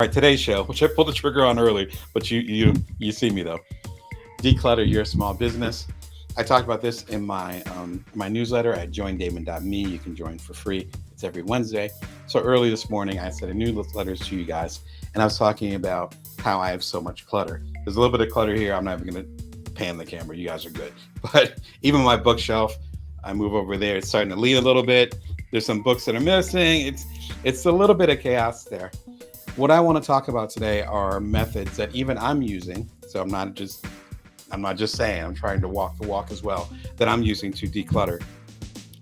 All right, today's show, which I pulled the trigger on early, but you see me though. Declutter your small business. I talked about this in my newsletter at joindamon.me. You can join for free. It's every Wednesday. So early this morning, I sent a newsletter to you guys, and I was talking about how I have so much clutter. There's a little bit of clutter here. I'm not even going to pan the camera. You guys are good. But even my bookshelf, I move over there. It's starting to lean a little bit. There's some books that are missing. It's a little bit of chaos there. What I want to talk about today are methods that even I'm using. So I'm not just saying, I'm trying to walk the walk as well, that I'm using to declutter.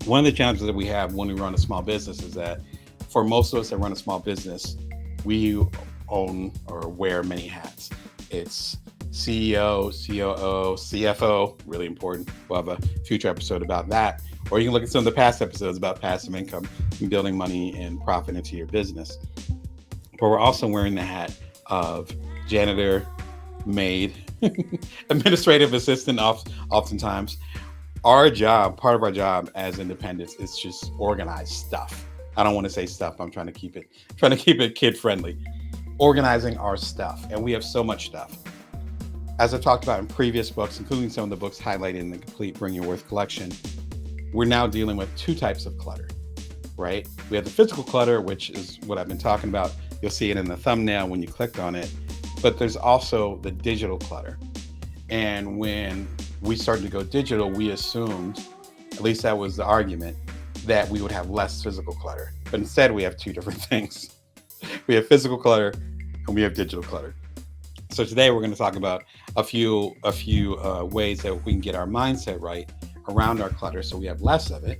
One of the challenges that we have when we run a small business is that for most of us that run a small business, we own or wear many hats. It's CEO, COO, CFO, really important. We'll have a future episode about that. Or you can look at some of the past episodes about passive income and building money and profit into your business. But we're also wearing the hat of janitor, maid, administrative assistant. Oftentimes, part of our job as independents is just organize stuff. I don't want to say stuff. I'm trying to keep it kid friendly. Organizing our stuff, and we have so much stuff. As I've talked about in previous books, including some of the books highlighted in the complete Bring Your Worth collection, we're now dealing with two types of clutter, right? We have the physical clutter, which is what I've been talking about. You'll see it in the thumbnail when you clicked on it. But there's also the digital clutter. And when we started to go digital, we assumed, at least that was the argument, that we would have less physical clutter. But instead, we have two different things. We have physical clutter and we have digital clutter. So today we're going to talk about a few ways that we can get our mindset right around our clutter so we have less of it.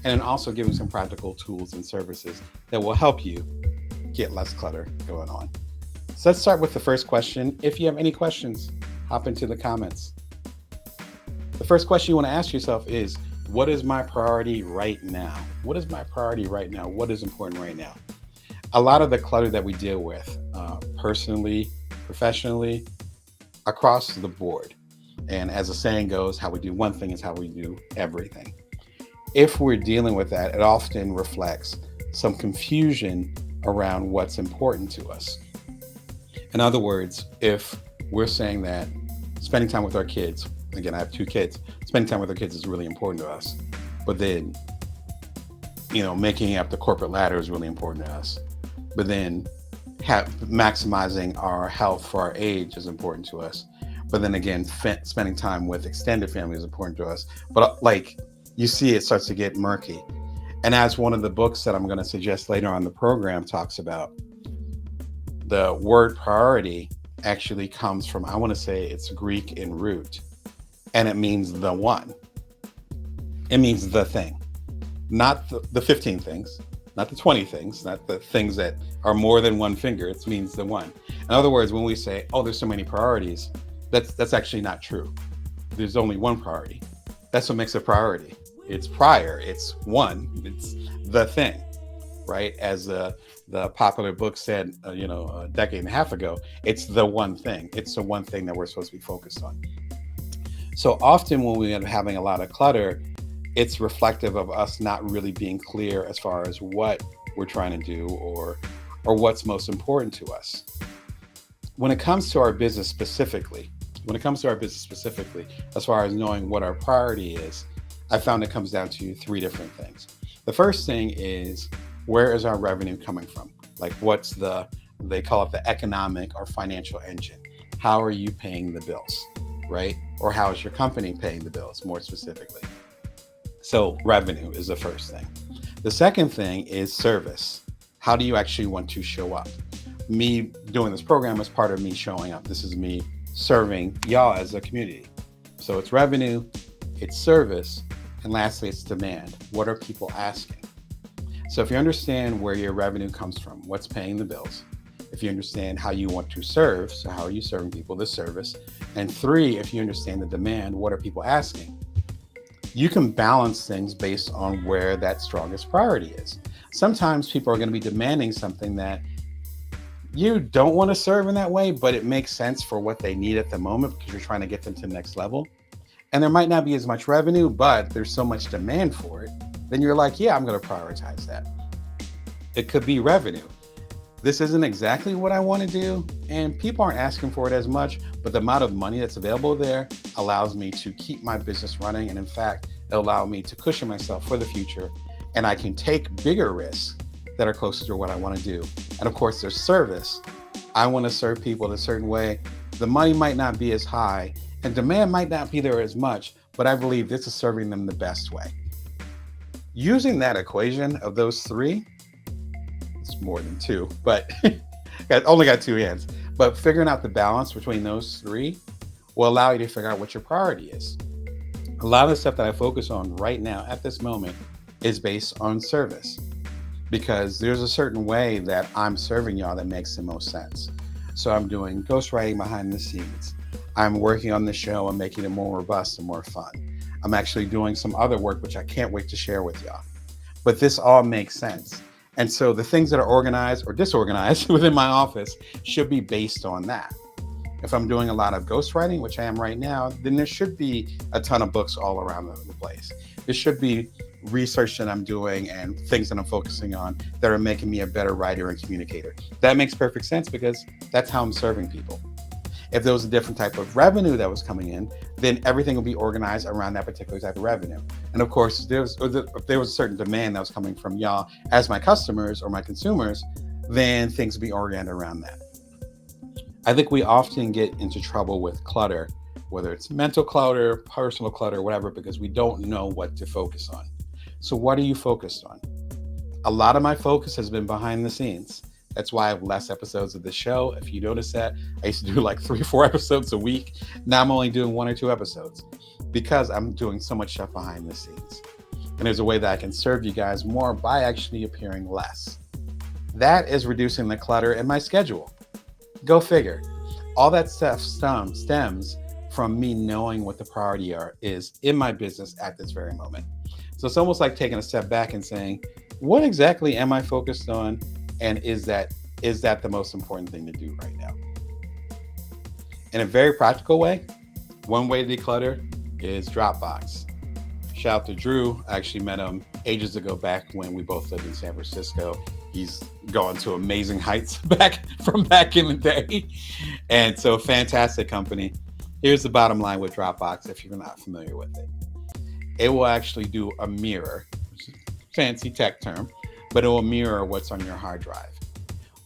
And then also giving some practical tools and services that will help you get less clutter going on. So let's start with the first question. If you have any questions, hop into the comments. The first question you want to ask yourself is, what is my priority right now? What is my priority right now? What is important right now? A lot of the clutter that we deal with, personally, professionally, across the board. And as the saying goes, how we do one thing is how we do everything. If we're dealing with that, it often reflects some confusion around what's important to us. In other words, if we're saying that spending time with our kids, again, I have two kids, spending time with our kids is really important to us, but then, making up the corporate ladder is really important to us, but then maximizing our health for our age is important to us, but then again, spending time with extended family is important to us. But you see, it starts to get murky. And as one of the books that I'm going to suggest later on the program talks about, the word priority actually comes from, I want to say it's Greek in root, and it means the one. It means the thing, not the 15 things, not the 20 things, not the things that are more than one finger. It means the one. In other words, when we say, oh, there's so many priorities, that's actually not true. There's only one priority. That's what makes a priority. It's prior, it's one, it's the thing, right? As the popular book said, a decade and a half ago, it's the one thing. It's the one thing that we're supposed to be focused on. So often when we end up having a lot of clutter, it's reflective of us not really being clear as far as what we're trying to do or what's most important to us. When it comes to our business specifically, as far as knowing what our priority is, I found it comes down to three different things. The first thing is, where is our revenue coming from? Like, they call it the economic or financial engine. How are you paying the bills, right? Or how is your company paying the bills, more specifically? So revenue is the first thing. The second thing is service. How do you actually want to show up? Me doing this program is part of me showing up. This is me serving y'all as a community. So it's revenue, it's service, and lastly, it's demand. What are people asking? So if you understand where your revenue comes from, what's paying the bills, if you understand how you want to serve, so how are you serving people, the service, and three, if you understand the demand, what are people asking? You can balance things based on where that strongest priority is. Sometimes people are going to be demanding something that you don't want to serve in that way, but it makes sense for what they need at the moment because you're trying to get them to the next level. And there might not be as much revenue, but there's so much demand for it. Then you're like, yeah, I'm going to prioritize that. It could be revenue. This isn't exactly what I want to do, and people aren't asking for it as much, but the amount of money that's available there allows me to keep my business running. And in fact, it allows me to cushion myself for the future, and I can take bigger risks that are closer to what I want to do. And of course, there's service. I want to serve people in a certain way. The money might not be as high, and demand might not be there as much, but I believe this is serving them the best way. Using that equation of those three, it's more than two, but I only got two hands. But figuring out the balance between those three will allow you to figure out what your priority is. A lot of the stuff that I focus on right now at this moment is based on service, because there's a certain way that I'm serving y'all that makes the most sense. So I'm doing ghostwriting behind the scenes. I'm working on the show and making it more robust and more fun. I'm actually doing some other work, which I can't wait to share with y'all. But this all makes sense. And so the things that are organized or disorganized within my office should be based on that. If I'm doing a lot of ghostwriting, which I am right now, then there should be a ton of books all around the place. There should be research that I'm doing and things that I'm focusing on that are making me a better writer and communicator. That makes perfect sense because that's how I'm serving people. If there was a different type of revenue that was coming in, then everything will be organized around that particular type of revenue. And of course, if there was a certain demand that was coming from y'all as my customers or my consumers, then things will be oriented around that. I think we often get into trouble with clutter, whether it's mental clutter, personal clutter, whatever, because we don't know what to focus on. So what are you focused on? A lot of my focus has been behind the scenes. That's why I have less episodes of the show. If you notice that, I used to do like 3 or 4 episodes a week. Now I'm only doing 1 or 2 episodes because I'm doing so much stuff behind the scenes. And there's a way that I can serve you guys more by actually appearing less. That is reducing the clutter in my schedule. Go figure. All that stuff stems from me knowing what the priority is in my business at this very moment. So it's almost like taking a step back and saying, what exactly am I focused on? And is that the most important thing to do right now? In a very practical way, one way to declutter is Dropbox. Shout out to Drew. I actually met him ages ago back when we both lived in San Francisco. He's gone to amazing heights back in the day. And so fantastic company. Here's the bottom line with Dropbox if you're not familiar with it. It will actually do a mirror, which is a fancy tech term, but it will mirror what's on your hard drive.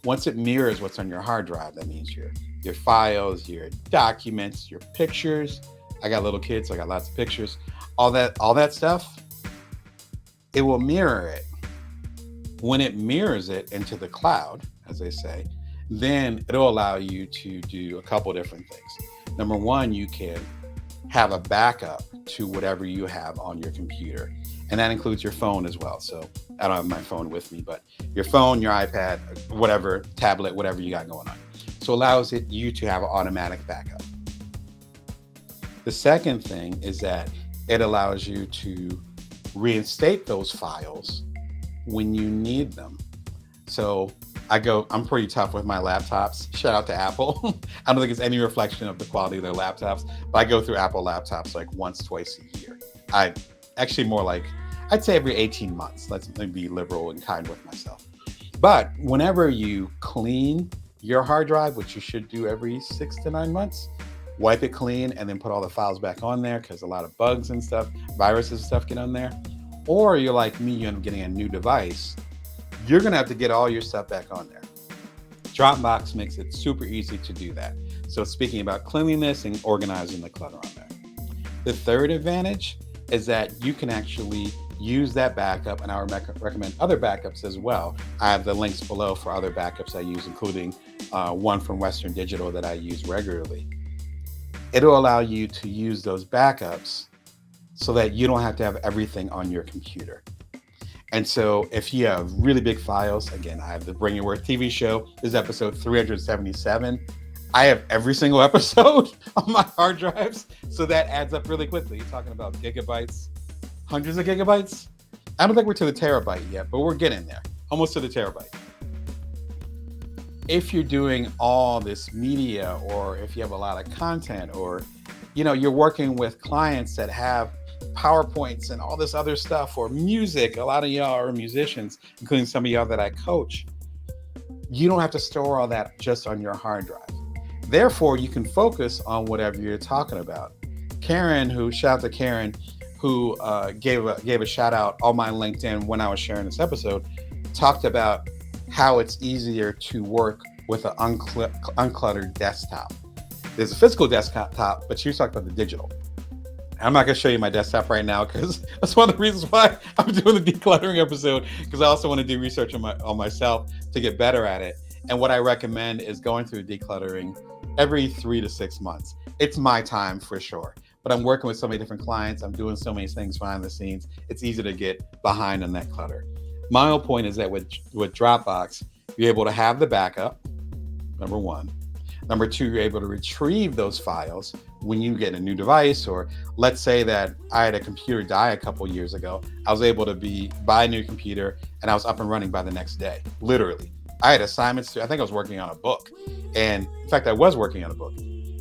Once it mirrors what's on your hard drive, that means your files, your documents, your pictures. I got little kids, so I got lots of pictures. All that stuff, it will mirror it. When it mirrors it into the cloud, as they say, then it'll allow you to do a couple different things. Number one, you can have a backup to whatever you have on your computer. And that includes your phone as well. So I don't have my phone with me, but your phone, your iPad, whatever, tablet, whatever you got going on. So it allows you to have an automatic backup. The second thing is that it allows you to reinstate those files when you need them. So I'm pretty tough with my laptops. Shout out to Apple. I don't think it's any reflection of the quality of their laptops, but I go through Apple laptops like once, twice a year. Actually more like, I'd say every 18 months. Let's be liberal and kind with myself. But whenever you clean your hard drive, which you should do every 6 to 9 months, wipe it clean and then put all the files back on there because a lot of bugs and stuff, viruses and stuff get on there. Or you're like me, you end up getting a new device, you're gonna have to get all your stuff back on there. Dropbox makes it super easy to do that. So speaking about cleanliness and organizing the clutter on there. The third advantage is that you can actually use that backup, and I would recommend other backups as well. I have the links below for other backups I use, including one from Western Digital that I use regularly. It'll allow you to use those backups so that you don't have to have everything on your computer. And so if you have really big files, again, I have the Bring Your Worth TV show. This is episode 377. I have every single episode on my hard drives. So that adds up really quickly. You're talking about gigabytes, hundreds of gigabytes. I don't think we're to the terabyte yet, but we're getting there. Almost to the terabyte. If you're doing all this media, or if you have a lot of content, or you're working with clients that have PowerPoints and all this other stuff, or music, a lot of y'all are musicians, including some of y'all that I coach. You don't have to store all that just on your hard drive. Therefore, you can focus on whatever you're talking about. Karen, shout out to Karen, who gave a shout out on my LinkedIn when I was sharing this episode, talked about how it's easier to work with an uncluttered desktop. There's a physical desktop, but she was talking about the digital. I'm not going to show you my desktop right now because that's one of the reasons why I'm doing the decluttering episode, because I also want to do research on myself to get better at it. And what I recommend is going through decluttering every 3 to 6 months. It's my time for sure, but I'm working with so many different clients. I'm doing so many things behind the scenes. It's easy to get behind on that clutter. My whole point is that with Dropbox, you're able to have the backup, number one. Number two, you're able to retrieve those files when you get a new device, or let's say that I had a computer die a couple years ago. I was able to buy a new computer and I was up and running by the next day, literally. I had assignments I think I was working on a book. And in fact, I was working on a book.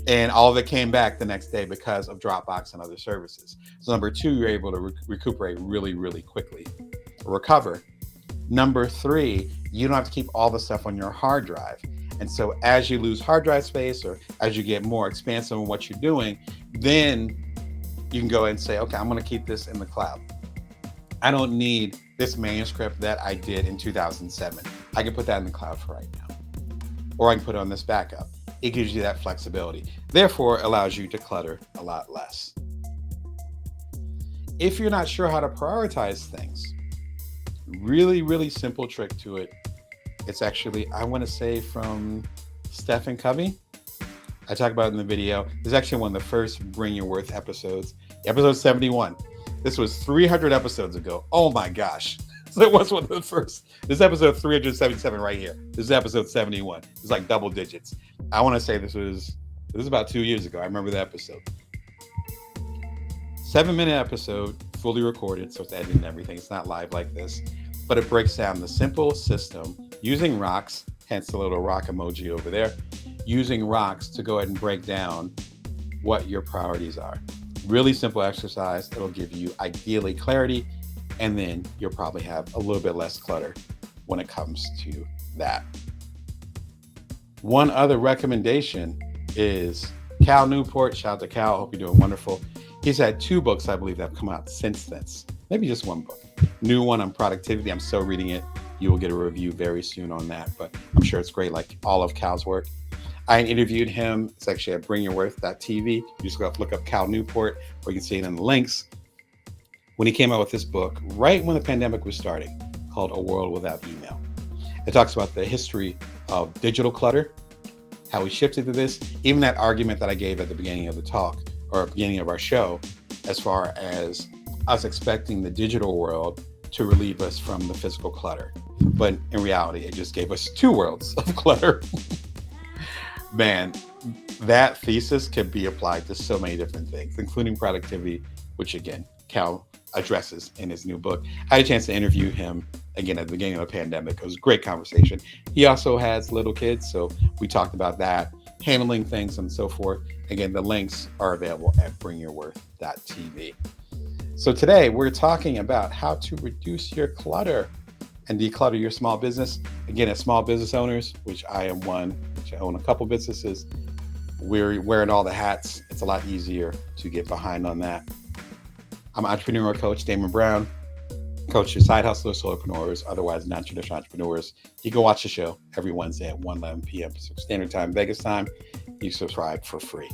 And all of it came back the next day because of Dropbox and other services. So number two, you're able to recuperate really, really quickly, recover. Number three, you don't have to keep all the stuff on your hard drive. And so as you lose hard drive space, or as you get more expansive in what you're doing, then you can go ahead and say, okay, I'm going to keep this in the cloud. I don't need this manuscript that I did in 2007. I can put that in the cloud for right now. Or I can put it on this backup. It gives you that flexibility. Therefore, it allows you to clutter a lot less. If you're not sure how to prioritize things, really, really simple trick to it. It's actually, I want to say, from Stephen Covey. I talk about it in the video. This is actually one of the first Bring Your Worth episodes, episode 71. This was 300 episodes ago. Oh my gosh. So it was one of the first. This is episode 377 right here. This is episode 71. It's like double digits. I want to say this was about 2 years ago. I remember the episode. 7-minute episode, fully recorded, so it's edited and everything. It's not live like this, but it breaks down the simple system using rocks, hence the little rock emoji over there, using rocks to go ahead and break down what your priorities are. Really simple exercise. It'll give you ideally clarity, and then you'll probably have a little bit less clutter when it comes to that. One other recommendation is Cal Newport. Shout out to Cal. Hope you're doing wonderful. He's had 2 books, I believe, that have come out since then. Maybe just 1 book. New one on productivity. I'm still reading it. You will get a review very soon on that, but I'm sure it's great, like all of Cal's work. I interviewed him. It's actually at bringyourworth.tv. You just go look up Cal Newport, or you can see it in the links. When he came out with this book, right when the pandemic was starting, called A World Without Email. It talks about the history of digital clutter, how we shifted to this, even that argument that I gave at the beginning of the talk, or beginning of our show, as far as us expecting the digital world to relieve us from the physical clutter. But in reality, it just gave us 2 worlds of clutter. Man, that thesis can be applied to so many different things, including productivity, which again, Cal addresses in his new book. I had a chance to interview him again at the beginning of the pandemic. It was a great conversation. He also has little kids, so we talked about that, handling things and so forth. Again, the links are available at bringyourworth.tv. So today we're talking about how to reduce your clutter and declutter your small business. Again, as small business owners, which I am one, which I own a couple businesses, we're wearing all the hats. It's a lot easier to get behind on that. I'm entrepreneurial coach Damon Brown, coach to side hustlers, solopreneurs, otherwise non-traditional entrepreneurs. You can watch the show every Wednesday at 1:11 p.m. Pacific Standard Time, Vegas time. You subscribe for free.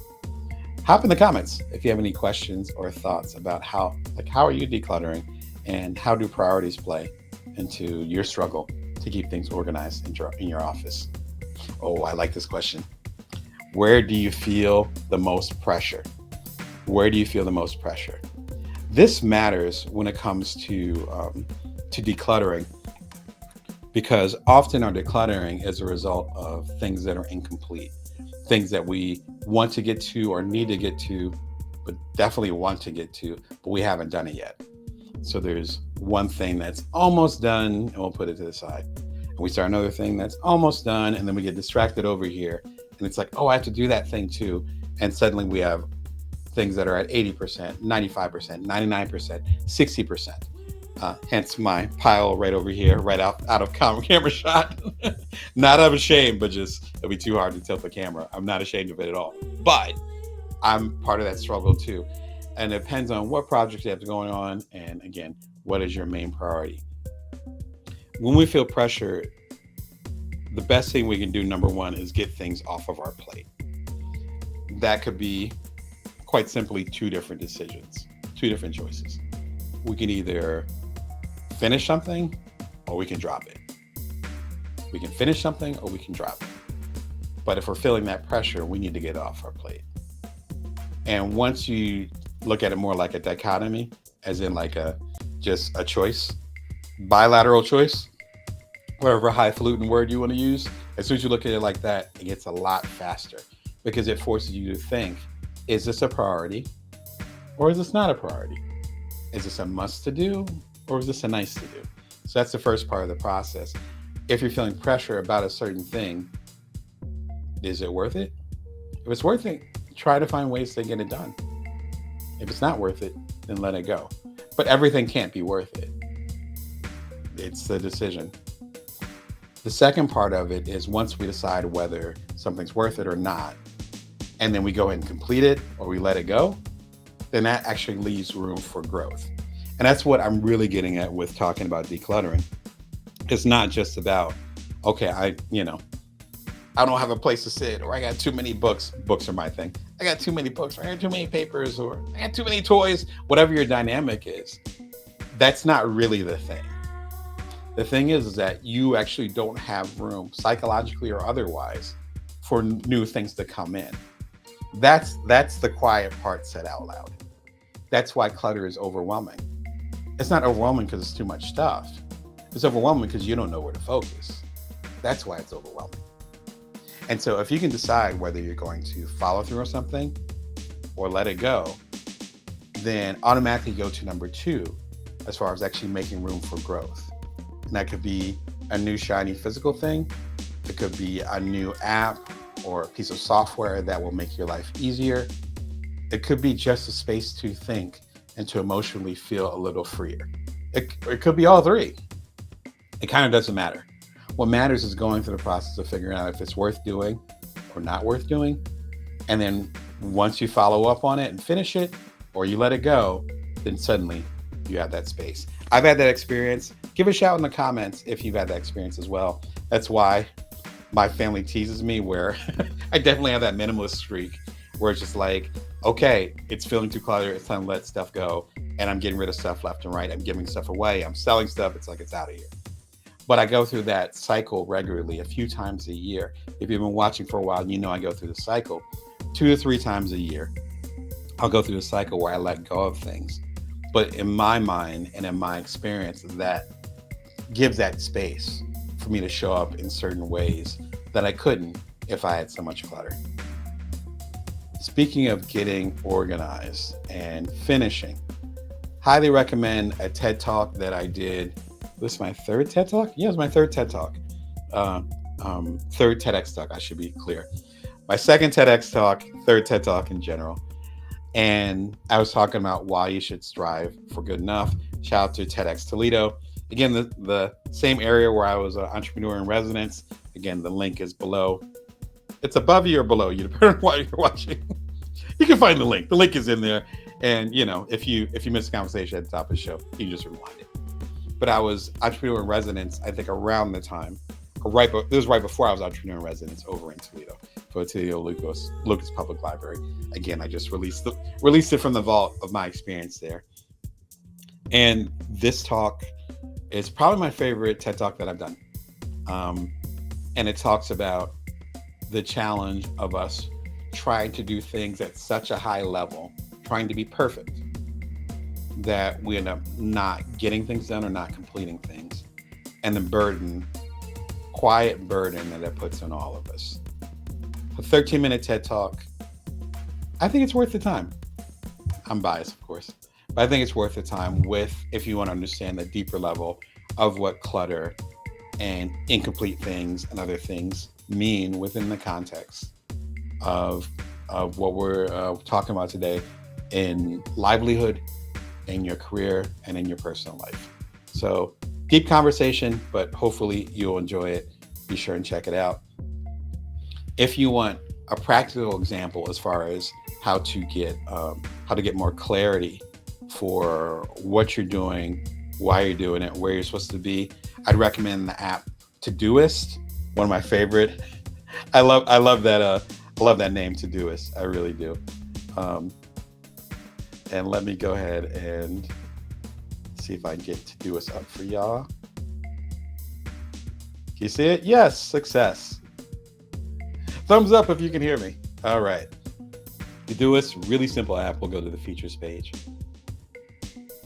Hop in the comments if you have any questions or thoughts about how are you decluttering, and how do priorities play into your struggle to keep things organized in your office. Oh, I like this question. Where do you feel the most pressure? Where do you feel the most pressure? This matters when it comes to decluttering, because often our decluttering is a result of things that are incomplete, things that we want to get to or need to get to, but definitely want to get to, but we haven't done it yet. So there's one thing that's almost done, and we'll put it to the side. And we start another thing that's almost done, and then we get distracted over here. And it's like, oh, I have to do that thing too. And suddenly we have things that are at 80%, 95%, 99%, 60%. Hence my pile right over here, right out of camera shot. Not out of shame, but just it'll be too hard to tilt the camera. I'm not ashamed of it at all. But I'm part of that struggle too. And it depends on what project you have going on. And again, what is your main priority? When we feel pressure, the best thing we can do, number one, is get things off of our plate. That could be quite simply two different decisions, two different choices. We can either finish something or we can drop it. We can finish something or we can drop it. But if we're feeling that pressure, we need to get it off our plate. And once you look at it more like a dichotomy, as in like just a choice, bilateral choice, whatever highfalutin word you want to use, as soon as you look at it like that, it gets a lot faster because it forces you to think, is this a priority or is this not a priority? Is this a must to do or is this a nice to do? So that's the first part of the process. If you're feeling pressure about a certain thing, is it worth it? If it's worth it, try to find ways to get it done. If it's not worth it, then let it go. But everything can't be worth it. It's the decision. The second part of it is once we decide whether something's worth it or not, and then we go ahead and complete it or we let it go, then that actually leaves room for growth. And that's what I'm really getting at with talking about decluttering. It's not just about, okay, I don't have a place to sit, or I got too many books. Books are my thing. I got too many books, or I got too many papers, or I got too many toys, whatever your dynamic is. That's not really the thing. The thing is that you actually don't have room, psychologically or otherwise, for new things to come in. That's the quiet part said out loud. That's why clutter is overwhelming. It's not overwhelming because it's too much stuff. It's overwhelming because you don't know where to focus. That's why it's overwhelming. And so if you can decide whether you're going to follow through on something or let it go, then automatically go to number two, as far as actually making room for growth. And that could be a new shiny physical thing. It could be a new app or a piece of software that will make your life easier. It could be just a space to think and to emotionally feel a little freer. It could be all three. It kind of doesn't matter. What matters is going through the process of figuring out if it's worth doing or not worth doing. And then once you follow up on it and finish it, or you let it go, then suddenly you have that space. I've had that experience. Give a shout in the comments if you've had that experience as well. That's why my family teases me, where I definitely have that minimalist streak where it's just like, okay, it's feeling too cluttered. It's time to let stuff go. And I'm getting rid of stuff left and right. I'm giving stuff away. I'm selling stuff. It's like, it's out of here. But I go through that cycle regularly, a few times a year. If you've been watching for a while, you know I go through the cycle 2 to 3 times a year. I'll go through the cycle where I let go of things. But in my mind and in my experience, that gives that space for me to show up in certain ways that I couldn't if I had so much clutter. Speaking of getting organized and finishing, highly recommend a TED Talk that I did. This is my third TED Talk? Yeah, it's my third TED Talk. Third TEDx Talk, I should be clear. My second TEDx Talk, third TED Talk in general. And I was talking about why you should strive for good enough. Shout out to TEDx Toledo. Again, the same area where I was an entrepreneur in residence. Again, the link is below. It's above you or below you, depending on what you're watching. You can find the link. The link is in there. And if you miss a conversation at the top of the show, you can just rewind it. But I was entrepreneur in residence, I think around the time, it was right before I was entrepreneur in residence over in Toledo for Toledo Lucas Public Library. Again, I just released it from the vault of my experience there. And this talk is probably my favorite TED Talk that I've done. And it talks about the challenge of us trying to do things at such a high level, trying to be perfect, that we end up not getting things done or not completing things. And the quiet burden that it puts on all of us. A 13-minute TED Talk, I think it's worth the time. I'm biased, of course, but I think it's worth the time if you want to understand the deeper level of what clutter and incomplete things and other things mean within the context of what we're talking about today in livelihood, in your career, and in your personal life. So deep conversation, but hopefully you'll enjoy it. Be sure and check it out. If you want a practical example as far as how to get more clarity for what you're doing, why you're doing it, where you're supposed to be, I'd recommend the app Todoist. One of my favorite. I love that name, Todoist. I really do. Um, and let me go ahead and see if I can get Todoist up for y'all. Can you see it? Yes, success. Thumbs up if you can hear me. All right. Todoist, really simple app. We'll go to the features page.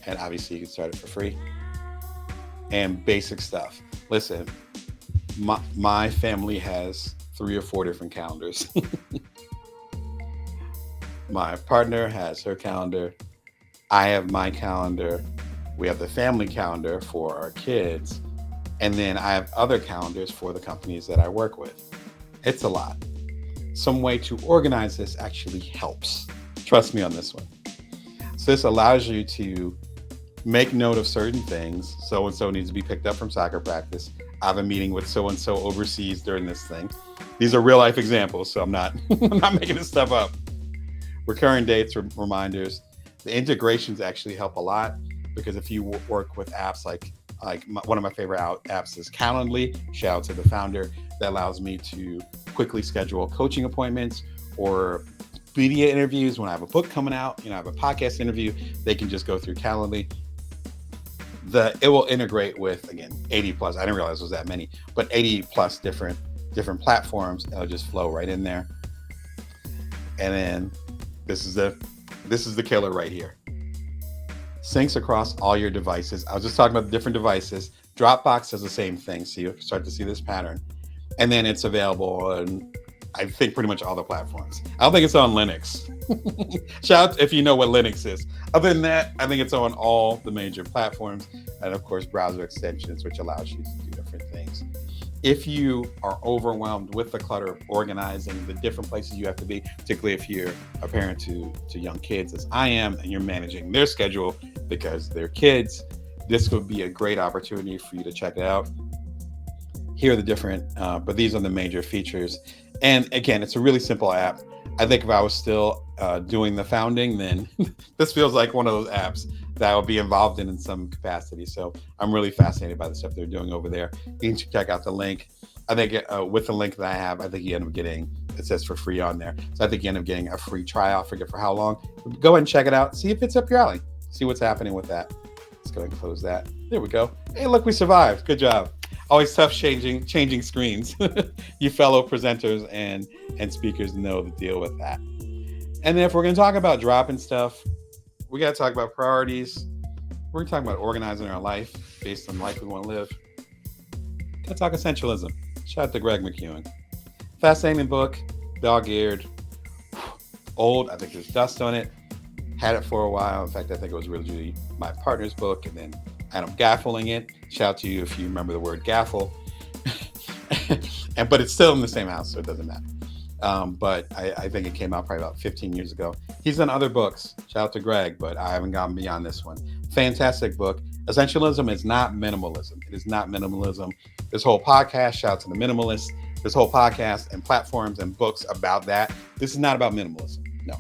And obviously you can start it for free. And basic stuff. Listen, my family has 3 or 4 different calendars. My partner has her calendar. I have my calendar. We have the family calendar for our kids. And then I have other calendars for the companies that I work with. It's a lot. Some way to organize this actually helps. Trust me on this one. So this allows you to make note of certain things. So-and-so needs to be picked up from soccer practice. I have a meeting with so-and-so overseas during this thing. These are real life examples, so I'm not making this stuff up. Recurring dates or reminders. The integrations actually help a lot because if you work with apps one of my favorite apps is Calendly. Shout out to the founder. That allows me to quickly schedule coaching appointments or media interviews. When I have a book coming out, I have a podcast interview, they can just go through Calendly. It will integrate with, again, 80 plus. I didn't realize it was that many, but 80 plus different platforms. It'll just flow right in there. And then this is the killer right here. Syncs across all your devices. I was just talking about the different devices. Dropbox does the same thing. So you start to see this pattern. And then it's available on, I think, pretty much all the platforms. I don't think it's on Linux. Shout out if you know what Linux is. Other than that, I think it's on all the major platforms. And of course, browser extensions, which allows you to do different things. If you are overwhelmed with the clutter of organizing the different places you have to be, particularly if you're a parent to young kids, as I am, and you're managing their schedule because they're kids, this would be a great opportunity for you to check it out. Here are the different, but these are the major features. And again, it's a really simple app. I think if I was still doing the founding, then this feels like one of those apps that I will be involved in some capacity. So I'm really fascinated by the stuff they're doing over there. You can check out the link. I think with the link that I have, I think you end up getting, it says for free on there. So I think you end up getting a free trial. I forget for how long. Go ahead and check it out. See if it's up your alley. See what's happening with that. Let's go ahead and close that. There we go. Hey, look, we survived. Good job. Always tough changing screens. You fellow presenters and speakers know the deal with that. And then if we're going to talk about dropping stuff, we got to talk about priorities. We're going to talk about organizing our life based on the life we want to live. Got to talk essentialism. Shout out to Greg McEwen. Fascinating book, dog-eared, old. I think there's dust on it. Had it for a while. In fact, I think it was originally my partner's book, and then I ended up gaffling it. Shout out to you if you remember the word gaffle. But it's still in the same house, so it doesn't matter. But I think it came out probably about 15 years ago. He's done other books. Shout out to Greg, but I haven't gotten beyond this one. Fantastic book. Essentialism is not minimalism. It is not minimalism. This whole podcast, shout out to the minimalists. This whole podcast and platforms and books about that. This is not about minimalism. No.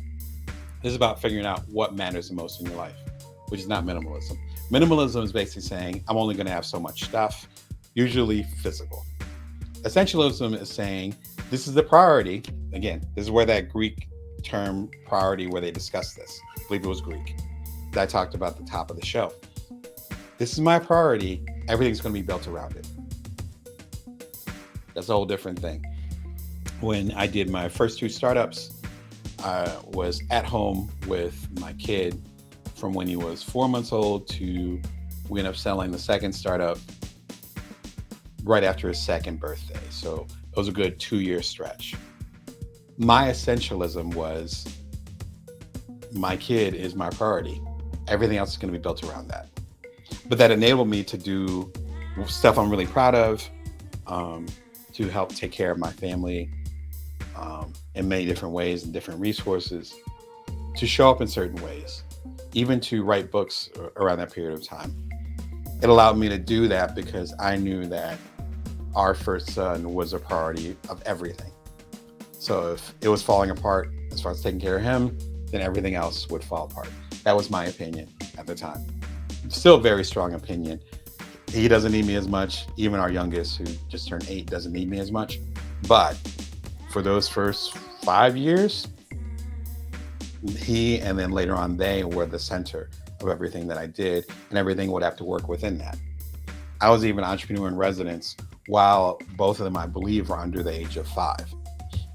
This is about figuring out what matters the most in your life, which is not minimalism. Minimalism is basically saying, I'm only going to have so much stuff, usually physical. Essentialism is saying, this is the priority. Again, this is where that Greek term priority, where they discussed this. I believe it was Greek. That I talked about at the top of the show. This is my priority. Everything's going to be built around it. That's a whole different thing. When I did my first 2 startups, I was at home with my kid from when he was 4 months old to we ended up selling the second startup right after his second birthday. So it was a good 2-year stretch. My essentialism was my kid is my priority. Everything else is going to be built around that. But that enabled me to do stuff I'm really proud of, to help take care of my family in many different ways and different resources, to show up in certain ways, even to write books around that period of time. It allowed me to do that because I knew that our first son was a priority of everything. So if it was falling apart as far as taking care of him, then everything else would fall apart. That was my opinion at the time. Still a very strong opinion. He doesn't need me as much. Even our youngest, who just turned 8, doesn't need me as much. But for those first 5 years, he and then later on they were the center of everything that I did, and everything would have to work within that. I was even entrepreneur in residence while both of them, I believe, were under the age of 5.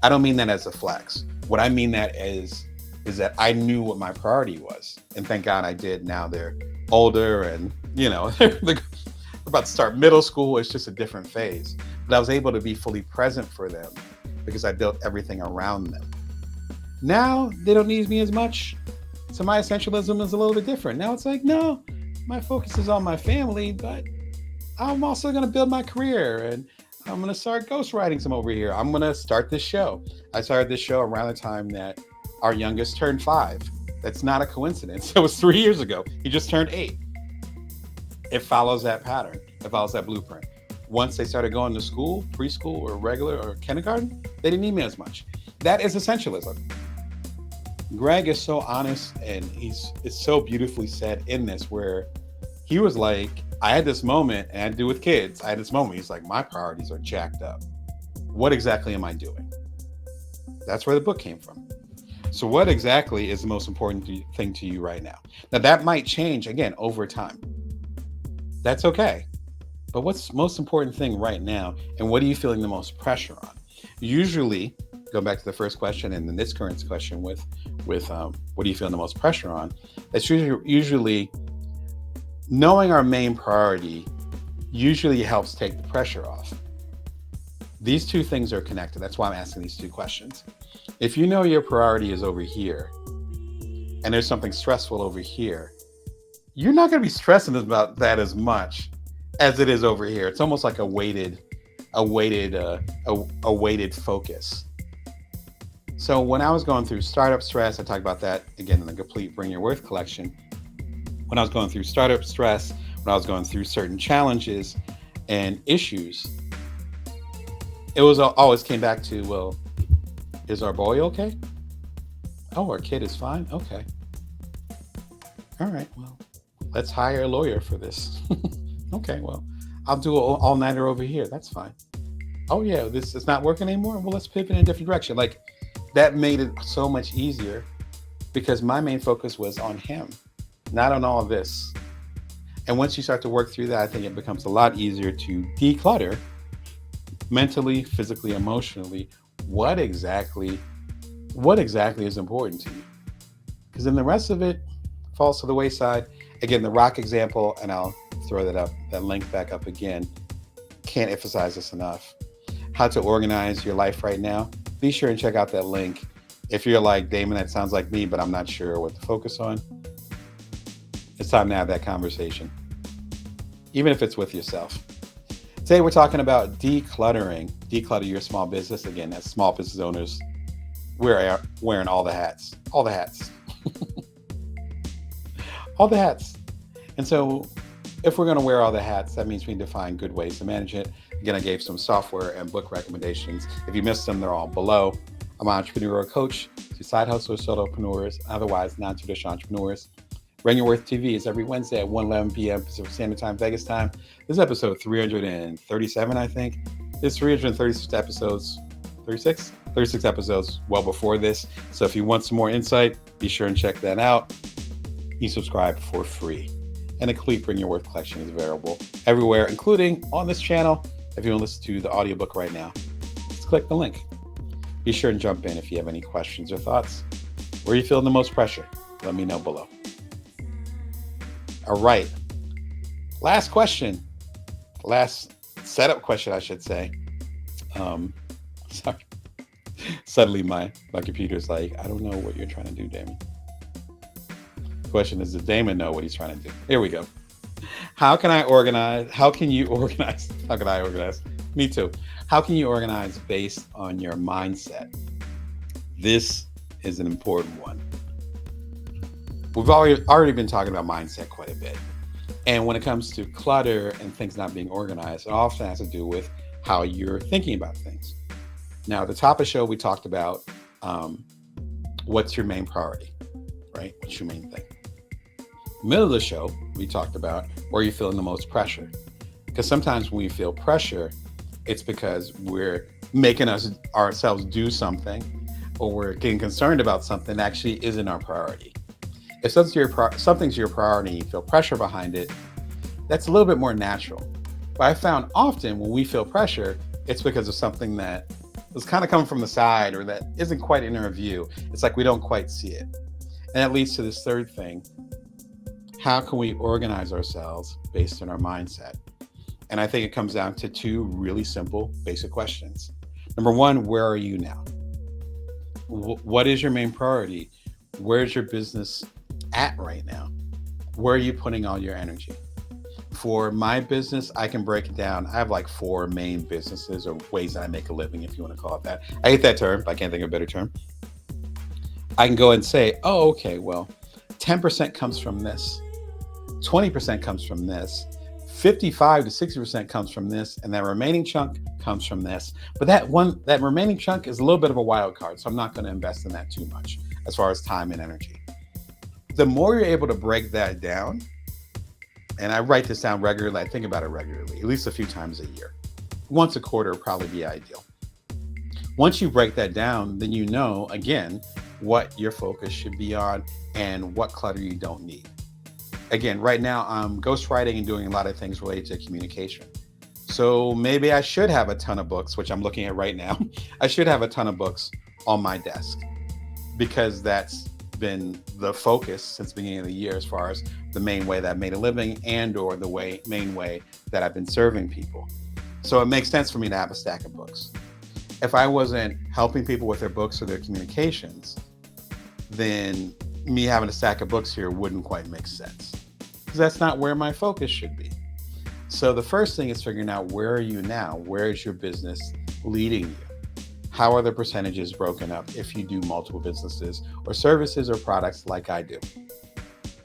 I don't mean that as a flex. What I mean that is that I knew what my priority was. And thank God I did. Now they're older and, they're about to start middle school. It's just a different phase. But I was able to be fully present for them because I built everything around them. Now they don't need me as much. So my essentialism is a little bit different. Now it's like, no, my focus is on my family, but I'm also going to build my career, and I'm going to start ghostwriting some over here. I'm going to start this show. I started this show around the time that our youngest turned 5. That's not a coincidence. It was 3 years ago. He just turned 8. It follows that pattern. It follows that blueprint. Once they started going to school, preschool or regular or kindergarten, they didn't need me as much. That is essentialism. Greg is so honest, and it's so beautifully said in this, where he was like, I had this moment, and I do with kids. I had this moment. He's like, my priorities are jacked up. What exactly am I doing? That's where the book came from. So what exactly is the most important thing to you right now? Now that might change again over time. That's okay. But what's the most important thing right now? And what are you feeling the most pressure on? Usually, go back to the first question and then this current question with what are you feeling the most pressure on? It's usually knowing our main priority usually helps take the pressure off. These two things are connected. That's why I'm asking these two questions. If you know your priority is over here and there's something stressful over here, you're not going to be stressing about that as much as it is over here. It's almost like a weighted focus. So when I was going through startup stress, I talked about that again in the complete Bring Your Worth collection. When I was going through startup stress, when I was going through certain challenges and issues, it was always came back to, well, is our boy okay? Oh, our kid is fine? Okay. All right, well, let's hire a lawyer for this. Okay, well, I'll do an all-nighter over here. That's fine. Oh yeah, this is not working anymore? Well, let's pivot in a different direction. Like, that made it so much easier because my main focus was on him, not on all of this. And once you start to work through that, I think it becomes a lot easier to declutter mentally, physically, emotionally. What exactly is important to you? Because then the rest of it falls to the wayside. Again, the rock example, and I'll throw that link back up again. Can't emphasize this enough. How to organize your life right now. Be sure and check out that link. If you're like, Damon, that sounds like me, but I'm not sure what to focus on, it's time to have that conversation, even if it's with yourself. Today, we're talking about decluttering. Declutter your small business. Again, as small business owners, we're wearing all the hats. All the hats. All the hats. And so if we're going to wear all the hats, that means we need to find good ways to manage it. Again, I gave some software and book recommendations. If you missed them, they're all below. I'm an entrepreneurial coach to side hustlers, solopreneurs, otherwise non-traditional entrepreneurs. Bring Your Worth TV is every Wednesday at 1:11 p.m. Pacific Standard Time, Vegas time. This is episode 337, I think. There's 336 episodes, 36 episodes well before this. So if you want some more insight, be sure and check that out. You subscribe for free. And a complete Bring Your Worth collection is available everywhere, including on this channel. If you want to listen to the audiobook right now, just click the link. Be sure and jump in if you have any questions or thoughts. Where are you feeling the most pressure? Let me know below. All right. Last question. Last setup question, I should say. Sorry. Suddenly my computer's like, I don't know what you're trying to do, Damon. The question is, does Damon know what he's trying to do? Here we go. How can you organize? How can I organize? Me too. How can you organize based on your mindset? This is an important one. We've already been talking about mindset quite a bit. And when it comes to clutter and things not being organized, it often has to do with how you're thinking about things. Now, at the top of the show, we talked about um, what's your main priority, right? What's your main thing? Middle of the show, we talked about where you're feeling the most pressure. Because sometimes when we feel pressure, it's because we're making ourselves do something, or we're getting concerned about something that actually isn't our priority. If something's your priority and you feel pressure behind it, that's a little bit more natural. But I found often when we feel pressure, it's because of something that is kind of coming from the side or that isn't quite in our view. It's like we don't quite see it. And that leads to this third thing. How can we organize ourselves based on our mindset? And I think it comes down to two really simple, basic questions. Number one, where are you now? What is your main priority? Where's your business at right now? Where are you putting all your energy? For my business, I can break it down. I have like 4 main businesses or ways that I make a living, if you want to call it that. I hate that term, but I can't think of a better term. I can go and say, oh, okay, well, 10% comes from this, 20% comes from this, 55 to 60% comes from this, and that remaining chunk comes from this. But that remaining chunk is a little bit of a wild card, so I'm not going to invest in that too much as far as time and energy. The more you're able to break that down, and I write this down regularly, I think about it regularly, at least a few times a year. Once a quarter would probably be ideal. Once you break that down, then you know, again, what your focus should be on and what clutter you don't need. Again, right now I'm ghostwriting and doing a lot of things related to communication. So maybe I should have a ton of books, which I'm looking at right now. I should have a ton of books on my desk because that's been the focus since the beginning of the year as far as the main way that I've made a living and or the main way that I've been serving people. So it makes sense for me to have a stack of books. If I wasn't helping people with their books or their communications, then me having a stack of books here wouldn't quite make sense because that's not where my focus should be. So the first thing is figuring out, where are you now? Where is your business leading you? How are the percentages broken up if you do multiple businesses or services or products like I do?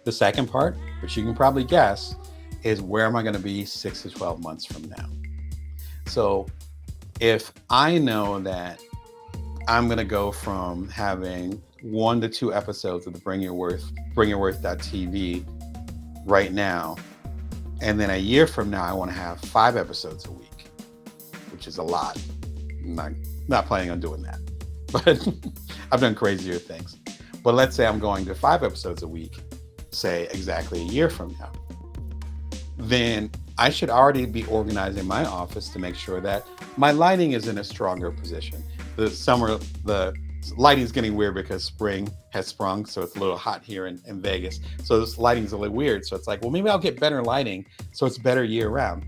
The second part, which you can probably guess, is where am I going to be 6 to 12 months from now? So if I know that I'm going to go from having 1 to 2 episodes of the bringyourworth.tv right now, and then a year from now, I want to have 5 episodes a week, which is a lot. I'm not planning on doing that, but I've done crazier things. But let's say I'm going to 5 episodes a week, say exactly a year from now. Then I should already be organizing my office to make sure that my lighting is in a stronger position. The lighting's getting weird because spring has sprung, so it's a little hot here in Vegas. So this lighting's a little weird. So it's like, well, maybe I'll get better lighting so it's better year round.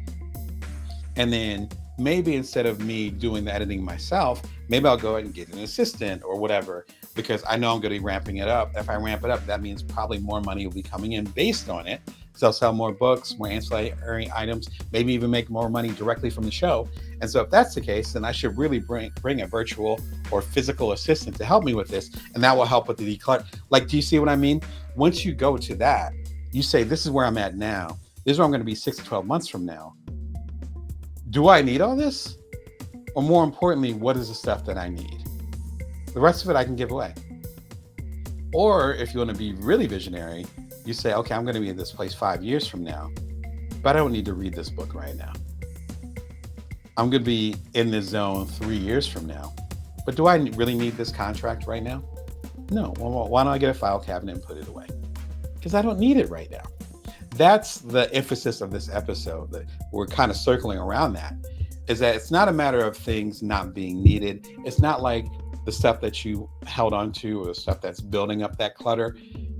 And then maybe instead of me doing the editing myself, maybe I'll go ahead and get an assistant or whatever, because I know I'm going to be ramping it up. If I ramp it up, that means probably more money will be coming in based on it. So I'll sell more books, more ancillary items, maybe even make more money directly from the show. And so if that's the case, then I should really bring a virtual or physical assistant to help me with this. And that will help with the declutter. Like, do you see what I mean? Once you go to that, you say, this is where I'm at now. This is where I'm going to be 6 to 12 months from now. Do I need all this? Or more importantly, what is the stuff that I need? The rest of it I can give away. Or if you want to be really visionary, you say, okay, I'm going to be in this place 5 years from now, but I don't need to read this book right now. I'm going to be in this zone 3 years from now, but do I really need this contract right now? No. Well, why don't I get a file cabinet and put it away? Because I don't need it right now. That's the emphasis of this episode, that we're kind of circling around that, is that it's not a matter of things not being needed. It's not like the stuff that you held onto or the stuff that's building up that clutter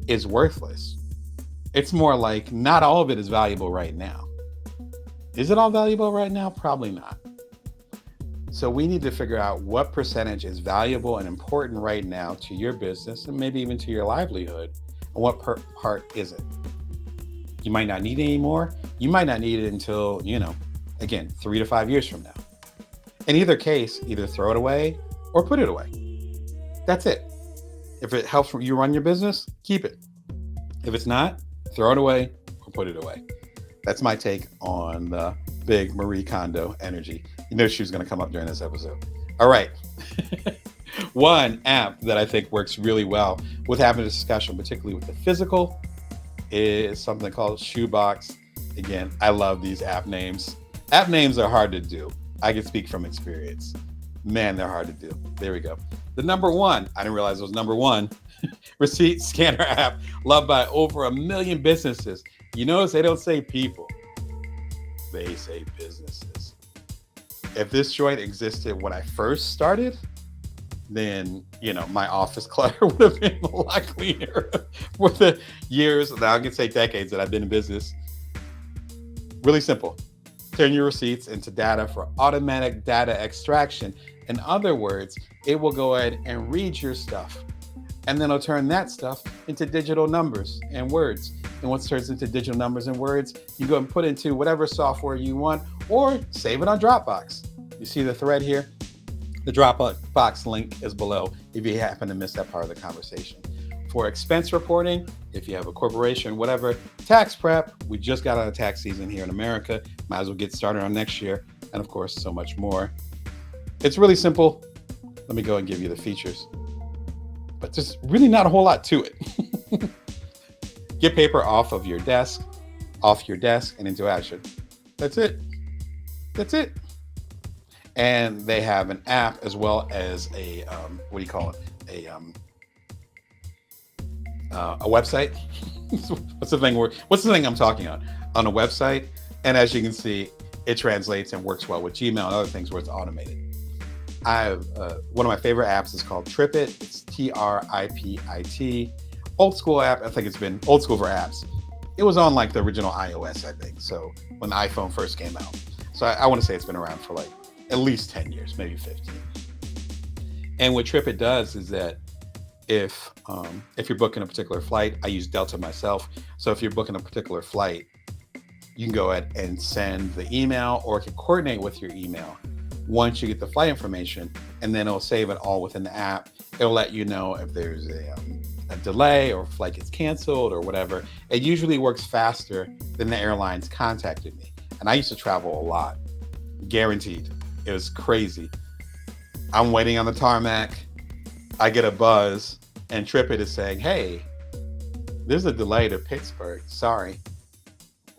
is worthless. It's more like not all of it is valuable right now. Is it all valuable right now? Probably not. So we need to figure out what percentage is valuable and important right now to your business and maybe even to your livelihood, and what part isn't. You might not need it anymore. You might not need it until, again, 3 to 5 years from now. In either case, either throw it away or put it away. That's it. If it helps you run your business, keep it. If it's not, throw it away or put it away. That's my take on the big Marie Kondo energy. You know she was going to come up during this episode. All right. One app that I think works really well with having a discussion, particularly with the physical, is something called Shoeboxed. Again, I love these app names. App names are hard to do. I can speak from experience. Man, they're hard to do. There we go. The number one, I didn't realize it was number one, receipt scanner app, loved by over 1 million businesses. You notice they don't say people, they say businesses. If this joint existed when I first started, then, my office clutter would have been a lot cleaner. With the years, now I can say decades that I've been in business. Really simple. Turn your receipts into data for automatic data extraction. In other words, it will go ahead and read your stuff. And then it'll turn that stuff into digital numbers and words. And once it turns into digital numbers and words, you go and put into whatever software you want or save it on Dropbox. You see the thread here? The Dropbox link is below if you happen to miss that part of the conversation. For expense reporting, if you have a corporation, whatever, tax prep, we just got out of tax season here in America. Might as well get started on next year. And of course, so much more. It's really simple. Let me go and give you the features. But there's really not a whole lot to it. Get paper off your desk and into action. That's it. And they have an app as well as a a website. What's the thing I'm talking on a website? And as you can see, it translates and works well with Gmail and other things where it's automated. I have one of my favorite apps is called TripIt. It's TRIPIT. Old school app. I think it's been old school for apps. It was on like the original iOS, I think. So when the iPhone first came out. So I want to say it's been around for like at least 10 years, maybe 15. And what TripIt does is that if you're booking a particular flight, I use Delta myself. So if you're booking a particular flight, you can go ahead and send the email, or it can coordinate with your email once you get the flight information, and then it'll save it all within the app. It'll let you know if there's a delay or if flight gets canceled or whatever. It usually works faster than the airlines contacted me. And I used to travel a lot, guaranteed. It was crazy. I'm waiting on the tarmac. I get a buzz and TripIt is saying, hey, there's a delay to Pittsburgh. Sorry.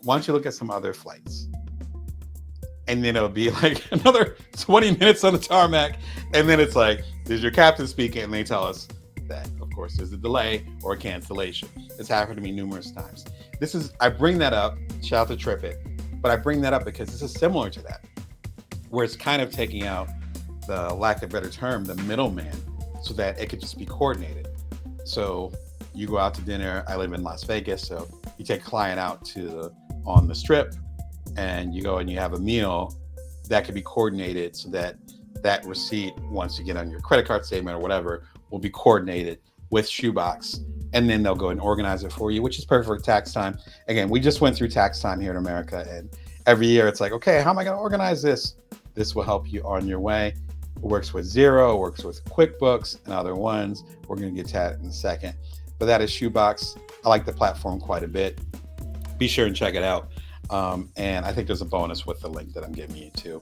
Why don't you look at some other flights? And then it'll be like another 20 minutes on the tarmac. And then it's like, there's your captain speaking. And they tell us that, of course, there's a delay or a cancellation. It's happened to me numerous times. I bring that up, shout out to TripIt, but I bring that up because this is similar to that, where it's kind of taking out, the lack of a better term, the middleman, so that it could just be coordinated. So you go out to dinner. I live in Las Vegas, so you take a client out on the strip, and you go and you have a meal that could be coordinated so that that receipt, once you get on your credit card statement or whatever, will be coordinated with Shoebox, and then they'll go and organize it for you, which is perfect for tax time. Again, we just went through tax time here in America, and every year it's like, okay, how am I going to organize this? This will help you on your way. It works with Xero, it works with QuickBooks and other ones. We're going to get to that in a second. But that is Shoebox. I like the platform quite a bit. Be sure and check it out. And I think there's a bonus with the link that I'm giving you too.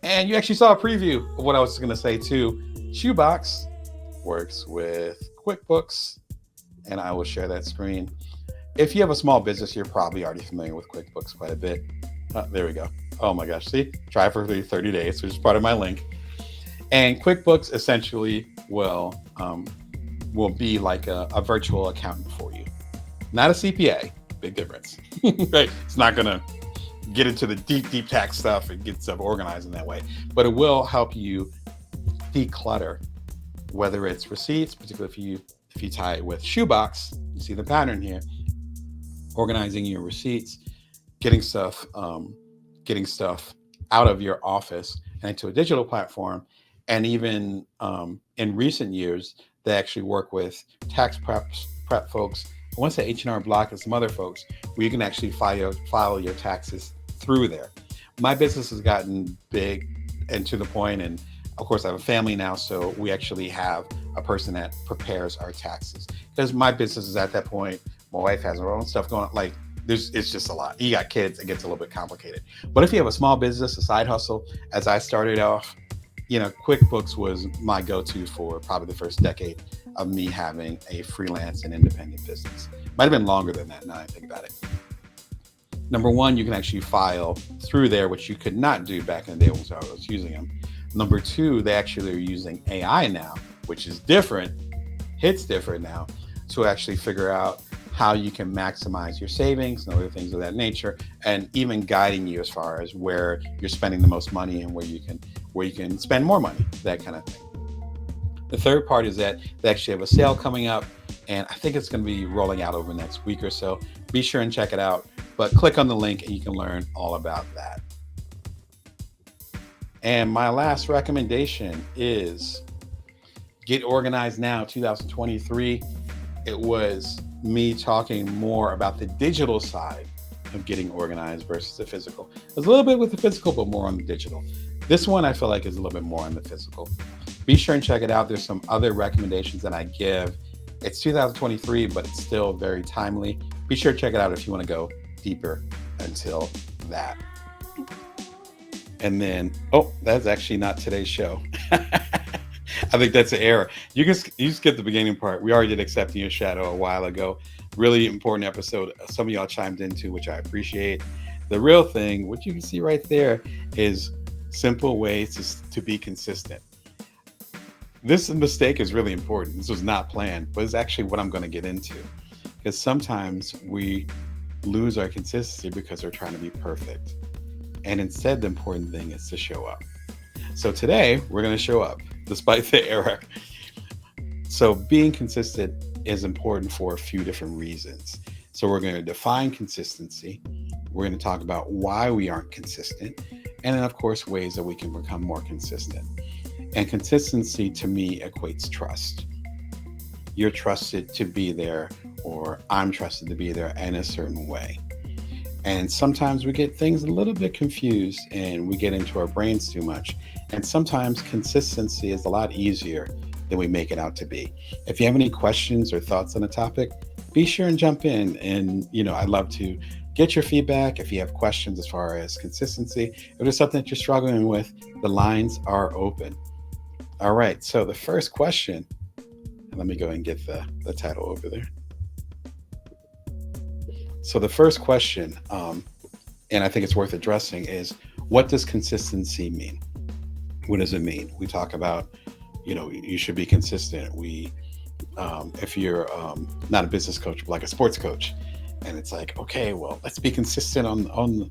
And you actually saw a preview of what I was going to say too. Shoebox works with QuickBooks, and I will share that screen. If you have a small business, you're probably already familiar with QuickBooks quite a bit. There we go. Oh my gosh, see? Try for 30 days, which is part of my link. And QuickBooks essentially will be like a virtual accountant for you. Not a CPA, big difference. Right? It's not going to get into the deep tax stuff and get stuff organized in that way, but it will help you declutter, whether it's receipts, particularly if you tie it with Shoebox. You see the pattern here, organizing your receipts, getting stuff out of your office and into a digital platform. And even in recent years, they actually work with tax prep folks. I want to say H&R Block and some other folks where you can actually file your taxes through there. My business has gotten big and to the point, and of course I have a family now, so we actually have a person that prepares our taxes. Because my business is at that point, my wife has her own stuff going on. Like, it's just a lot. You got kids, it gets a little bit complicated. But if you have a small business, a side hustle, as I started off, QuickBooks was my go-to for probably the first decade of me having a freelance and independent business. Might have been longer than that now I think about it. Number one, you can actually file through there, which you could not do back in the day when I was using them. Number two, they actually are using AI now, which is different. It's different now to actually figure out how you can maximize your savings and other things of that nature, and even guiding you as far as where you're spending the most money and where you can spend more money, that kind of thing. The third part is that they actually have a sale coming up, and I think it's going to be rolling out over the next week or so. Be sure and check it out, but click on the link and you can learn all about that. And my last recommendation is Get Organized Now 2023. It was me talking more about the digital side of getting organized versus the physical. It was a little bit with the physical, but more on the digital. This one I feel like is a little bit more on the physical. Be sure and check it out. There's some other recommendations that I give. It's 2023, but it's still very timely. Be sure to check it out if you want to go deeper until that. And then, that's actually not today's show. I think that's an error. You skip the beginning part. We already did Accepting Your Shadow a while ago. Really important episode. Some of y'all chimed into, which I appreciate. The real thing, what you can see right there, is simple ways to be consistent. This mistake is really important. This was not planned, but it's actually what I'm going to get into. Because sometimes we lose our consistency because we're trying to be perfect. And instead, the important thing is to show up. So today, we're going to show up, despite the error. So being consistent is important for a few different reasons. So we're going to define consistency. We're going to talk about why we aren't consistent. And then, of course, ways that we can become more consistent. And consistency, to me, equates trust. You're trusted to be there, or I'm trusted to be there in a certain way. And sometimes we get things a little bit confused and we get into our brains too much. And sometimes consistency is a lot easier than we make it out to be. If you have any questions or thoughts on the topic, be sure and jump in. And, I'd love to get your feedback. If you have questions as far as consistency, if there's something that you're struggling with, the lines are open. All right. So the first question, and let me go and get the title over there. So the first question, and I think it's worth addressing, is what does consistency mean? What does it mean? We talk about, you should be consistent. If you're not a business coach, but like a sports coach, and it's like, okay, well, let's be consistent on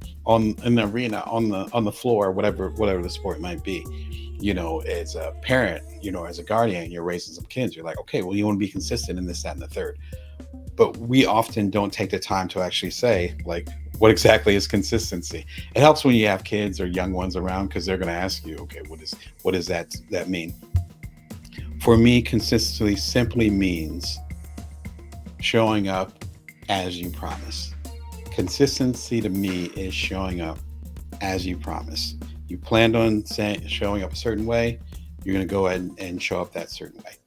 in the arena, on the floor, whatever the sport might be. As a parent, as a guardian, you're raising some kids. You're like, okay, well, you want to be consistent in this, that, and the third. But we often don't take the time to actually say, like, what exactly is consistency? It helps when you have kids or young ones around, because they're going to ask you, okay, what does that mean? For me, consistency simply means showing up as you promise. Consistency to me is showing up as you promise. You planned on showing up a certain way, you're going to go ahead and show up that certain way.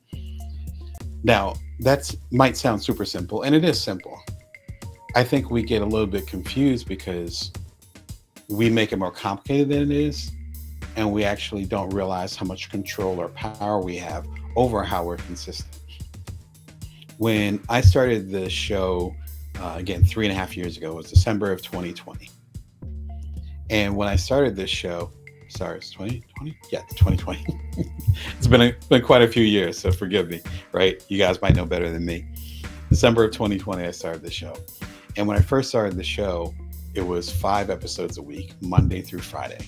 Now, that might sound super simple, and it is simple. I think we get a little bit confused because we make it more complicated than it is, and we actually don't realize how much control or power we have over how we're consistent. When I started the show, again, 3.5 years ago, it was December of 2020. And when I started this show, it's 2020? Yeah, it's 2020. It's been quite a few years, so forgive me, right? You guys might know better than me. December of 2020, I started the show. And when I first started the show, it was 5 episodes a week, Monday through Friday.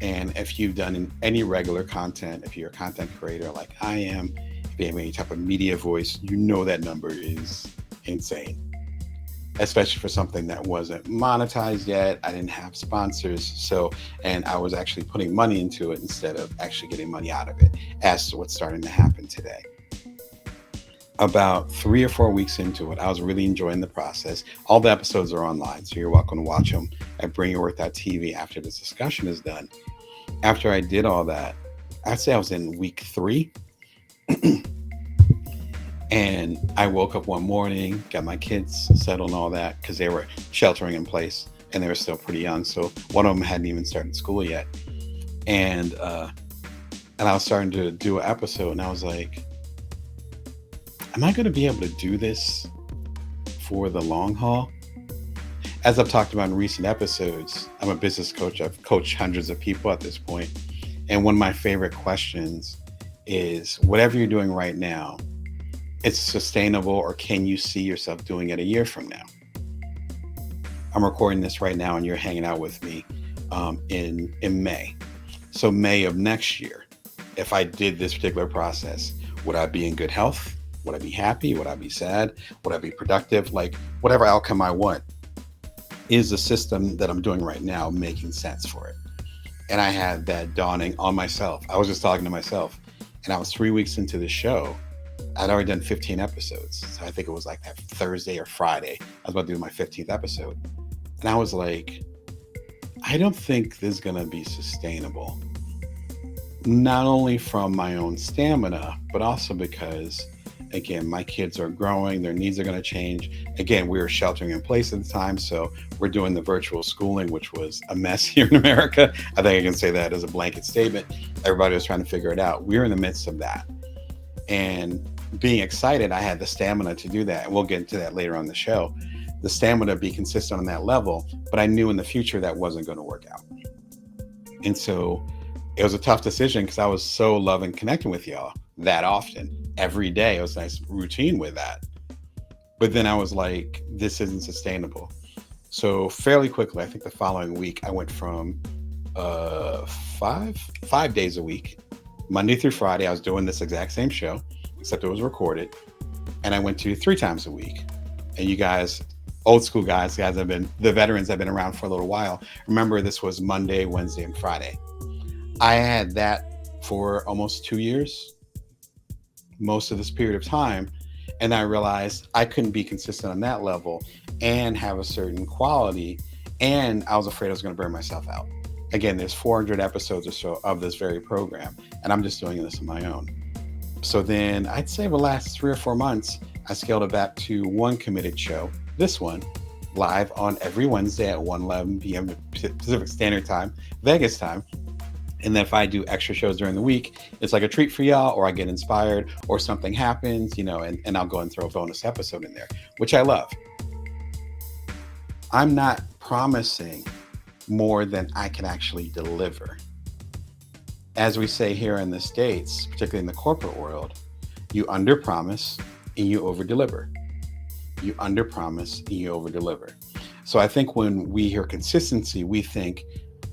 And if you've done any regular content, if you're a content creator like I am, if you have any type of media voice, that number is insane. Especially for something that wasn't monetized yet. I didn't have sponsors. And I was actually putting money into it instead of actually getting money out of it, as to what's starting to happen today. About 3 or 4 weeks into it, I was really enjoying the process. All the episodes are online, so you're welcome to watch them at bringyourworth.tv after this discussion is done. After I did all that, I'd say I was in week 3. And I woke up one morning, got my kids settled and all that because they were sheltering in place and they were still pretty young. So one of them hadn't even started school yet. And I was starting to do an episode, and I was like, am I going to be able to do this for the long haul? As I've talked about in recent episodes, I'm a business coach. I've coached hundreds of people at this point. And one of my favorite questions is, whatever you're doing right now, it's sustainable, or can you see yourself doing it a year from now? I'm recording this right now and you're hanging out with me in May. So May of next year, if I did this particular process, would I be in good health? Would I be happy? Would I be sad? Would I be productive? Like, whatever outcome I want, is the system that I'm doing right now making sense for it? And I had that dawning on myself. I was just talking to myself, and I was 3 weeks into the show. I'd already done 15 episodes. So I think it was like that Thursday or Friday. I was about to do my 15th episode. And I was like, I don't think this is going to be sustainable. Not only from my own stamina, but also because, again, my kids are growing, their needs are going to change. Again, we were sheltering in place at the time, so we're doing the virtual schooling, which was a mess here in America. I think I can say that as a blanket statement. Everybody was trying to figure it out. We were in the midst of that. And being excited, I had the stamina to do that. And we'll get into that later on the show. The stamina to be consistent on that level, but I knew in the future that wasn't going to work out. And so it was a tough decision because I was so loving connecting with y'all that often. Every day, it was a nice routine with that. But then I was like, this isn't sustainable. So fairly quickly, I think the following week, I went from 5 days a week, Monday through Friday. I was doing this exact same show, except it was recorded. And I went to 3 times a week. And you guys, old school guys have been, the veterans have been around for a little while. Remember, this was Monday, Wednesday, and Friday. I had that for almost 2 years, most of this period of time. And I realized I couldn't be consistent on that level and have a certain quality. And I was afraid I was going to burn myself out. Again, there's 400 episodes or so of this very program, and I'm just doing this on my own. So then I'd say the last 3 or 4 months, I scaled it back to one committed show, this one, live on every Wednesday at 1:11 p.m. Pacific Standard Time, Vegas time. And then if I do extra shows during the week, it's like a treat for y'all, or I get inspired, or something happens, and I'll go and throw a bonus episode in there, which I love. I'm not promising more than I can actually deliver. As we say here in the States, particularly in the corporate world, you underpromise and you overdeliver. You underpromise and you overdeliver. So I think when we hear consistency, we think,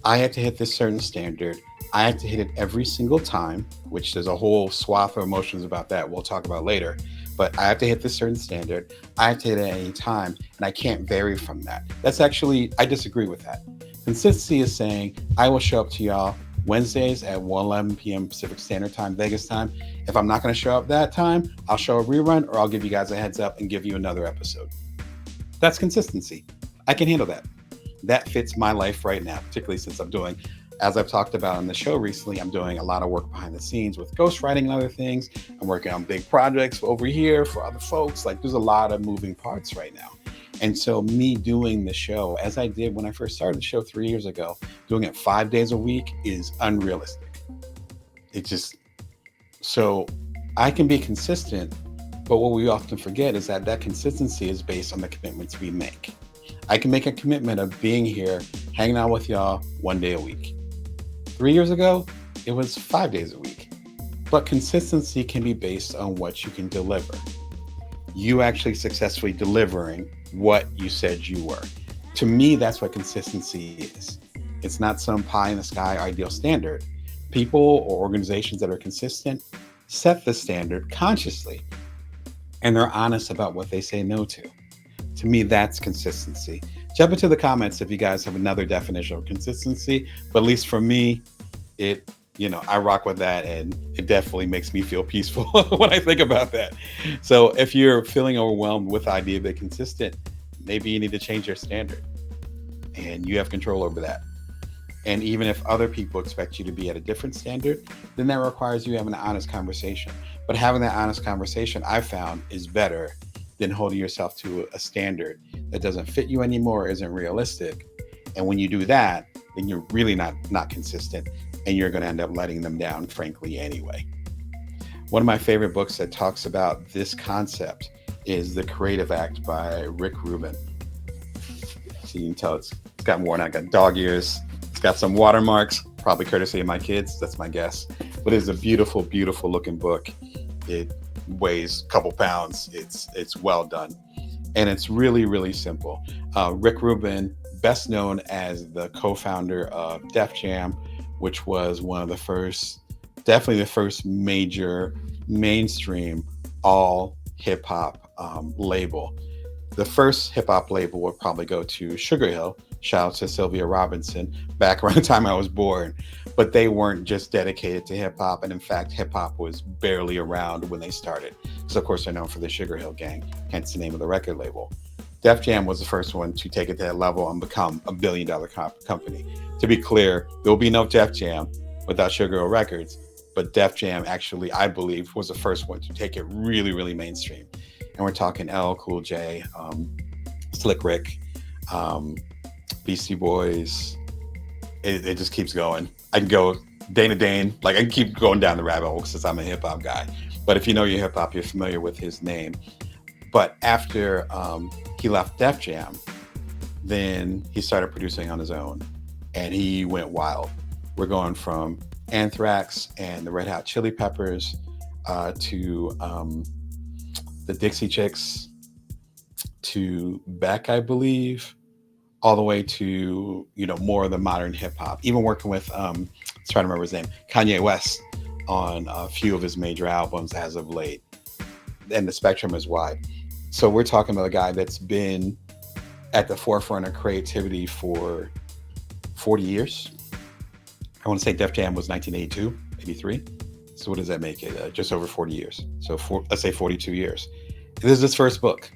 I have to hit this certain standard. I have to hit it every single time, which there's a whole swath of emotions about that we'll talk about later. But I have to hit this certain standard. I have to hit it at any time, and I can't vary from that. That's actually, I disagree with that. Consistency is saying, I will show up to y'all Wednesdays at 1:11 p.m. Pacific Standard Time, Vegas time. If I'm not going to show up that time, I'll show a rerun, or I'll give you guys a heads up and give you another episode. That's consistency. I can handle that. That fits my life right now, particularly since I'm doing, as I've talked about on the show recently, I'm doing a lot of work behind the scenes with ghostwriting and other things. I'm working on big projects over here for other folks. Like, there's a lot of moving parts right now. And so me doing the show, as I did when I first started the show 3 years ago, doing it 5 days a week is unrealistic. So I can be consistent, but what we often forget is that consistency is based on the commitments we make. I can make a commitment of being here, hanging out with y'all 1 day a week. 3 years ago, it was 5 days a week. But consistency can be based on what you can deliver. You actually successfully delivering what you said you were. To me, that's what consistency is. It's not some pie in the sky ideal standard. People or organizations that are consistent set the standard consciously, and they're honest about what they say no to. To me, that's consistency. Jump into the comments if you guys have another definition of consistency, but at least for me, I rock with that, and it definitely makes me feel peaceful when I think about that. So if you're feeling overwhelmed with the idea of being consistent, maybe you need to change your standard, and you have control over that. And even if other people expect you to be at a different standard, then that requires you having an honest conversation. But having that honest conversation, I found, is better than holding yourself to a standard that doesn't fit you anymore, isn't realistic. And when you do that, then you're really not consistent, and you're going to end up letting them down, frankly, anyway. One of my favorite books that talks about this concept is The Creative Act by Rick Rubin. So you can tell it's got worn out, got dog ears, it's got some watermarks, probably courtesy of my kids, that's my guess. But it's a beautiful, beautiful looking book. It weighs a couple pounds. It's well done. And it's really, really simple. Rick Rubin, best known as the co-founder of Def Jam, which was one of the first, definitely the first major mainstream all hip hop label. The first hip hop label would probably go to Sugar Hill. Shout out to Sylvia Robinson, back around the time I was born. But they weren't just dedicated to hip hop. And in fact, hip hop was barely around when they started. So of course they're known for the Sugar Hill Gang, hence the name of the record label. Def Jam was the first one to take it to that level and become a $1 billion company. To be clear, there will be no Def Jam without Sugar Hill Records. But Def Jam actually, I believe, was the first one to take it really, really mainstream. And we're talking LL Cool J, Slick Rick, Beastie Boys. It just keeps going. I can go Dana Dane. Like, I can keep going down the rabbit hole since I'm a hip hop guy. But if you know your hip hop, you're familiar with his name. But after he left Def Jam, then he started producing on his own, and he went wild. We're going from Anthrax and the Red Hot Chili Peppers to the Dixie Chicks, to Beck, I believe, all the way to, more of the modern hip hop, even working with, I'm trying to remember his name, Kanye West on a few of his major albums as of late. And the spectrum is wide. So we're talking about a guy that's been at the forefront of creativity for 40 years. I want to say Def Jam was 1982, 83. So what does that make it? Just over 40 years. So let's say 42 years. This is his first book.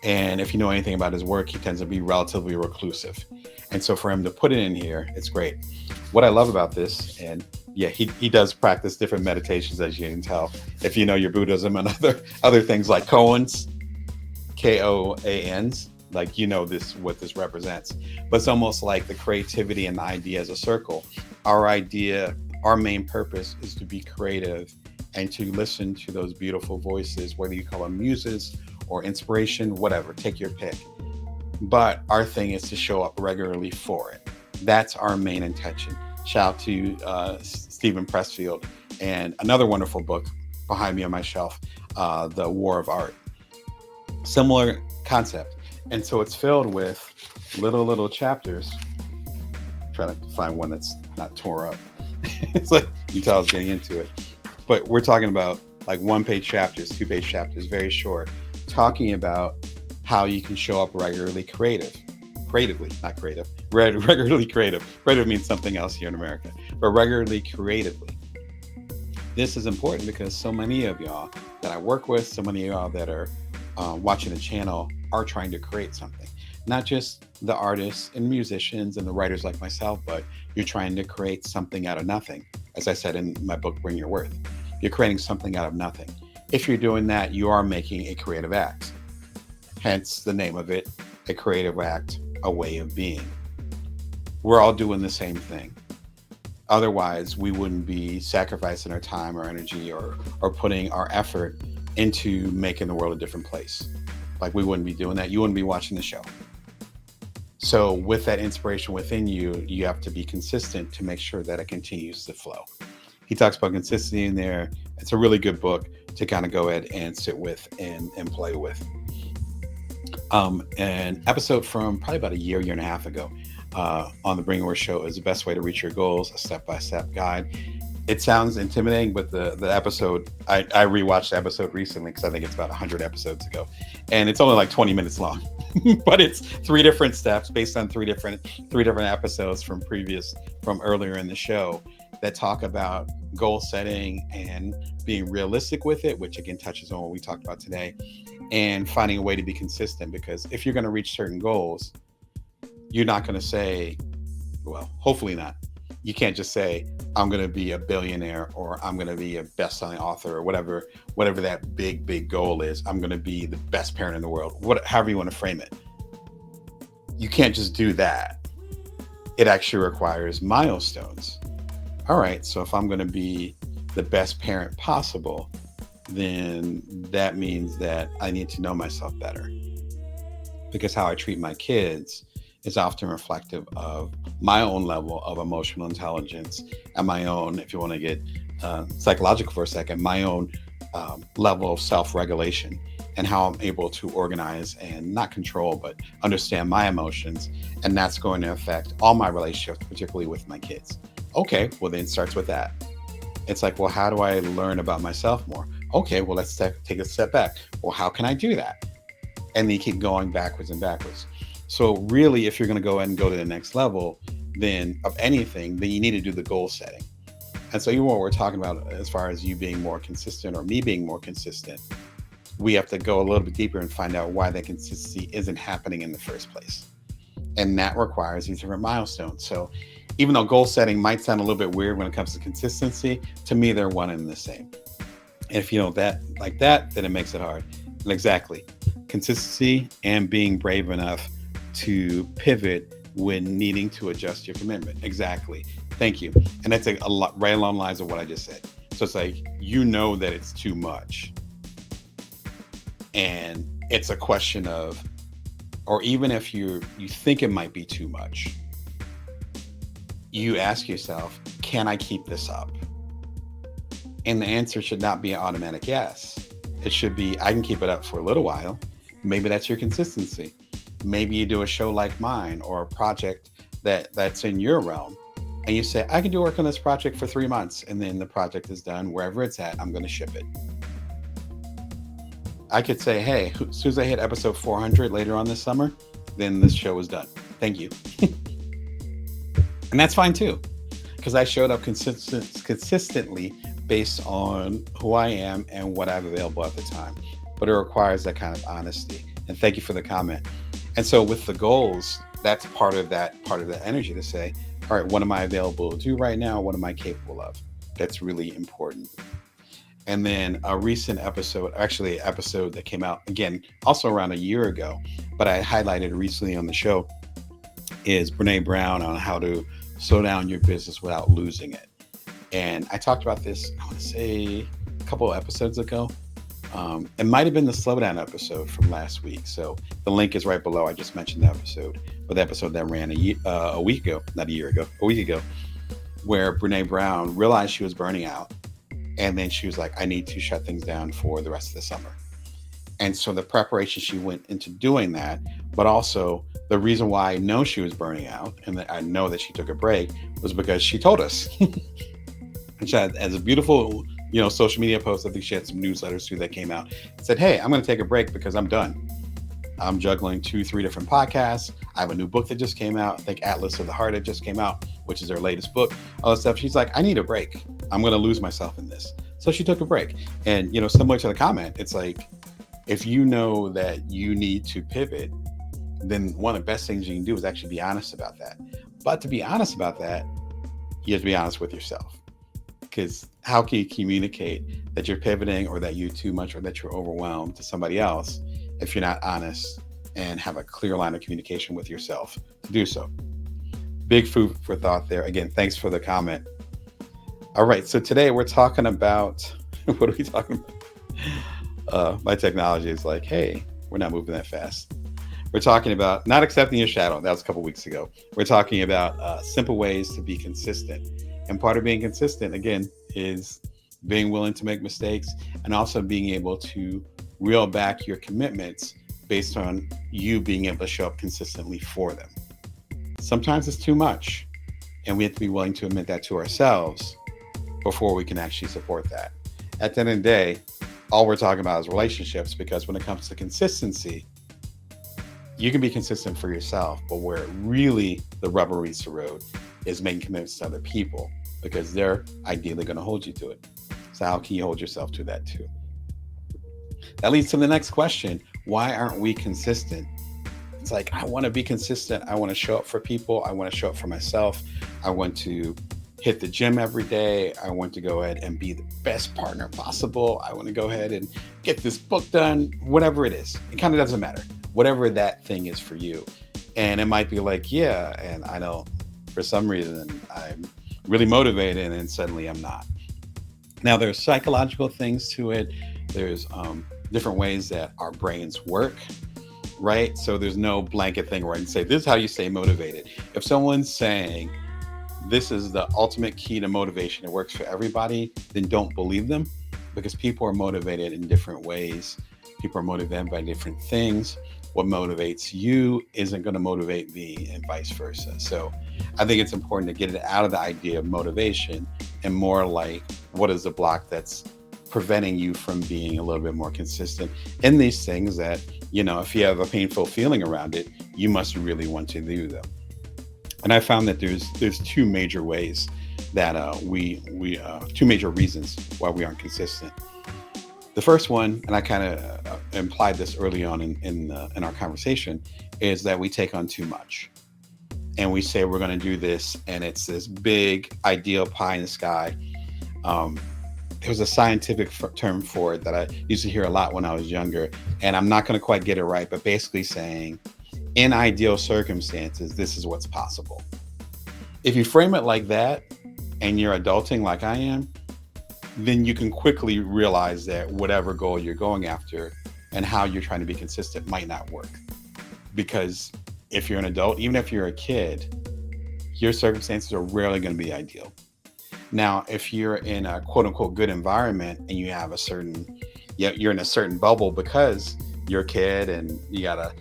And if you know anything about his work, he tends to be relatively reclusive. And so for him to put it in here, it's great. What I love about this, and yeah, he does practice different meditations, as you can tell. If you know your Buddhism and other things like koans, Koans, like what this represents. But it's almost like the creativity and the idea as a circle. Our main purpose is to be creative and to listen to those beautiful voices, whether you call them muses or inspiration, whatever, take your pick. But our thing is to show up regularly for it. That's our main intention. Shout out to Stephen Pressfield and another wonderful book behind me on my shelf, The War of Art. Similar concept. And so it's filled with little chapters. I'm trying to find one that's not tore up. It's like, you can tell I was getting into it. But we're talking about like 1-page chapters, 2-page chapters, very short, talking about how you can show up regularly creatively, not creative, regularly creative. Creative means something else here in America, but regularly creatively. This is important because so many of y'all that I work with, so many of y'all that are watching the channel are trying to create something. Not just the artists and musicians and the writers like myself, but you're trying to create something out of nothing. As I said in my book, Bring Your Worth, you're creating something out of nothing. If you're doing that, you are making a creative act. Hence the name of it, a creative act, a way of being. We're all doing the same thing. Otherwise, we wouldn't be sacrificing our time or energy or putting our effort into making the world a different place. Like, we wouldn't be doing that. You wouldn't be watching the show. So with that inspiration within you, you have to be consistent to make sure that it continues to flow. He talks about consistency in there. It's a really good book to kind of go ahead and sit with and play with. An episode from probably about a year and a half ago on the Bring Your Worth show is the best way to reach your goals, a step-by-step guide. It sounds intimidating, but the episode, I rewatched the episode recently because I think it's about 100 episodes ago, and it's only like 20 minutes long, but it's 3 different steps based on three different episodes from earlier in the show that talk about goal setting and being realistic with it, which again touches on what we talked about today, and finding a way to be consistent. Because if you're going to reach certain goals, you're not going to say, well, hopefully not. You can't just say, I'm going to be a billionaire, or I'm going to be a best-selling author, or whatever that big goal is. I'm going to be the best parent in the world, however you want to frame it. You can't just do that. It actually requires milestones. All right, so if I'm going to be the best parent possible, then that means that I need to know myself better, because how I treat my kids is often reflective of my own level of emotional intelligence and my own, if you want to get psychological for a second, my own level of self-regulation, and how I'm able to organize and not control, but understand my emotions. And that's going to affect all my relationships, particularly with my kids. Okay, well, then it starts with that. It's like, well, how do I learn about myself more? Okay, well, let's take a step back. Well, how can I do that? And then you keep going backwards and backwards. So really, if you're going to go ahead and go to the next level, then of anything, then you need to do the goal setting. And so even what we're talking about as far as you being more consistent, or me being more consistent, we have to go a little bit deeper and find out why that consistency isn't happening in the first place. And that requires these different milestones. So even though goal setting might sound a little bit weird when it comes to consistency, to me, they're one and the same. And if you know that like that, then it makes it hard. And exactly. Consistency and being brave enough to pivot when needing to adjust your commitment. Exactly. Thank you. And that's a lot right along the lines of what I just said. So it's like, you know that it's too much. And it's a question of, or even if you think it might be too much, you ask yourself, can I keep this up? And the answer should not be an automatic yes. It should be, I can keep it up for a little while. Maybe that's your consistency. Maybe you do a show like mine, or a project that's in your realm, and you say, I can do work on this project for 3 months, and then the project is done. Wherever it's at, I'm going to ship it. I could say, hey, as soon as I hit episode 400 later on this summer, then this show is done. Thank you. And that's fine too, because I showed up consistently based on who I am and what I have available at the time. But it requires that kind of honesty. And thank you for the comment. And so with the goals, that's part of that energy to say, all right, what am I available to do right now? What am I capable of? That's really important. And then a recent episode, actually an episode that came out, again, also around a year ago, but I highlighted recently on the show, is Brene Brown on how to slow down your business without losing it. And I talked about this, I want to say a couple of episodes ago. It might have been the slowdown episode from last week. So the link is right below. I just mentioned the episode, but the episode that ran a week ago, not a year ago, a week ago, where Brene Brown realized she was burning out. And then she was like, I need to shut things down for the rest of the summer. And so the preparation she went into doing that, but also the reason why I know she was burning out and that I know that she took a break was because she told us. And she had, as a beautiful, social media post, I think she had some newsletters too that came out, said, hey, I'm going to take a break because I'm done. I'm juggling 2-3 different podcasts. I have a new book that just came out. I think Atlas of the Heart that just came out, which is her latest book, all that stuff. She's like, I need a break. I'm going to lose myself in this. So she took a break. And, similar to the comment, it's like, if you know that you need to pivot, then one of the best things you can do is actually be honest about that. But to be honest about that, you have to be honest with yourself. Because how can you communicate that you're pivoting, or that you're too much, or that you're overwhelmed to somebody else if you're not honest and have a clear line of communication with yourself to do so? Big food for thought there. Again, thanks for the comment. All right, so today we're talking about, what are we talking about? My technology is like, hey, we're not moving that fast. We're talking about not accepting your shadow. That was a couple weeks ago. We're talking about simple ways to be consistent. And part of being consistent, again, is being willing to make mistakes, and also being able to reel back your commitments based on you being able to show up consistently for them. Sometimes it's too much, and we have to be willing to admit that to ourselves before we can actually support that. At the end of the day, all we're talking about is relationships, because when it comes to consistency, you can be consistent for yourself, but where really the rubber meets the road is making commitments to other people, because they're ideally going to hold you to it. So how can you hold yourself to that too? That leads to the next question. Why aren't we consistent? It's like, I want to be consistent. I want to show up for people. I want to show up for myself. I want to hit the gym every day. I want to go ahead and be the best partner possible. I want to go ahead and get this book done, whatever it is. It kind of doesn't matter, whatever that thing is for you. And it might be like, yeah, and I know for some reason I'm really motivated and then suddenly I'm not. Now, there's psychological things to it. There's different ways that our brains work, right? So there's no blanket thing where I can say, this is how you stay motivated. If someone's saying, this is the ultimate key to motivation, it works for everybody, then don't believe them, because people are motivated in different ways. People are motivated by different things. What motivates you isn't going to motivate me, and vice versa. So I think it's important to get it out of the idea of motivation and more like, what is the block that's preventing you from being a little bit more consistent in these things that, if you have a painful feeling around it, you must really want to do them. And I found that there's two major ways that two major reasons why we aren't consistent. The first one, and I kind of implied this early on in our conversation, is that we take on too much, and we say we're going to do this, and it's this big ideal pie in the sky. There's a scientific term for it that I used to hear a lot when I was younger, and I'm not going to quite get it right, but basically saying, in ideal circumstances, this is what's possible. If you frame it like that, and you're adulting like I am, then you can quickly realize that whatever goal you're going after and how you're trying to be consistent might not work. Because if you're an adult, even if you're a kid, your circumstances are rarely going to be ideal. Now, if you're in a quote unquote good environment and you have you're in a certain bubble because you're a kid and you got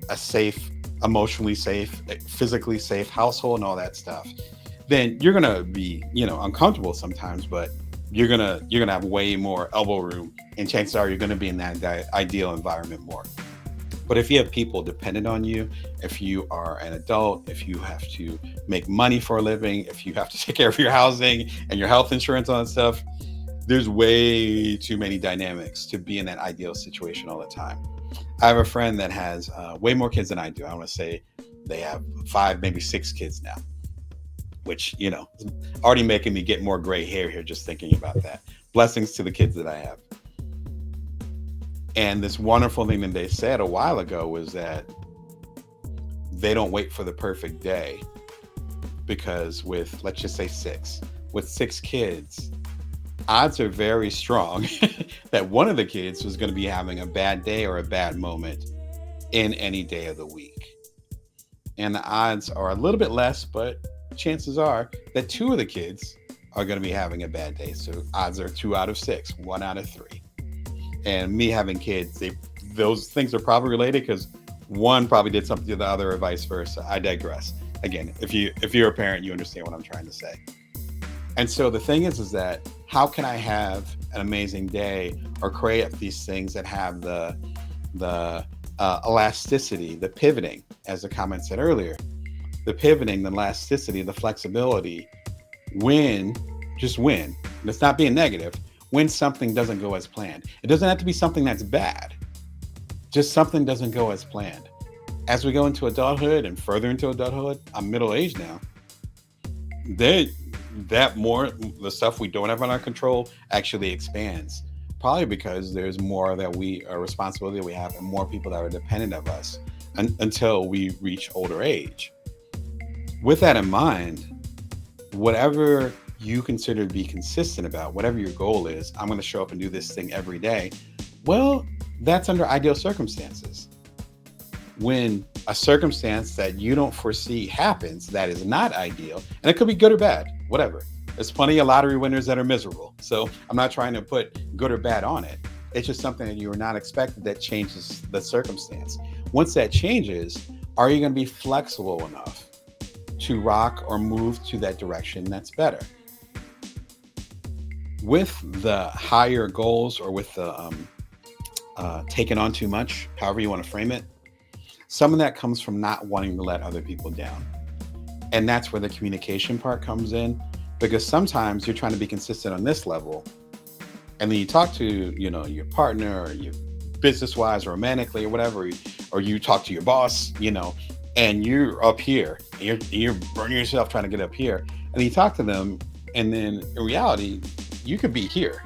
a safe, emotionally safe, physically safe household and all that stuff, then you're going to be, uncomfortable sometimes, but you're gonna have way more elbow room, and chances are you're gonna be in that ideal environment more. But if you have people dependent on you, if you are an adult, if you have to make money for a living, if you have to take care of your housing and your health insurance on stuff, there's way too many dynamics to be in that ideal situation all the time. I have a friend that has way more kids than I do. I want to say they have 5, maybe 6 kids now, which, is already making me get more gray hair here just thinking about that. Blessings to the kids that I have. And this wonderful thing that they said a while ago was that they don't wait for the perfect day, because let's just say 6 kids, odds are very strong that one of the kids was going to be having a bad day or a bad moment in any day of the week. And the odds are a little bit less, but chances are that 2 of the kids are going to be having a bad day. So odds are 2 out of 6, 1 out of 3. And me having kids, those things are probably related because one probably did something to the other or vice versa. I digress. Again, if you're a parent, you understand what I'm trying to say. And so the thing is that how can I have an amazing day or create these things that have the elasticity, the pivoting, as the comment said earlier, the pivoting, the elasticity, the flexibility, just when, and it's not being negative, when something doesn't go as planned. It doesn't have to be something that's bad, just something doesn't go as planned. As we go into adulthood and further into adulthood, I'm middle-aged now, the stuff we don't have under our control actually expands, probably because there's more that a responsibility that we have and more people that are dependent of us until we reach older age. With that in mind, whatever you consider to be consistent about, whatever your goal is, I'm going to show up and do this thing every day. Well, that's under ideal circumstances. When a circumstance that you don't foresee happens that is not ideal, and it could be good or bad, whatever. There's plenty of lottery winners that are miserable. So I'm not trying to put good or bad on it. It's just something that you were not expected that changes the circumstance. Once that changes, are you going to be flexible enough to rock or move to that direction that's better? With the higher goals or with the taking on too much, however you want to frame it, some of that comes from not wanting to let other people down. And that's where the communication part comes in, because sometimes you're trying to be consistent on this level, and then you talk to, your partner or your business-wise, romantically or whatever, or you talk to your boss, and you're up here, you're burning yourself trying to get up here, and you talk to them And then in reality, you could be here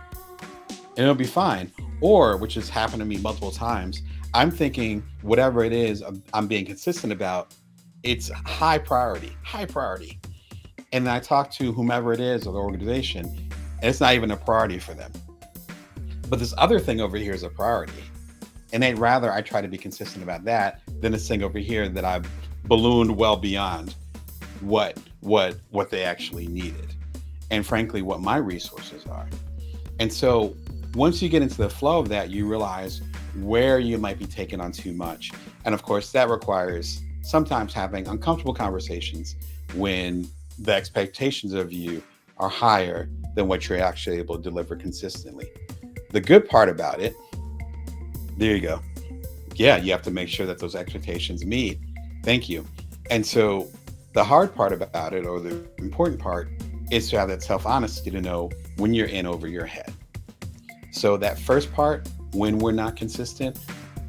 and it'll be fine. Or, which has happened to me multiple times, I'm thinking whatever it is I'm being consistent about, it's high priority, high priority. And then I talk to whomever it is or the organization, and it's not even a priority for them. But this other thing over here is a priority. And they'd rather I try to be consistent about that than this thing over here that I've ballooned well beyond what they actually needed. And frankly, what my resources are. And so once you get into the flow of that, you realize where you might be taking on too much. And of course, that requires sometimes having uncomfortable conversations when the expectations of you are higher than what you're actually able to deliver consistently. The good part about it, there you go. Yeah, you have to make sure that those expectations meet. Thank you. And so the hard part about it, or the important part, is to have that self-honesty to know when you're in over your head. So that first part, when we're not consistent,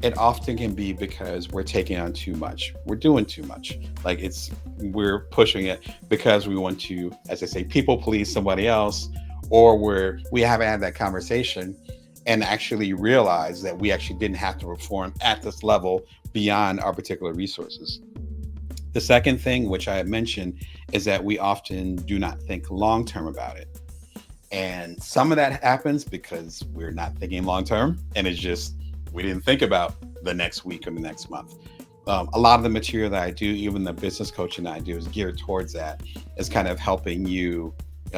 it often can be because we're taking on too much. We're doing too much. Like we're pushing it because we want to, as I say, people please somebody else, or we haven't had that conversation and actually realize that we actually didn't have to perform at this level beyond our particular resources. The second thing, which I had mentioned, is that we often do not think long-term about it. And some of that happens because we're not thinking long-term, and it's just, we didn't think about the next week or the next month. A lot of the material that I do, even the business coaching that I do, is geared towards that. It's kind of helping you,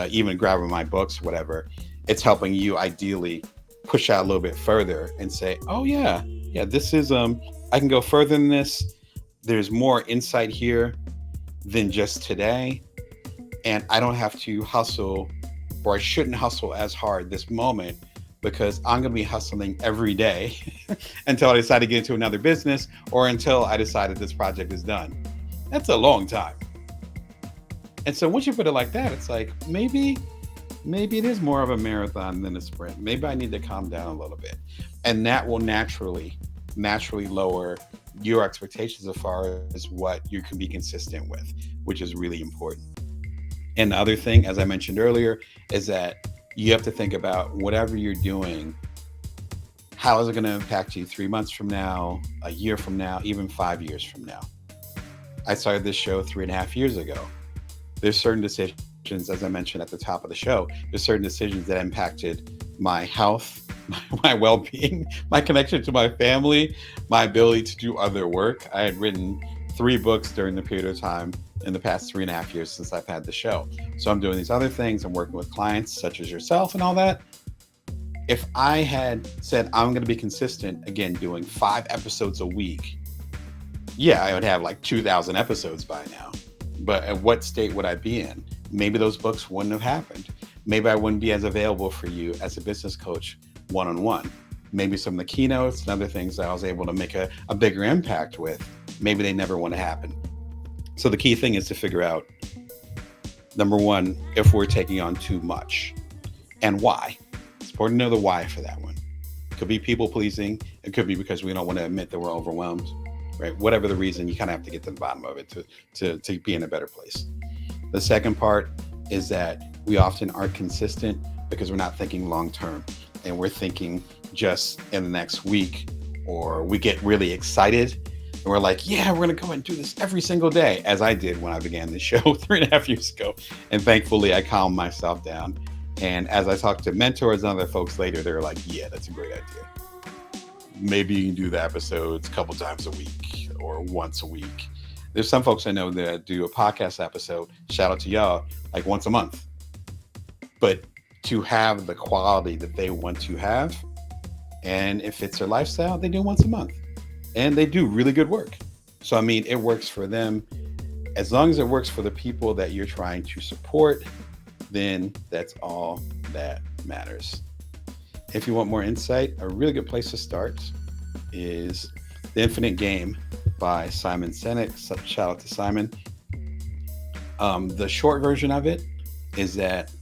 even grabbing my books, whatever, it's helping you ideally push out a little bit further and say, oh yeah, this is, I can go further than this. There's more insight here than just today. And I don't have to hustle, or I shouldn't hustle as hard this moment, because I'm going to be hustling every day until I decide to get into another business, or until I decide that this project is done. That's a long time. And so once you put it like that, it's like, maybe it is more of a marathon than a sprint. Maybe I need to calm down a little bit. And that will naturally lower your expectations as far as what you can be consistent with, which is really important. And the other thing, as I mentioned earlier, is that you have to think about whatever you're doing, how is it going to impact you 3 months from now, a year from now, even 5 years from now? I started this show 3.5 years ago. There's certain decisions, as I mentioned at the top of the show, there's certain decisions that impacted my health, my well-being, my connection to my family, my ability to do other work. I had written 3 books during the period of time in the past 3.5 years since I've had the show. So I'm doing these other things. I'm working with clients such as yourself and all that. If I had said I'm going to be consistent, again, doing 5 episodes a week, yeah, I would have like 2,000 episodes by now. But at what state would I be in? Maybe those books wouldn't have happened. Maybe I wouldn't be as available for you as a business coach one-on-one. Maybe some of the keynotes and other things that I was able to make a bigger impact with, maybe they never want to happen. So the key thing is to figure out, number one, if we're taking on too much and why. It's important to know the why for that one. It could be people pleasing. It could be because we don't want to admit that we're overwhelmed, right? Whatever the reason, you kind of have to get to the bottom of it to be in a better place. The second part is that we often aren't consistent because we're not thinking long-term, and we're thinking just in the next week, or we get really excited and we're like, yeah, we're going to go and do this every single day, as I did when I began this show 3.5 years ago. And thankfully, I calmed myself down. And as I talked to mentors and other folks later, they were like, yeah, that's a great idea. Maybe you can do the episodes a couple times a week or once a week. There's some folks I know that do a podcast episode, shout out to y'all, like once a month. But to have the quality that they want to have, and if it's their lifestyle, they do once a month. And they do really good work. So, I mean, it works for them. As long as it works for the people that you're trying to support, then that's all that matters. If you want more insight, a really good place to start is The Infinite Game by Simon Sinek. Shout out to Simon. The short version of it is that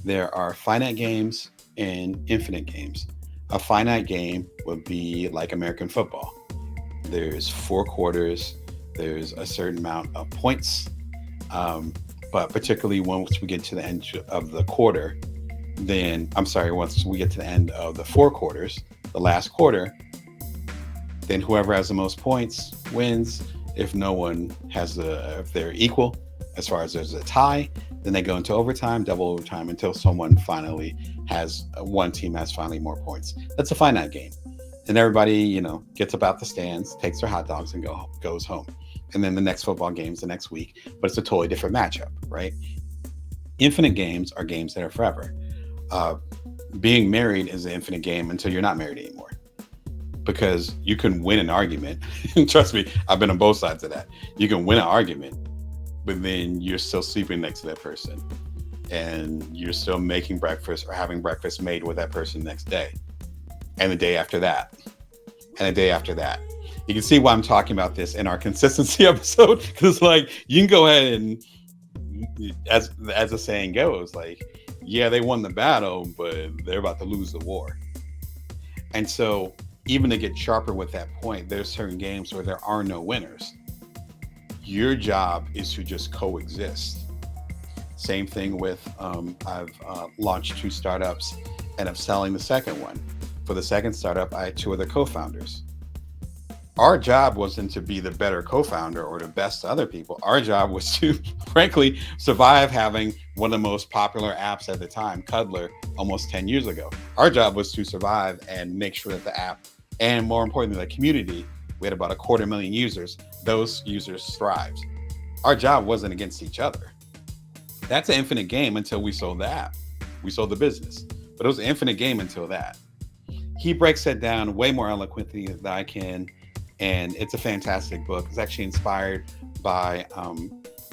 there are finite games and infinite games. A finite game would be like American football. There's 4 quarters. There's a certain amount of points. But particularly once we get to the end of the quarter, once we get to the end of the 4 quarters, the last quarter, then whoever has the most points wins. If no one has if they're equal, as far as there's a tie, then they go into overtime, double overtime, until someone finally one team has finally more points. That's a finite game. And everybody, gets up out the stands, takes their hot dogs, and goes home. And then the next football game's the next week, but it's a totally different matchup, right? Infinite games are games that are forever. Being married is an infinite game until you're not married anymore, because you can win an argument. Trust me, I've been on both sides of that. You can win an argument, but then you're still sleeping next to that person, and you're still making breakfast or having breakfast made with that person next day, and the day after that, and the day after that. You can see why I'm talking about this in our consistency episode, because you can go ahead and, as the saying goes, yeah, they won the battle, but they're about to lose the war. And so even to get sharper with that point, there's certain games where there are no winners. Your job is to just coexist. Same thing with, I've launched 2 startups and I'm selling the second one. For the second startup, I had 2 other co-founders. Our job wasn't to be the better co-founder or the best to other people. Our job was to, frankly, survive having one of the most popular apps at the time, Cuddler, almost 10 years ago. Our job was to survive and make sure that the app, and more importantly, the community, we had about 250,000 users, those users thrived. Our job wasn't against each other. That's an infinite game until we sold the app. We sold the business, but it was an infinite game until that. He breaks that down way more eloquently than I can. And it's a fantastic book. It's actually inspired by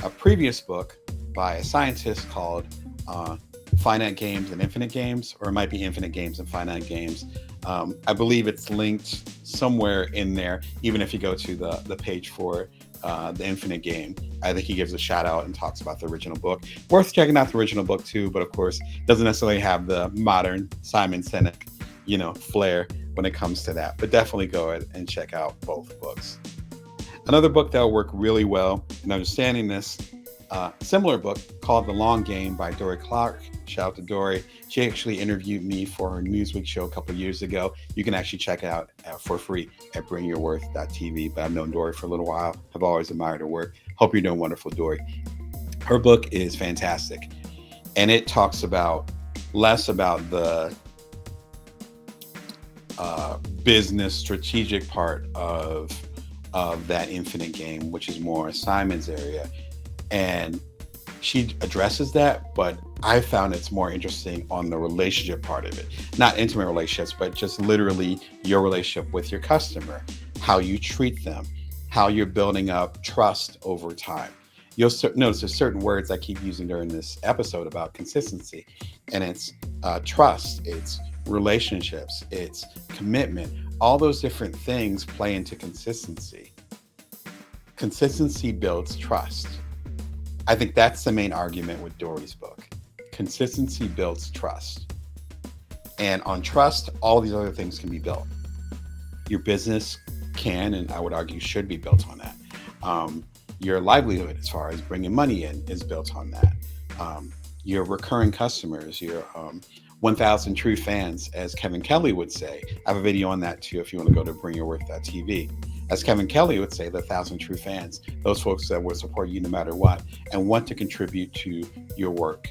a previous book by a scientist called Finite Games and Infinite Games, or it might be Infinite Games and Finite Games. I believe it's linked somewhere in there, even if you go to the page for the Infinite Game. I think he gives a shout out and talks about the original book. Worth checking out the original book too, but of course doesn't necessarily have the modern Simon Sinek, flair when it comes to that. But definitely go ahead and check out both books. Another book that will work really well in understanding this, similar book called The Long Game by Dory Clark. Shout out to Dory. She actually interviewed me for her Newsweek show a couple of years ago. You can actually check it out for free at bringyourworth.tv. But I've known Dory for a little while. I've always admired her work. Hope you're doing wonderful, Dory. Her book is fantastic. And it talks less about the business strategic part of that infinite game, which is more Simon's area. And she addresses that, but I found it's more interesting on the relationship part of it. Not intimate relationships, but just literally your relationship with your customer, how you treat them, how you're building up trust over time. You'll notice there's certain words I keep using during this episode about consistency, and it's trust, it's relationships, it's commitment. All those different things play into consistency. Consistency builds trust. I think that's the main argument with Dory's book. Consistency builds trust. And on trust, all these other things can be built. Your business can, and I would argue should be built on that. Your livelihood, as far as bringing money in, is built on that. Your recurring customers, your 1,000 true fans, as Kevin Kelly would say. I have a video on that too if you want to go to bringyourworth.tv. As Kevin Kelly would say, the 1,000 true fans, those folks that will support you no matter what and want to contribute to your work.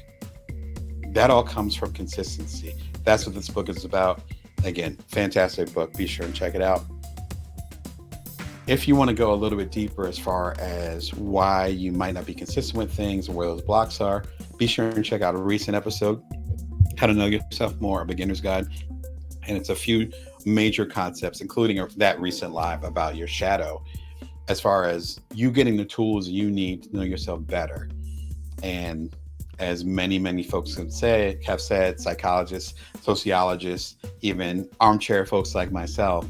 That all comes from consistency. That's what this book is about. Again, fantastic book. Be sure and check it out. If you want to go a little bit deeper as far as why you might not be consistent with things and where those blocks are, be sure and check out a recent episode, How to Know Yourself More, a beginner's guide. And it's a few major concepts, including that recent live about your shadow, as far as you getting the tools you need to know yourself better. And as many folks have said, psychologists, sociologists, even armchair folks like myself,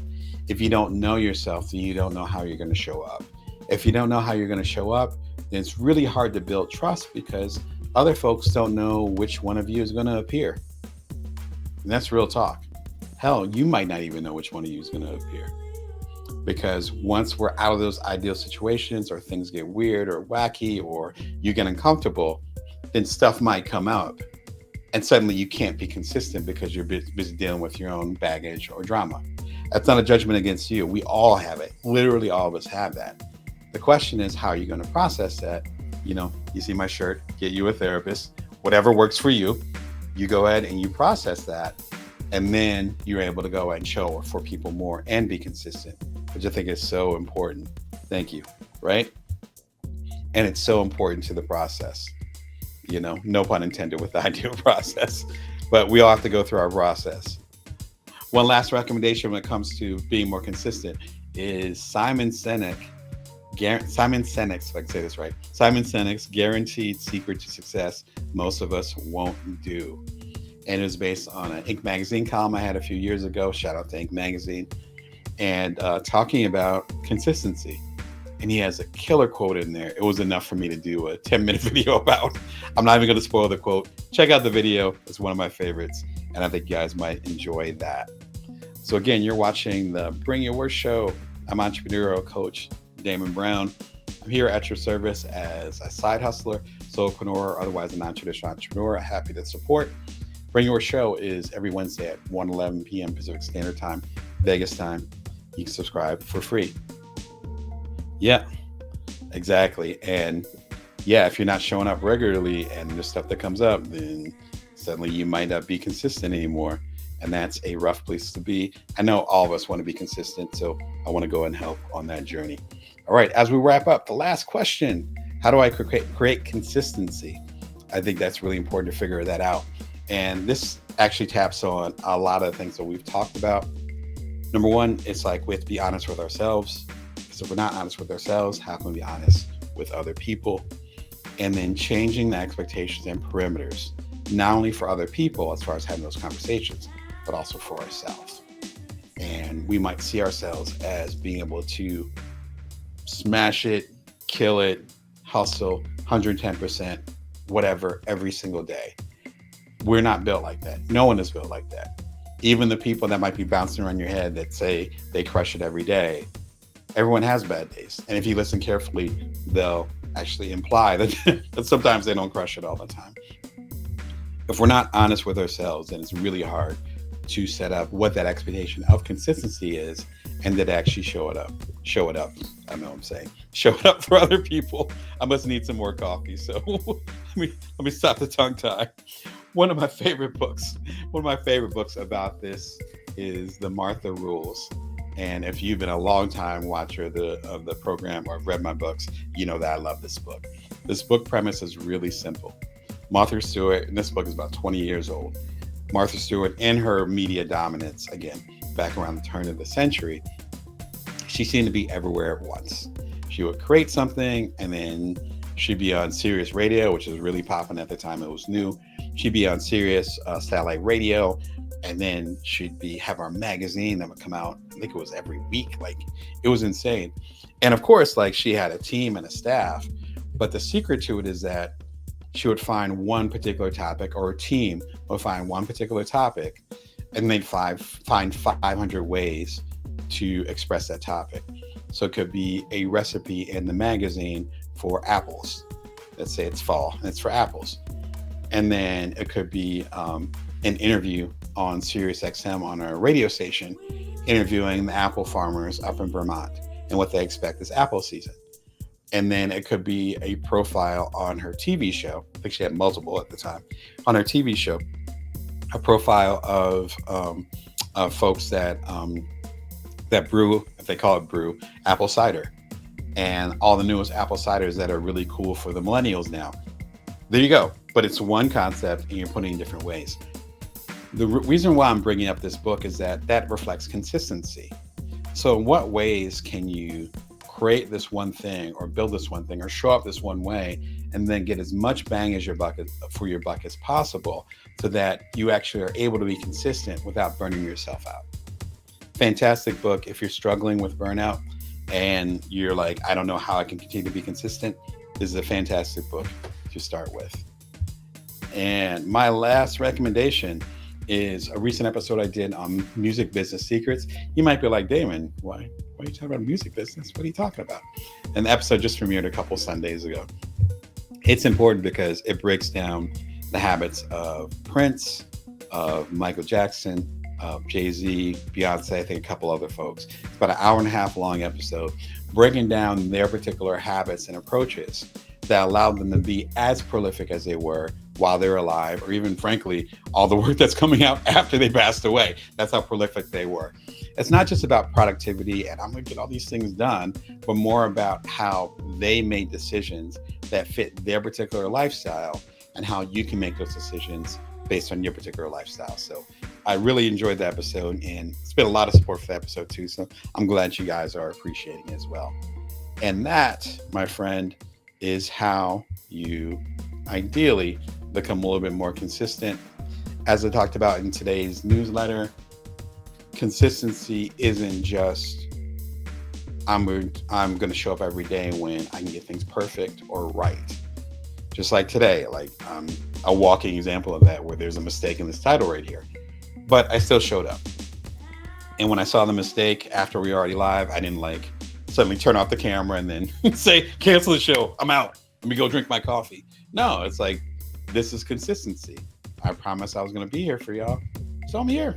if you don't know yourself, then you don't know how you're going to show up. If you don't know how you're going to show up, then it's really hard to build trust because other folks don't know which one of you is going to appear. And that's real talk. Hell, you might not even know which one of you is going to appear. Because once we're out of those ideal situations or things get weird or wacky or you get uncomfortable, then stuff might come up and suddenly you can't be consistent because you're busy dealing with your own baggage or drama. That's not a judgment against you. We all have it. Literally all of us have that. The question is, how are you going to process that? You see my shirt, get you a therapist, whatever works for you. You go ahead and you process that. And then you're able to go ahead and show for people more and be consistent, which I think is so important. Thank you. Right. And it's so important to the process. No pun intended with the ideal process, but we all have to go through our process. One last recommendation when it comes to being more consistent is Simon Sinek's, if I can say this right, Simon Sinek's Guaranteed Secret to Success Most of Us Won't Do. And it was based on an Inc. magazine column I had a few years ago. Shout out to Inc. magazine. And talking about consistency. And he has a killer quote in there. It was enough for me to do a 10-minute video about. I'm not even going to spoil the quote. Check out the video. It's one of my favorites. And I think you guys might enjoy that. So again, you're watching the Bring Your Worst Show. I'm entrepreneurial coach Damon Brown. I'm here at your service as a side hustler, solopreneur, or otherwise a non-traditional entrepreneur. Happy to support. Bring Your Show is every Wednesday at 1:11 p.m. Pacific Standard Time, Vegas time. You can subscribe for free. Yeah, exactly. And yeah, if you're not showing up regularly and there's stuff that comes up, then suddenly you might not be consistent anymore. And that's a rough place to be. I know all of us want to be consistent, so I want to go and help on that journey. All right, as we wrap up, the last question: how do I create consistency? I think that's really important to figure that out. And this actually taps on a lot of the things that we've talked about. Number one, it's like we have to be honest with ourselves. Because if we're not honest with ourselves, how can we be honest with other people? And then changing the expectations and perimeters, not only for other people as far as having those conversations, but also for ourselves. And we might see ourselves as being able to smash it, kill it, hustle, 110%, whatever, every single day. We're not built like that. No one is built like that. Even the people that might be bouncing around your head that say they crush it every day, everyone has bad days. And if you listen carefully, they'll actually imply that sometimes they don't crush it all the time. If we're not honest with ourselves, then it's really hard to set up what that expectation of consistency is and then actually show it up. I know what I'm saying. Show it up for other people. I must need some more coffee. So let me stop the tongue tie. One of my favorite books about this is The Martha Rules. And if you've been a long time watcher of the program or have read my books, you know that I love this book. This book premise is really simple. Martha Stewart, and this book is about 20 years old. Martha Stewart, in her media dominance, again, back around the turn of the century, she seemed to be everywhere at once. She would create something and then she'd be on Sirius Radio, which was really popping at the time. It was new. She'd be on Sirius satellite radio, and then she'd have our magazine that would come out. I think it was every week. Like, it was insane. And of course, like, she had a team and a staff, but the secret to it is that she would find one particular topic, or a team would find one particular topic, and they'd find 500 ways to express that topic. So it could be a recipe in the magazine for apples. Let's say it's fall and it's for apples. And then it could be an interview on Sirius XM on a radio station, interviewing the apple farmers up in Vermont and what they expect this apple season. And then it could be a profile on her TV show. I think she had multiple at the time. On her TV show, a profile of folks that brew, if they call it brew, apple cider. And all the newest apple ciders that are really cool for the millennials now. There you go. But it's one concept and you're putting it in different ways. The reason why I'm bringing up this book is that reflects consistency. So in what ways can you create this one thing or build this one thing or show up this one way and then get as much bang as for your buck as possible so that you actually are able to be consistent without burning yourself out. Fantastic book. If you're struggling with burnout and you're like, I don't know how I can continue to be consistent, this is a fantastic book to start with. And my last recommendation is a recent episode I did on music business secrets. You might be like, Damon, why are you talking about music business? What are you talking about? And the episode just premiered a couple Sundays ago. It's important because it breaks down the habits of Prince, of Michael Jackson, of Jay-Z, Beyonce, I think a couple other folks. It's about an hour and a half long episode breaking down their particular habits and approaches that allowed them to be as prolific as they were while they're alive, or even frankly, all the work that's coming out after they passed away. That's how prolific they were. It's not just about productivity and I'm going to get all these things done, but more about how they made decisions that fit their particular lifestyle and how you can make those decisions based on your particular lifestyle. So I really enjoyed the episode, and it's been a lot of support for the episode too. So I'm glad you guys are appreciating it as well. And that, my friend, is how you ideally become a little bit more consistent. As I talked about in today's newsletter, consistency isn't just I'm going to show up every day when I can get things perfect or right. Just like today, like a walking example of that, where there's a mistake in this title right here, but I still showed up. And when I saw the mistake after we were already live, I didn't like suddenly turn off the camera and then say, cancel the show, I'm out, let me go drink my coffee. No, it's like, this is consistency. I promised I was going to be here for y'all, so I'm here,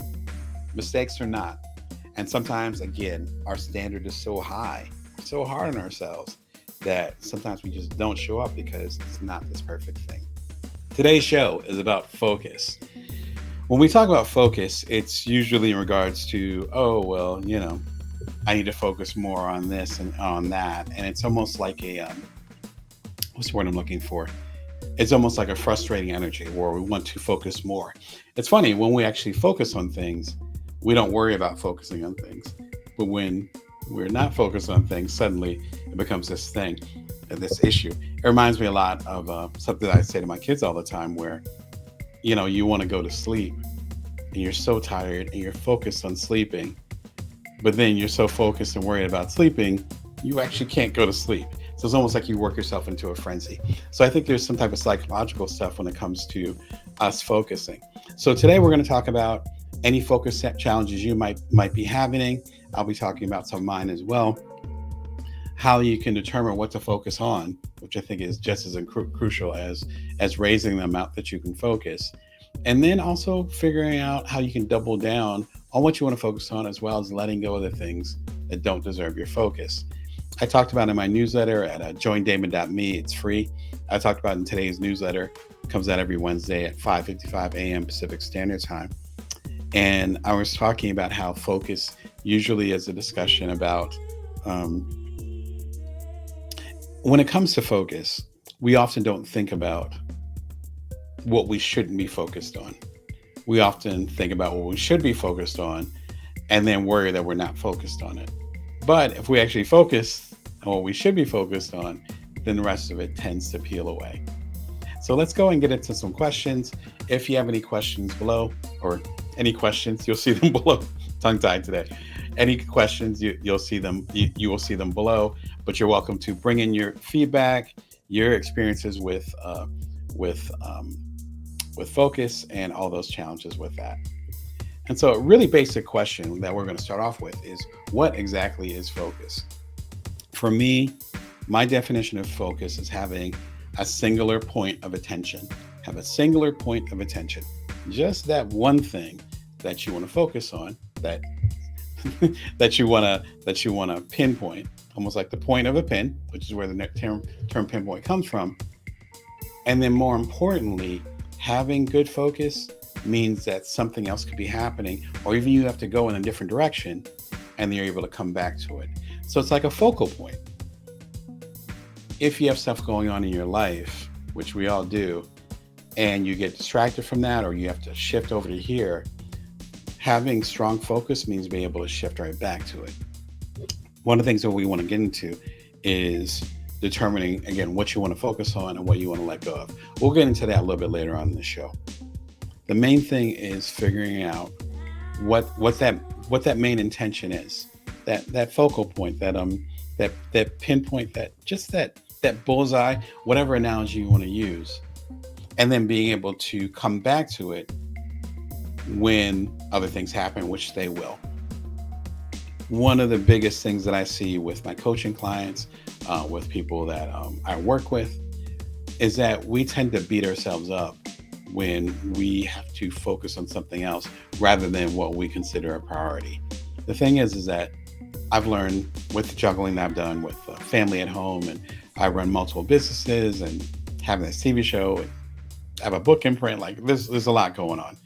mistakes or not. And sometimes, again, our standard is so high, so hard on ourselves, that sometimes we just don't show up because it's not this perfect thing. Today's show is about focus. When we talk about focus, it's usually in regards to, oh, well, you know, I need to focus more on this and on that. And it's almost like a, what's the word I'm looking for? It's almost like a frustrating energy where we want to focus more. It's funny, when we actually focus on things, we don't worry about focusing on things. But when we're not focused on things, suddenly it becomes this thing, this issue. It reminds me a lot of something I say to my kids all the time, where, you know, you want to go to sleep and you're so tired and you're focused on sleeping, but then you're so focused and worried about sleeping, you actually can't go to sleep. So it's almost like you work yourself into a frenzy. So I think there's some type of psychological stuff when it comes to us focusing. So today we're going to talk about any focus challenges you might be having. I'll be talking about some of mine as well. How you can determine what to focus on, which I think is just as crucial as raising the amount that you can focus. And then also figuring out how you can double down on what you want to focus on, as well as letting go of the things that don't deserve your focus. I talked about in my newsletter at joindamon.me. It's free. I talked about in today's newsletter. It comes out every Wednesday at 5:55 a.m. Pacific Standard Time. And I was talking about how focus usually is a discussion about, when it comes to focus, we often don't think about what we shouldn't be focused on. We often think about what we should be focused on and then worry that we're not focused on it. But if we actually focus on what we should be focused on, then the rest of it tends to peel away. So let's go and get into some questions. If you have any questions below, or any questions, you'll see them below. Tongue-tied today. Any questions, you'll see them. You will see them below. But you're welcome to bring in your feedback, your experiences with focus, and all those challenges with that. And so, a really basic question that we're going to start off with is, what exactly is focus? For me, my definition of focus is having a singular point of attention. Have a singular point of attention. Just that one thing that you want to focus on, that that you want to pinpoint, almost like the point of a pin, which is where the term pinpoint comes from. And then more importantly, having good focus means that something else could be happening, or even you have to go in a different direction, and then you're able to come back to it. So it's like a focal point. If you have stuff going on in your life, which we all do, and you get distracted from that, or you have to shift over to here, having strong focus means being able to shift right back to it. One of the things that we want to get into is determining, again, what you want to focus on and what you want to let go of. We'll get into that a little bit later on in the show. The main thing is figuring out what that main intention is, that focal point, that pinpoint, that bullseye, whatever analogy you want to use, and then being able to come back to it when other things happen, which they will. One of the biggest things that I see with my coaching clients, with people that I work with, is that we tend to beat ourselves up when we have to focus on something else rather than what we consider a priority. The thing is that I've learned with the juggling that I've done with family at home, and I run multiple businesses and having this TV show and have a book imprint. Like there's a lot going on.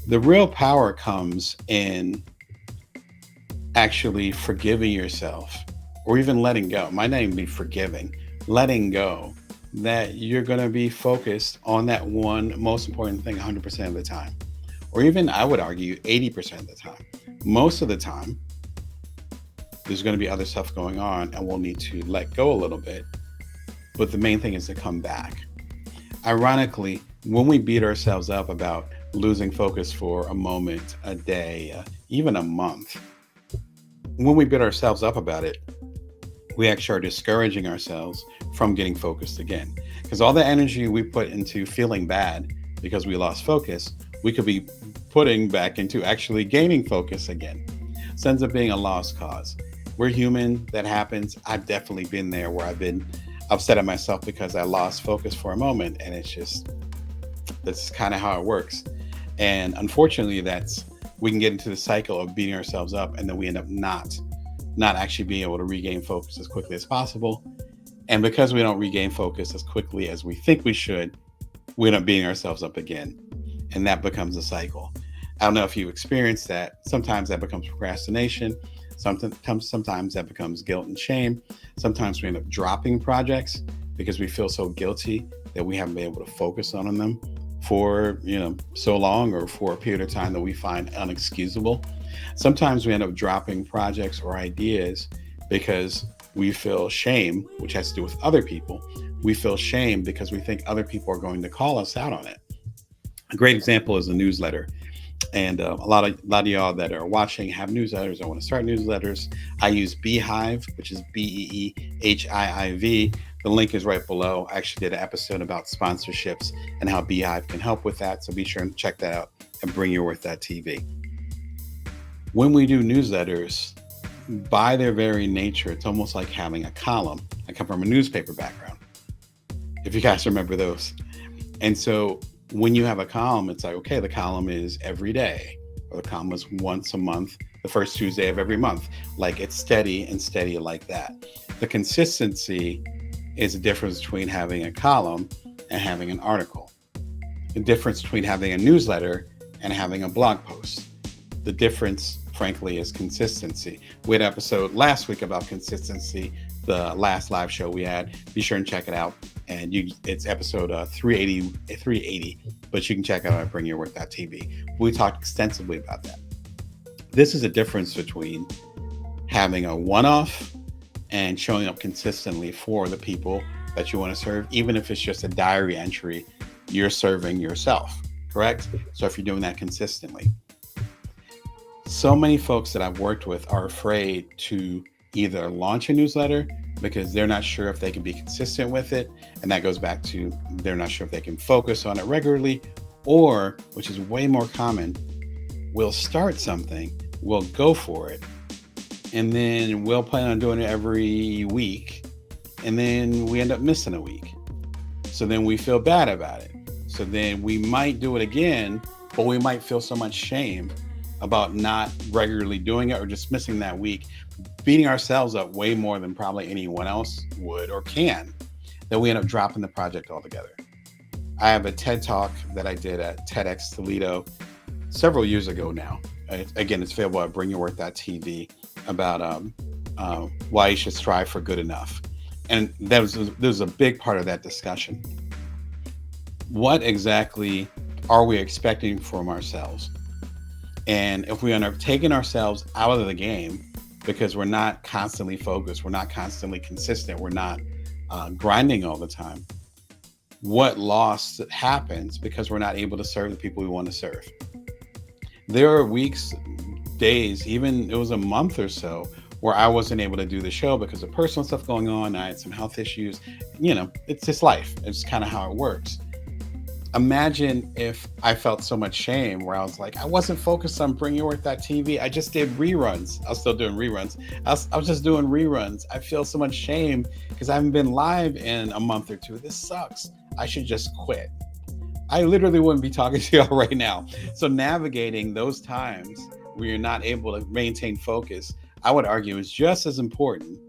The real power comes in actually forgiving yourself or even letting go. Might not even be forgiving, letting go that you're going to be focused on that one most important thing 100% of the time. Or even, I would argue, 80% of the time. Most of the time, there's going to be other stuff going on and we'll need to let go a little bit. But the main thing is to come back. Ironically, when we beat ourselves up about losing focus for a moment, a day, even a month, when we beat ourselves up about it, we actually are discouraging ourselves from getting focused again. Because all the energy we put into feeling bad because we lost focus, we could be putting back into actually gaining focus again. So it ends up being a lost cause. We're human, that happens. I've definitely been there where I've been upset at myself because I lost focus for a moment, and that's kind of how it works. And unfortunately, we can get into the cycle of beating ourselves up, and then we end up not actually being able to regain focus as quickly as possible. And because we don't regain focus as quickly as we think we should, we end up beating ourselves up again. And that becomes a cycle. I don't know if you experienced that. Sometimes that becomes procrastination. Sometimes that becomes guilt and shame. Sometimes we end up dropping projects because we feel so guilty that we haven't been able to focus on them for so long, or for a period of time that we find unexcusable. Sometimes we end up dropping projects or ideas because we feel shame, which has to do with other people. We feel shame because we think other people are going to call us out on it. A great example is a newsletter. And a lot of y'all that are watching have newsletters. I want to start newsletters. I use Beehive, which is BEEHIIV. The link is right below. I actually did an episode about sponsorships and how Beehive can help with that. So be sure and check that out and bring your worth that TV. When we do newsletters, by their very nature, it's almost like having a column. I come from a newspaper background, if you guys remember those. And so when you have a column, it's like, okay, the column is every day, or the column is once a month, the first Tuesday of every month. Like it's steady and steady like that. The consistency is the difference between having a column and having an article. The difference between having a newsletter and having a blog post. The difference, frankly, is consistency. We had an episode last week about consistency, the last live show we had. Be sure and check it out. And it's episode 380, but you can check it out at bringyourworth.tv. We talked extensively about that. This is a difference between having a one-off and showing up consistently for the people that you want to serve, even if it's just a diary entry, you're serving yourself, correct? So if you're doing that consistently. So many folks that I've worked with are afraid to either launch a newsletter because they're not sure if they can be consistent with it. And that goes back to they're not sure if they can focus on it regularly, or, which is way more common, we'll start something, we'll go for it, and then we'll plan on doing it every week, and then we end up missing a week. So then we feel bad about it. So then we might do it again, but we might feel so much shame about not regularly doing it or just missing that week, beating ourselves up way more than probably anyone else would or can, that we end up dropping the project altogether. I have a TED Talk that I did at TEDx Toledo several years ago now. Again, it's available at bringyourworth.tv about why you should strive for good enough. And there was a big part of that discussion. What exactly are we expecting from ourselves? And if we end up taking ourselves out of the game because we're not constantly focused, we're not constantly consistent, we're not grinding all the time, what loss happens because we're not able to serve the people we want to serve? There are weeks, days, even it was a month or so where I wasn't able to do the show because of personal stuff going on. I had some health issues. It's just life. It's kind of how it works. Imagine if I felt so much shame where I was like, I wasn't focused on Bring Your Worth TV. I just did reruns. I was still doing reruns. I was just doing reruns. I feel so much shame because I haven't been live in a month or two. This sucks. I should just quit. I literally wouldn't be talking to y'all right now. So navigating those times where you're not able to maintain focus, I would argue is just as important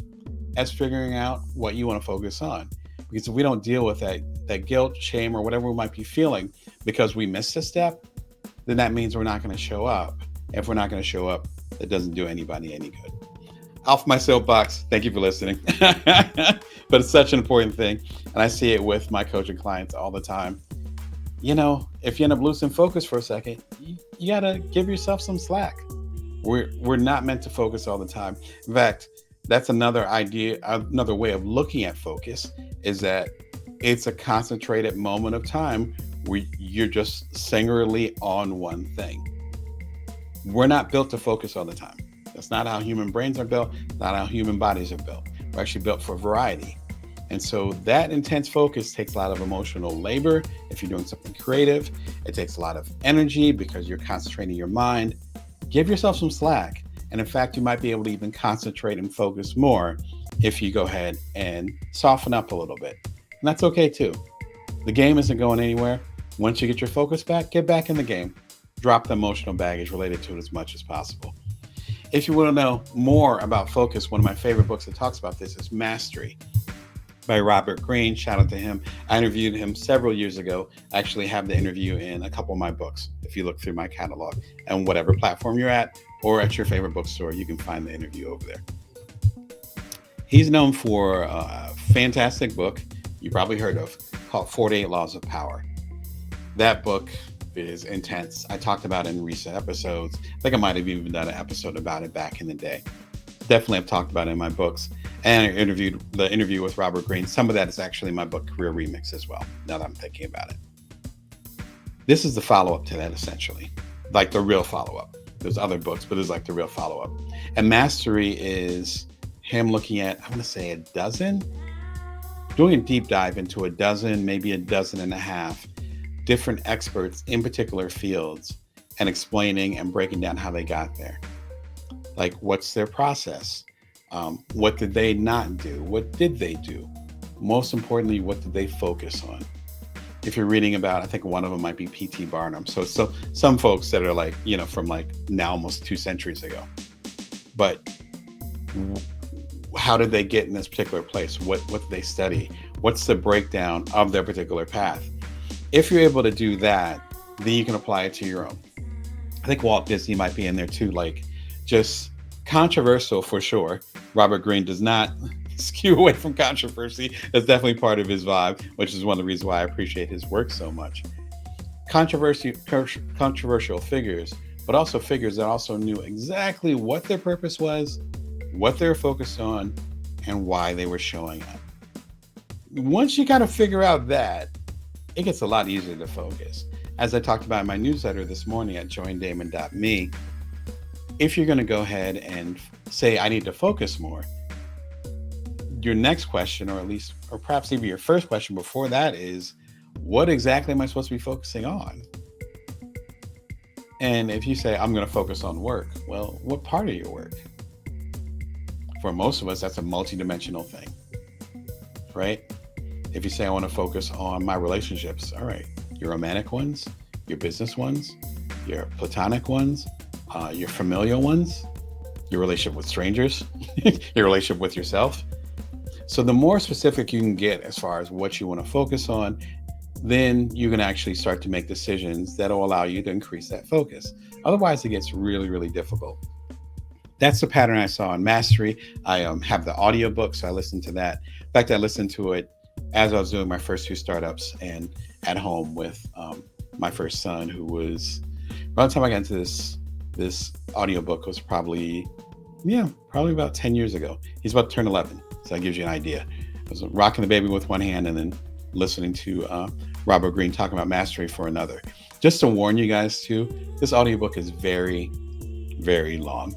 as figuring out what you want to focus on. Because if we don't deal with that guilt, shame, or whatever we might be feeling because we missed a step, then that means we're not going to show up. If we're not going to show up, that doesn't do anybody any good. Off my soapbox. Thank you for listening. But it's such an important thing. And I see it with my coaching clients all the time. If you end up losing focus for a second, you got to give yourself some slack. We're not meant to focus all the time. In fact, that's another idea, another way of looking at focus is that it's a concentrated moment of time where you're just singularly on one thing. We're not built to focus all the time. That's not how human brains are built, not how human bodies are built. We're actually built for variety. And so that intense focus takes a lot of emotional labor. If you're doing something creative, it takes a lot of energy because you're concentrating your mind. Give yourself some slack. And in fact, you might be able to even concentrate and focus more if you go ahead and soften up a little bit. And that's okay too. The game isn't going anywhere. Once you get your focus back, get back in the game. Drop the emotional baggage related to it as much as possible. If you want to know more about focus, one of my favorite books that talks about this is Mastery by Robert Greene. Shout out to him. I interviewed him several years ago. I actually have the interview in a couple of my books. If you look through my catalog and whatever platform you're at or at your favorite bookstore, you can find the interview over there. He's known for a fantastic book you probably heard of called 48 Laws of Power. That book is intense. I talked about it in recent episodes. I think I might have even done an episode about it back in the day. Definitely have talked about it in my books. And I interviewed the interview with Robert Greene. Some of that is actually my book, Career Remix, as well, now that I'm thinking about it. This is the follow-up to that, essentially. Like the real follow-up. There's other books, but it's like the real follow-up. And Mastery is him looking at, I want to say a dozen, doing a deep dive into a dozen, maybe a dozen and a half different experts in particular fields and explaining and breaking down how they got there. Like, what's their process? What did they not do? What did they do? Most importantly, what did they focus on? If you're reading about, I think one of them might be P.T. Barnum. So some folks that are like, from like now almost 2 centuries ago. But how did they get in this particular place? What did they study? What's the breakdown of their particular path? If you're able to do that, then you can apply it to your own. I think Walt Disney might be in there too, like just controversial for sure. Robert Greene does not skew away from controversy. That's definitely part of his vibe, which is one of the reasons why I appreciate his work so much. Controversial figures, but also figures that also knew exactly what their purpose was, what they were focused on, and why they were showing up. Once you kind of figure out that, it gets a lot easier to focus. As I talked about in my newsletter this morning at joindamon.me, if you're going to go ahead and say, I need to focus more, your next question, or perhaps even your first question before that is, what exactly am I supposed to be focusing on? And if you say, I'm going to focus on work, well, what part of your work? For most of us, that's a multidimensional thing, right? If you say, I want to focus on my relationships, all right, your romantic ones, your business ones, your platonic ones, your familial ones, your relationship with strangers, your relationship with yourself. So the more specific you can get as far as what you want to focus on, then you can actually start to make decisions that will allow you to increase that focus. Otherwise, it gets really, really difficult. That's the pattern I saw in Mastery. I have the audiobook, so I listened to that. In fact, I listened to it as I was doing my first 2 startups and at home with my first son, who was, by the time I got into this audiobook was probably about 10 years ago. He's about to turn 11. So that gives you an idea. I was rocking the baby with one hand and then listening to Robert Greene talking about Mastery for another. Just to warn you guys too, this audiobook is very, very long.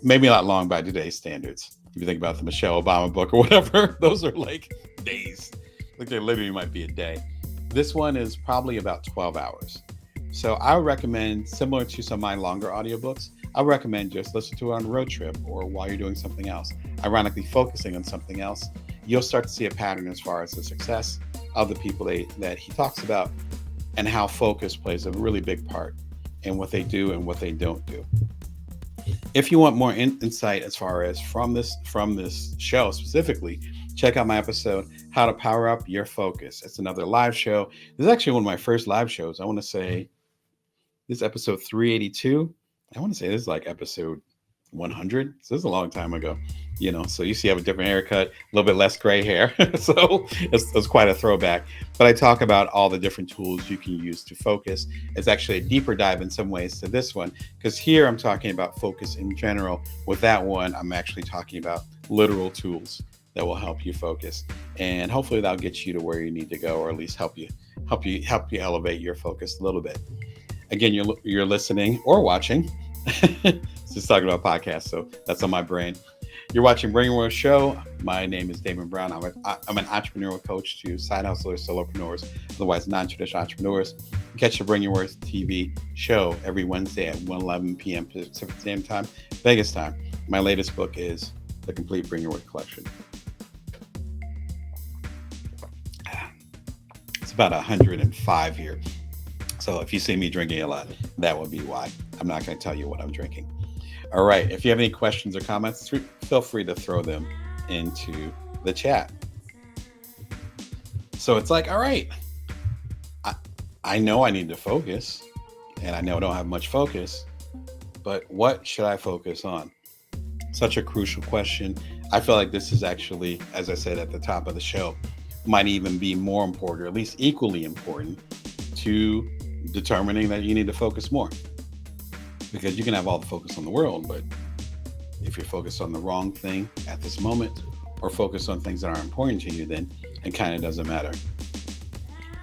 Maybe not long by today's standards. If you think about the Michelle Obama book or whatever, those are like days. Like they literally might be a day. This one is probably about 12 hours. So I would recommend, similar to some of my longer audiobooks, I would recommend just listen to it on a road trip or while you're doing something else. Ironically, focusing on something else, you'll start to see a pattern as far as the success of the people that he talks about and how focus plays a really big part in what they do and what they don't do. If you want more insight as far as from this show specifically, check out my episode, How to Power Up Your Focus. It's another live show. This is actually one of my first live shows. I want to say this is episode 382. I want to say this is like episode 100. So this is a long time ago, so you see I have a different haircut, a little bit less gray hair. So it's quite a throwback. But I talk about all the different tools you can use to focus. It's actually a deeper dive in some ways to this one, because here I'm talking about focus in general. With that one, I'm actually talking about literal tools that will help you focus. And hopefully that'll get you to where you need to go, or at least help you elevate your focus a little bit. Again, you're listening or watching. Just talking about podcasts, so that's on my brain. You're watching Bring Your Worth Show. My name is Damon Brown. I'm an entrepreneurial coach to side hustlers, solopreneurs, otherwise non-traditional entrepreneurs. Catch the Bring Your Worth TV show every Wednesday at 1:11 p.m. Pacific Standard Time, Vegas time. My latest book is The Complete Bring Your Worth Collection. It's about 105 here. So if you see me drinking a lot, that would be why. I'm not going to tell you what I'm drinking. All right. If you have any questions or comments, feel free to throw them into the chat. So it's like, all right, I know I need to focus, and I know I don't have much focus, but what should I focus on? Such a crucial question. I feel like this is actually, as I said at the top of the show, might even be more important, or at least equally important, to determining that you need to focus more. Because you can have all the focus in the world, but if you're focused on the wrong thing at this moment, or focus on things that are important to you, then it kind of doesn't matter.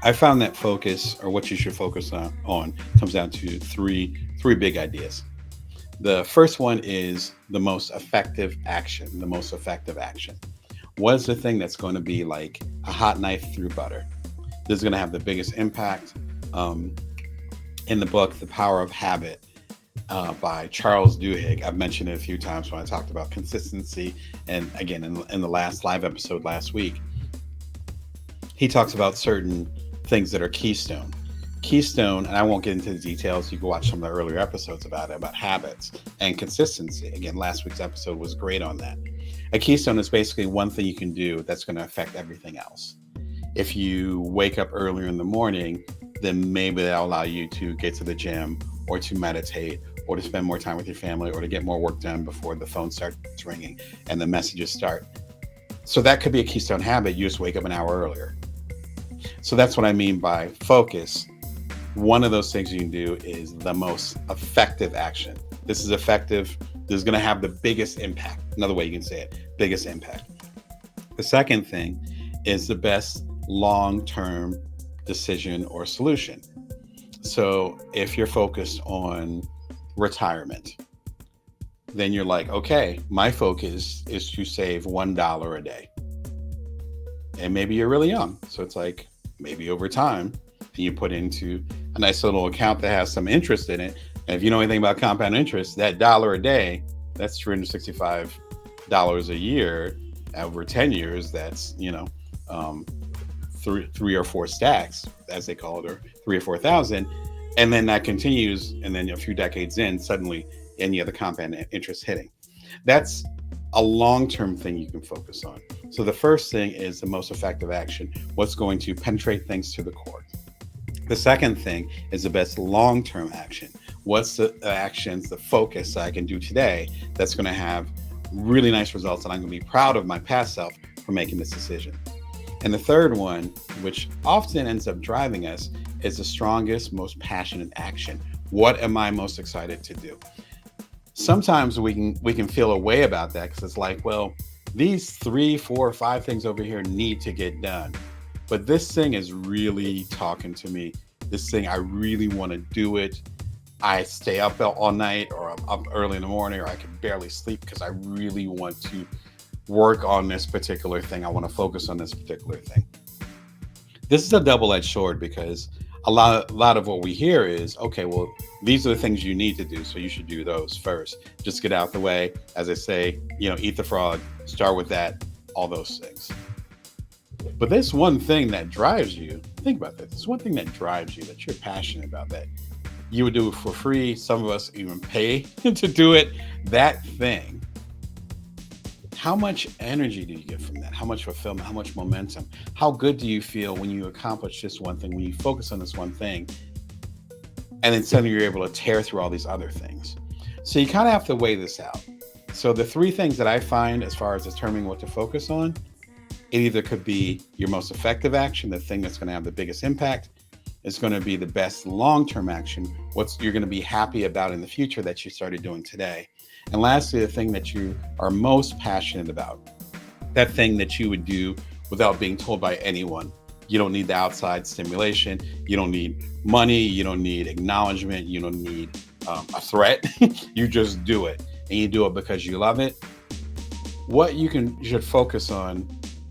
I found that focus, or what you should focus on comes down to three big ideas. The first one is the most effective action. What is the thing that's going to be like a hot knife through butter? This is going to have the biggest impact. In the book, The Power of Habit, by Charles Duhigg. I've mentioned it a few times when I talked about consistency. And again, in the last live episode last week, he talks about certain things that are keystone. And I won't get into the details. You can watch some of the earlier episodes about habits and consistency. Again, last week's episode was great on that. A keystone is basically one thing you can do that's going to affect everything else. If you wake up earlier in the morning, then maybe that'll allow you to get to the gym, or to meditate, or to spend more time with your family, or to get more work done before the phone starts ringing and the messages start. So that could be a keystone habit. You just wake up an hour earlier. So that's what I mean by focus. One of those things you can do is the most effective action. This is effective. This is going to have the biggest impact. Another way you can say it, biggest impact. The second thing is the best long-term decision or solution. So if you're focused on retirement, then you're like, okay, my focus is to save $1 a day. And maybe you're really young. So it's like, maybe over time, you put into a nice little account that has some interest in it. And if you know anything about compound interest, that $1 a day, that's $365 a year. Over 10 years, that's, three or four stacks, as they call it, or 3,000 or 4,000. And then that continues. And then a few decades in, suddenly any other compound interest hitting. That's a long-term thing you can focus on. So the first thing is the most effective action, what's going to penetrate things to the core. The second thing is the best long-term action. What's the actions, the focus I can do today that's going to have really nice results, and I'm going to be proud of my past self for making this decision. And the third one, which often ends up driving us, is the strongest, most passionate action. What am I most excited to do? Sometimes we can feel a way about that, because it's like, well, these 3, 4, 5 things over here need to get done. But this thing is really talking to me. This thing, I really want to do it. I stay up all night, or I'm up early in the morning, or I can barely sleep because I really want to work on this particular thing. I want to focus on this particular thing. This is a double-edged sword because a lot of what we hear is, okay, well, these are the things you need to do, so you should do those first. Just get out the way. As I say, eat the frog, start with that, all those things. But this one thing that drives you, think about this. This one thing that drives you, that you're passionate about, that you would do it for free. Some of us even pay to do it. That thing. How much energy do you get from that? How much fulfillment? How much momentum? How good do you feel when you accomplish this one thing, when you focus on this one thing, and then suddenly you're able to tear through all these other things? So you kind of have to weigh this out. So the three things that I find as far as determining what to focus on, it either could be your most effective action, the thing that's going to have the biggest impact. It's going to be the best long-term action, what you're going to be happy about in the future that you started doing today. And lastly, the thing that you are most passionate about, that thing that you would do without being told by anyone. You don't need the outside stimulation. You don't need money. You don't need acknowledgement. You don't need a threat. You just do it. And you do it because you love it. What you should focus on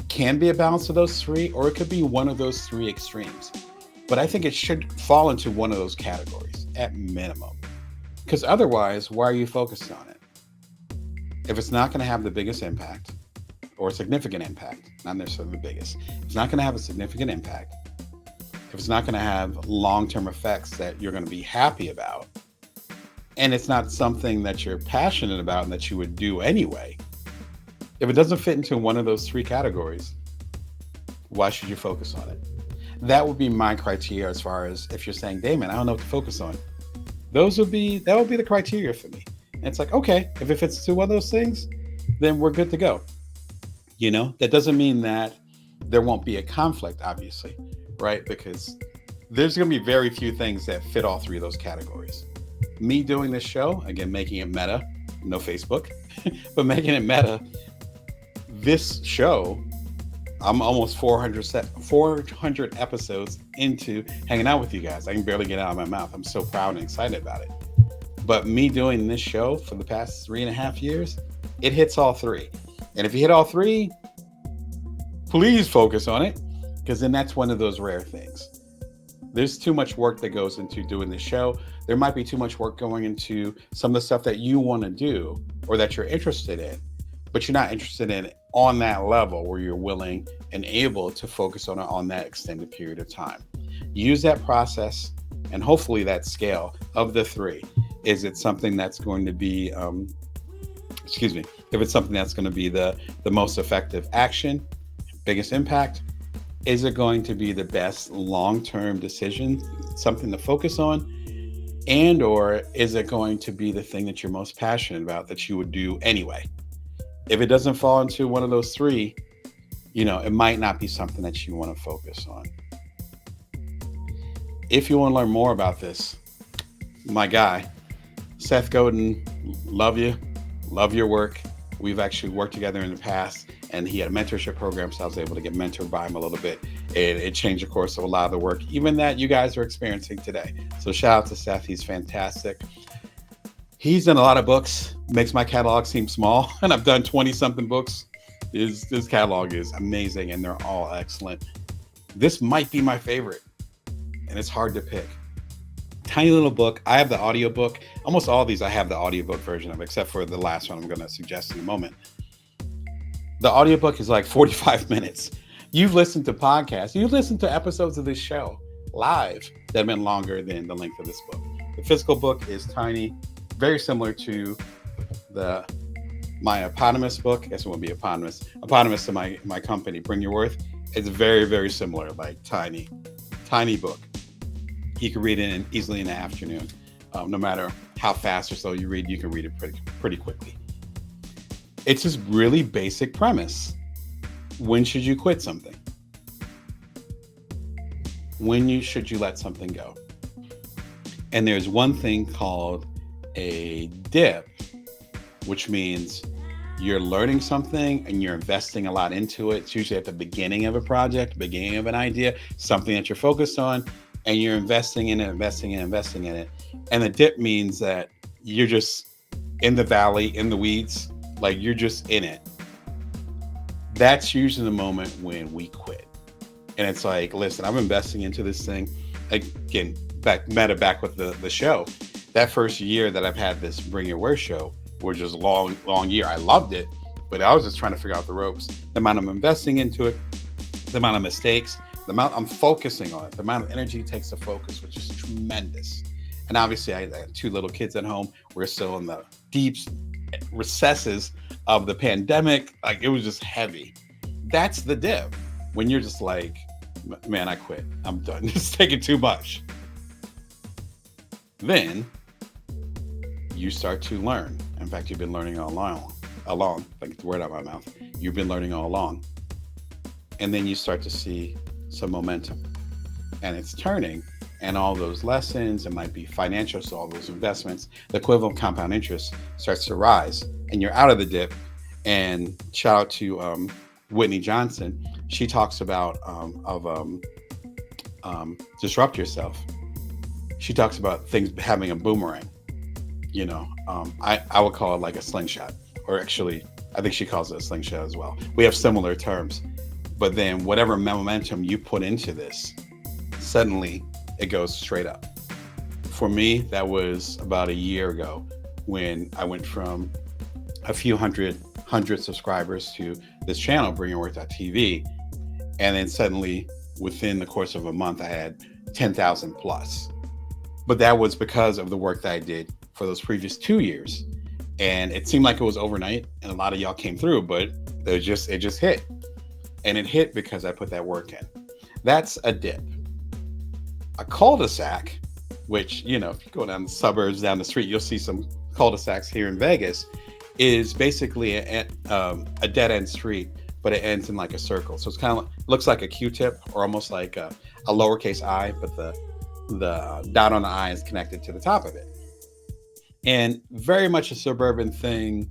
can be a balance of those three, or it could be one of those three extremes. But I think it should fall into one of those categories at minimum. Because otherwise, why are you focused on it? If it's not going to have the biggest impact or significant impact, not necessarily the biggest, if it's not going to have a significant impact, if it's not going to have long-term effects that you're going to be happy about, and it's not something that you're passionate about and that you would do anyway, if it doesn't fit into one of those three categories, why should you focus on it? That would be my criteria as far as if you're saying, Damon, I don't know what to focus on. That would be the criteria for me. And it's like, okay, if it fits to one of those things, then we're good to go. That doesn't mean that there won't be a conflict, obviously, right? Because there's going to be very few things that fit all three of those categories. Me doing this show, again, making it meta, no Facebook, but making it meta, this show, I'm almost 400 episodes into hanging out with you guys. I can barely get it out of my mouth. I'm so proud and excited about it. But me doing this show for the past 3.5 years, it hits all three. And if you hit all three, please focus on it, because then that's one of those rare things. There's too much work that goes into doing this show. There might be too much work going into some of the stuff that you want to do or that you're interested in, but you're not interested in it on that level where you're willing and able to focus on it on that extended period of time. Use that process and hopefully that scale of the three. Is it something that's going to be, if it's something that's going to be the most effective action, biggest impact, is it going to be the best long-term decision, something to focus on? And or is it going to be the thing that you're most passionate about that you would do anyway? If it doesn't fall into one of those three, it might not be something that you want to focus on. If you want to learn more about this, my guy, Seth Godin, love you, love your work. We've actually worked together in the past, and he had a mentorship program, so I was able to get mentored by him a little bit. And it changed the course of a lot of the work, even that you guys are experiencing today. So shout out to Seth. He's fantastic. He's done a lot of books, makes my catalog seem small, and I've done 20-something books. His catalog is amazing, and they're all excellent. This might be my favorite, and it's hard to pick. Tiny little book. I have the audiobook. Almost all of these I have the audiobook version of, except for the last one I'm going to suggest in a moment. The audiobook is like 45 minutes. You've listened to podcasts. You've listened to episodes of this show live that have been longer than the length of this book. The physical book is tiny, very similar to my eponymous book. I guess it won't be eponymous to my company, Bring Your Worth. It's very, very similar, like tiny book. You can read it easily in the afternoon. No matter how fast or slow you read, you can read it pretty quickly. It's this really basic premise. When should you quit something? When should you let something go? And there's one thing called a dip, which means you're learning something and you're investing a lot into it. It's usually at the beginning of a project, beginning of an idea, something that you're focused on, and you're investing in it. And the dip means that you're just in the valley, in the weeds, like you're just in it. That's usually the moment when we quit. And it's like, listen, I'm investing into this thing. Again, back with the show. That first year that I've had this Bring Your Worst show, which is a long year. I loved it, but I was just trying to figure out the ropes. The amount I'm investing into it, the amount of mistakes, the amount I'm focusing on it, the amount of energy it takes to focus, which is tremendous. And obviously, I had 2 little kids at home. We're still in the deep recesses of the pandemic. Like, it was just heavy. That's the dip. When you're just like, man, I quit. I'm done. It's taking too much. Then you start to learn. In fact, you've been learning all along. Like, the word out of my mouth. You've been learning all along. And then you start to see some momentum. And it's turning. And all those lessons, it might be financial, so all those investments, the equivalent compound interest starts to rise. And you're out of the dip. And shout out to Whitney Johnson. She talks about disrupt yourself. She talks about things having a boomerang. I would call it like a slingshot, or actually, I think she calls it a slingshot as well. We have similar terms, but then whatever momentum you put into this, suddenly it goes straight up. For me, that was about a year ago when I went from a few hundred subscribers to this channel, BringYourWorth.tv, and then suddenly within the course of a month, I had 10,000 plus. But that was because of the work that I did for those previous 2 years. And it seemed like it was overnight, and a lot of y'all came through, but it just hit. And it hit because I put that work in. That's a dip. A cul-de-sac, which, if you go down the suburbs, down the street, you'll see some cul-de-sacs here in Vegas, is basically a dead-end street, but it ends in like a circle. So it's kind of looks like a Q-tip, or almost like a lowercase I, but the dot on the I is connected to the top of it. And very much a suburban thing.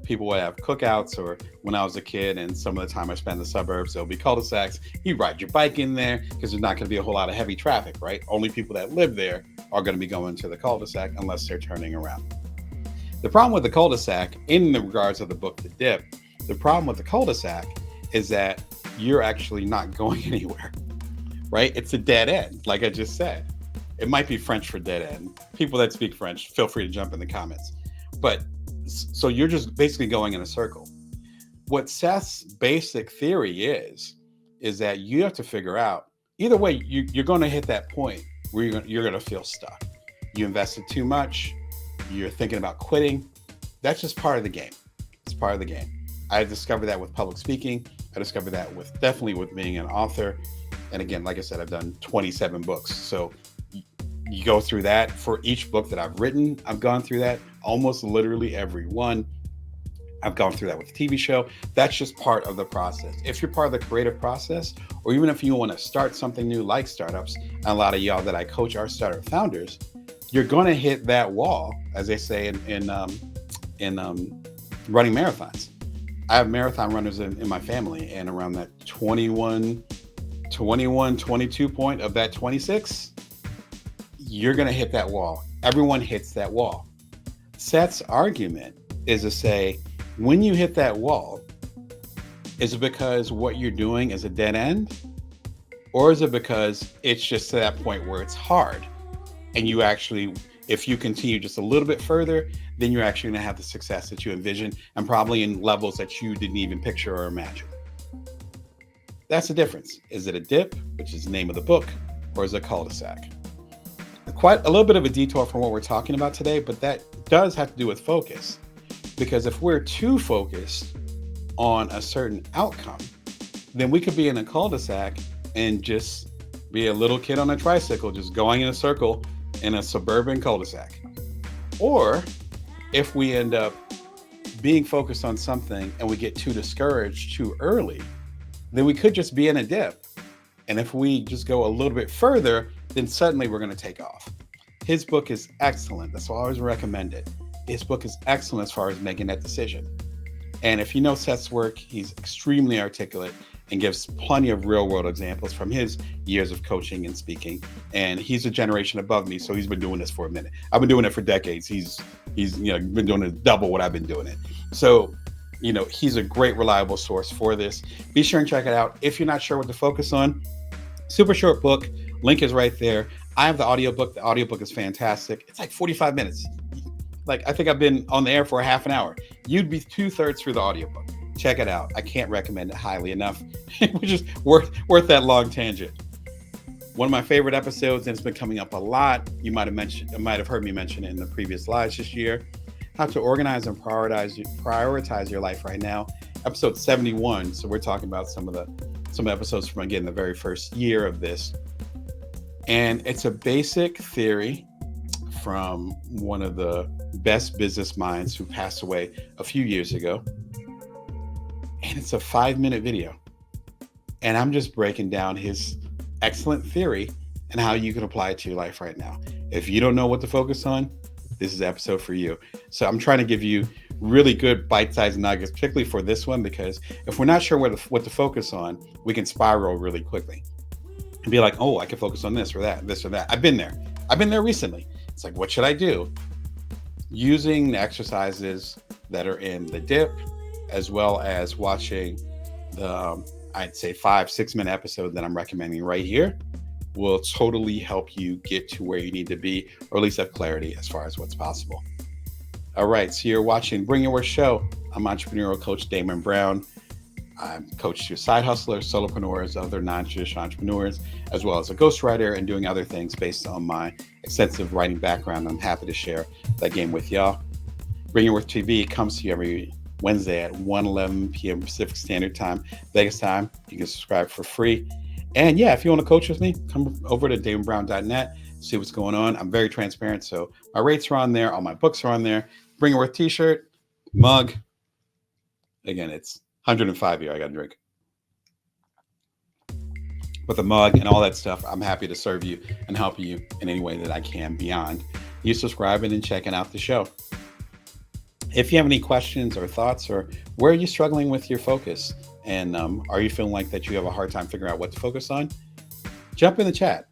People would have cookouts, or when I was a kid and some of the time I spent in the suburbs, there'll be cul-de-sacs. You ride your bike in there because there's not going to be a whole lot of heavy traffic, right? Only people that live there are going to be going to the cul-de-sac unless they're turning around. The problem with the cul-de-sac, in the regards of the book, The Dip, the problem with the cul-de-sac is that you're actually not going anywhere, right? It's a dead end, like I just said. It might be French for dead end. People that speak French, feel free to jump in the comments. But so you're just basically going in a circle. What Seth's basic theory is that you have to figure out, either way, you're going to hit that point where you're going to feel stuck. You invested too much. You're thinking about quitting. That's just part of the game. It's part of the game. I discovered that with public speaking. I discovered that definitely with being an author. And again, like I said, I've done 27 books. So you go through that. For each book that I've written, I've gone through that. Almost literally every one. I've gone through that with the TV show. That's just part of the process. If you're part of the creative process, or even if you want to start something new like startups, and a lot of y'all that I coach are startup founders, you're going to hit that wall, as they say in running marathons. I have marathon runners in my family, and around that 22 point of that 26, you're going to hit that wall. Everyone hits that wall. Seth's argument is to say, when you hit that wall, is it because what you're doing is a dead end? Or is it because it's just to that point where it's hard? And you actually, if you continue just a little bit further, then you're actually going to have the success that you envision, and probably in levels that you didn't even picture or imagine. That's the difference. Is it a dip, which is the name of the book, or is it a cul-de-sac? Quite a little bit of a detour from what we're talking about today, but that does have to do with focus. Because if we're too focused on a certain outcome, then we could be in a cul-de-sac and just be a little kid on a tricycle, just going in a circle in a suburban cul-de-sac. Or if we end up being focused on something and we get too discouraged too early, then we could just be in a dip. And if we just go a little bit further, then suddenly we're going to take off. His book is excellent. That's why I always recommend it. His book is excellent as far as making that decision. And if you know Seth's work, he's extremely articulate and gives plenty of real world examples from his years of coaching and speaking. And he's a generation above me, so he's been doing this for a minute. I've been doing it for decades. He's been doing it double what I've been doing it. So he's a great, reliable source for this. Be sure and check it out. If you're not sure what to focus on, super short book. Link is right there. I have the audiobook. The audiobook is fantastic. It's like 45 minutes. Like, I think I've been on the air for a half an hour. You'd be 2/3 through the audiobook. Check it out. I can't recommend it highly enough. Which is worth that long tangent. One of my favorite episodes, and it's been coming up a lot. You might have heard me mention it in the previous lives this year. How to organize and prioritize your life right now. Episode 71. So we're talking about some episodes from, again, the very first year of this. And it's a basic theory from one of the best business minds who passed away a few years ago. And it's a 5-minute video. And I'm just breaking down his excellent theory and how you can apply it to your life right now. If you don't know what to focus on, this is the episode for you. So I'm trying to give you really good bite-sized nuggets, particularly for this one, because if we're not sure what to focus on, we can spiral really quickly and be like, oh, I can focus on this or that. I've been there recently. It's like, what should I do? Using the exercises that are in the dip, as well as watching the, I'd say 5-6 minute episode that I'm recommending right here, will totally help you get to where you need to be, or at least have clarity as far as what's possible. All right, so you're watching Bring Your Worst Show. I'm entrepreneurial coach Damon Brown. I'm coach to side hustlers, solopreneurs, other non-traditional entrepreneurs, as well as a ghostwriter and doing other things based on my extensive writing background. I'm happy to share that game with y'all. Bring Your Worth TV comes to you every Wednesday at 1:11 p.m. Pacific Standard Time, Vegas time. You can subscribe for free. And yeah, if you want to coach with me, come over to damonbrown.net, see what's going on. I'm very transparent, so my rates are on there. All my books are on there. Bring Your Worth t-shirt, mug. Again, it's 105 here. I got a drink. With a mug and all that stuff, I'm happy to serve you and help you in any way that I can beyond you subscribing and checking out the show. If you have any questions or thoughts, or where are you struggling with your focus, and are you feeling like that you have a hard time figuring out what to focus on, jump in the chat.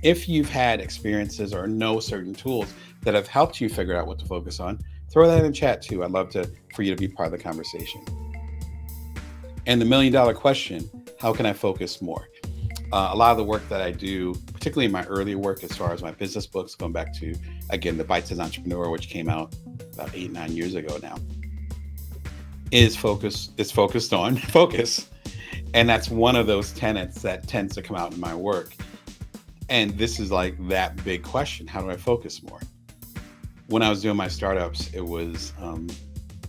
If you've had experiences or know certain tools that have helped you figure out what to focus on, throw that in the chat too. I'd love for you to be part of the conversation. And the $1 million question, how can I focus more? A lot of the work that I do, particularly in my earlier work, as far as my business books, going back to, again, The Bite-Sized Entrepreneur, which came out about 8-9 years ago now, is focused on focus. And that's one of those tenets that tends to come out in my work. And this is like that big question. How do I focus more? When I was doing my startups, it was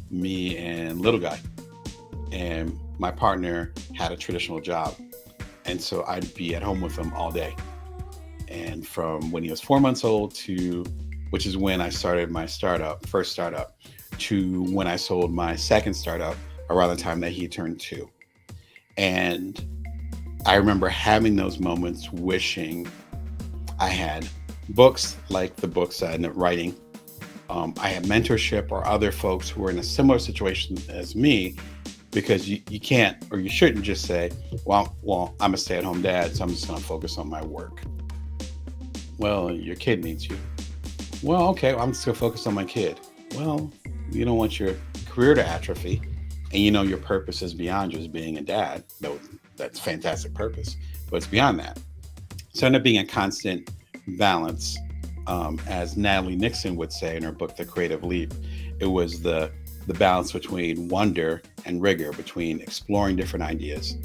me and little guy. And my partner had a traditional job. And so I'd be at home with him all day. And from when he was 4 months old which is when I started my first startup, to when I sold my second startup around the time that he turned 2. And I remember having those moments wishing I had books like the books I ended up writing. I had mentorship or other folks who were in a similar situation as me, because you can't, or you shouldn't just say, well, I'm a stay-at-home dad, so I'm just going to focus on my work. Well, your kid needs you. Well, okay, I'm just going to focus on my kid. Well, you don't want your career to atrophy, and your purpose is beyond just being a dad. That's fantastic purpose, but it's beyond that. So it ended up being a constant balance, as Natalie Nixon would say in her book, The Creative Leap. It was the balance between wonder and rigor, between exploring different ideas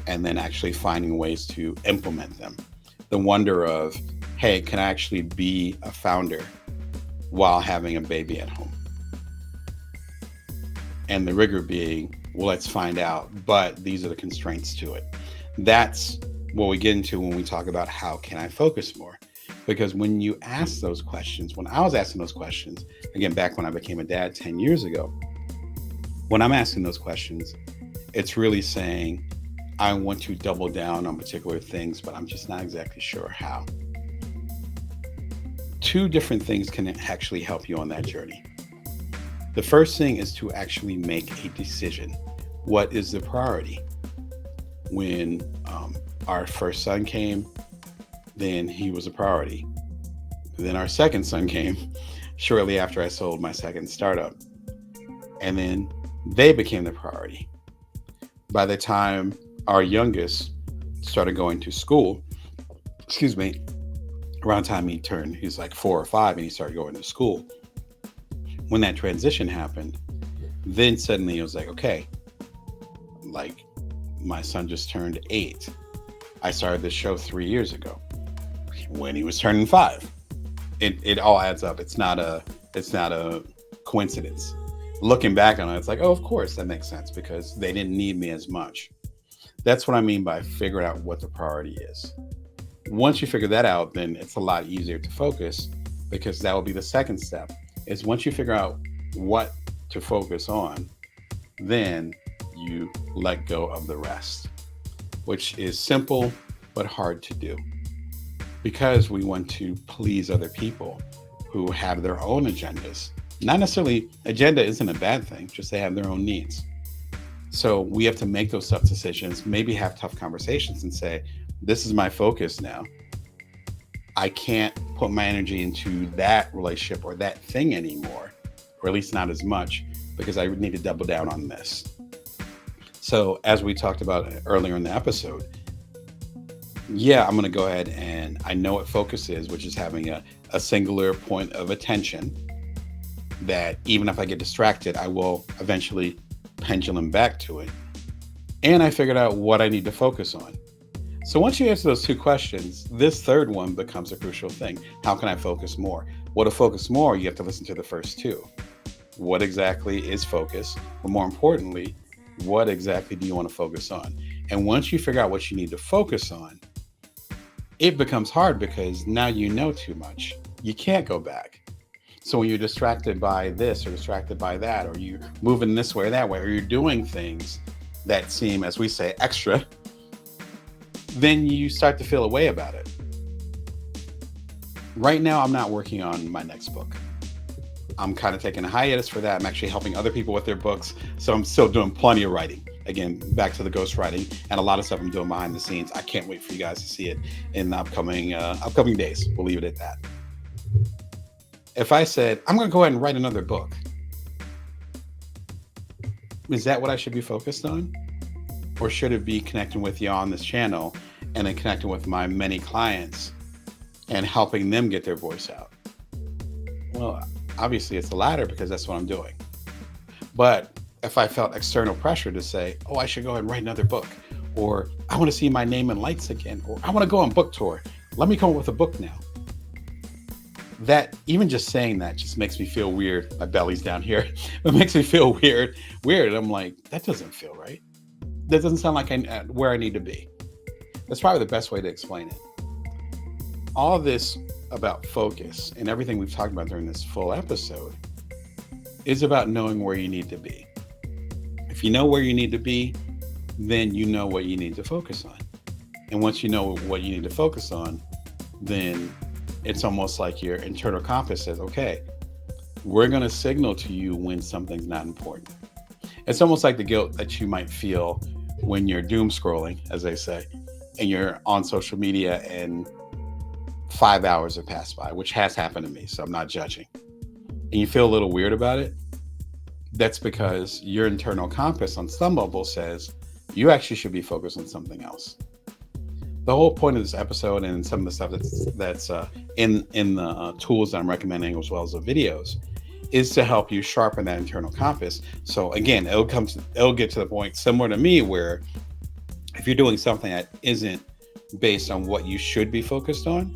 and then actually finding ways to implement them. The wonder of, hey, can I actually be a founder while having a baby at home? And the rigor being, well, let's find out, but these are the constraints to it. That's what we get into when we talk about how can I focus more? Because when you ask those questions, when I was asking those questions, again, back when I became a dad 10 years ago, when I'm asking those questions, it's really saying, I want to double down on particular things, but I'm just not exactly sure how. 2 different things can actually help you on that journey. The first thing is to actually make a decision. What is the priority? When our first son came, then he was a priority. Then our second son came shortly after I sold my second startup. And then They became the priority. By the time our youngest started going to school, excuse me, around the time he's like 4 or 5 and he started going to school. When that transition happened, then suddenly it was like, okay, like my son just turned 8. I started this show 3 years ago when he was turning 5. It all adds up. It's not a coincidence. Looking back on it, it's like, oh, of course that makes sense because they didn't need me as much. That's what I mean by figuring out what the priority is. Once you figure that out, then it's a lot easier to focus because that will be the second step. Is once you figure out what to focus on, then you let go of the rest, which is simple but hard to do because we want to please other people who have their own agendas. Not necessarily, agenda isn't a bad thing, just they have their own needs. So we have to make those tough decisions, maybe have tough conversations and say, this is my focus now. I can't put my energy into that relationship or that thing anymore, or at least not as much, because I need to double down on this. So as we talked about earlier in the episode, yeah, I'm going to go ahead and I know what focus is, which is having a singular point of attention that even if I get distracted, I will eventually pendulum back to it. And I figured out what I need to focus on. So once you answer those 2 questions, this third one becomes a crucial thing. How can I focus more? Well, to focus more, you have to listen to the first 2. What exactly is focus? But more importantly, what exactly do you want to focus on? And once you figure out what you need to focus on, it becomes hard because now you know too much. You can't go back. So when you're distracted by this or distracted by that, or you're moving this way or that way, or you're doing things that seem, as we say, extra, then you start to feel a way about it. Right now, I'm not working on my next book. I'm kind of taking a hiatus for that. I'm actually helping other people with their books. So I'm still doing plenty of writing. Again, back to the ghostwriting and a lot of stuff I'm doing behind the scenes. I can't wait for you guys to see it in the upcoming days. We'll leave it at that. If I said, I'm going to go ahead and write another book, is that what I should be focused on? Or should it be connecting with you on this channel and then connecting with my many clients and helping them get their voice out? Well, obviously it's the latter because that's what I'm doing. But if I felt external pressure to say, oh, I should go ahead and write another book, or I want to see my name in lights again, or I want to go on book tour, let me come up with a book now. That, even just saying that just makes me feel weird. My belly's down here. It makes me feel weird. I'm like, that doesn't feel right. That doesn't sound like where I need to be. That's probably the best way to explain it. All of this about focus and everything we've talked about during this full episode is about knowing where you need to be. If you know where you need to be, then you know what you need to focus on. And once you know what you need to focus on, then it's almost like your internal compass says, okay, we're going to signal to you when something's not important. It's almost like the guilt that you might feel when you're doom scrolling, as they say, and you're on social media and 5 hours have passed by, which has happened to me, so I'm not judging. And you feel a little weird about it. That's because your internal compass on some level says you actually should be focused on something else. The whole point of this episode and some of the stuff that's in the tools that I'm recommending, as well as the videos, is to help you sharpen that internal compass. So again, it'll get to the point similar to me where if you're doing something that isn't based on what you should be focused on,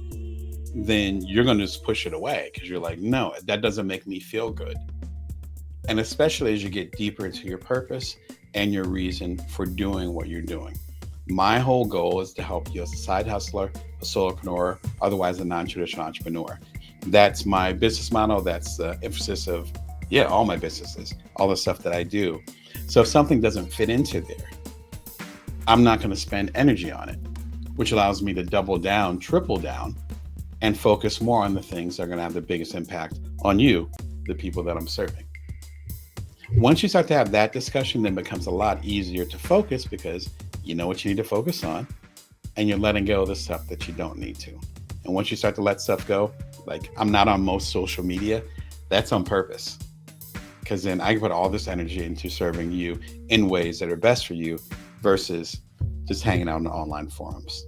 then you're going to just push it away because you're like, no, that doesn't make me feel good. And especially as you get deeper into your purpose and your reason for doing what you're doing. My whole goal is to help you as a side hustler, a solopreneur, otherwise a non-traditional entrepreneur. That's my business model. That's the emphasis of, all my businesses, all the stuff that I do. So if something doesn't fit into there, I'm not going to spend energy on it, which allows me to double down, triple down, and focus more on the things that are going to have the biggest impact on you, the people that I'm serving. Once you start to have that discussion, then it becomes a lot easier to focus because you know what you need to focus on and you're letting go of the stuff that you don't need to. And once you start to let stuff go, like I'm not on most social media, that's on purpose because then I can put all this energy into serving you in ways that are best for you versus just hanging out in the online forums.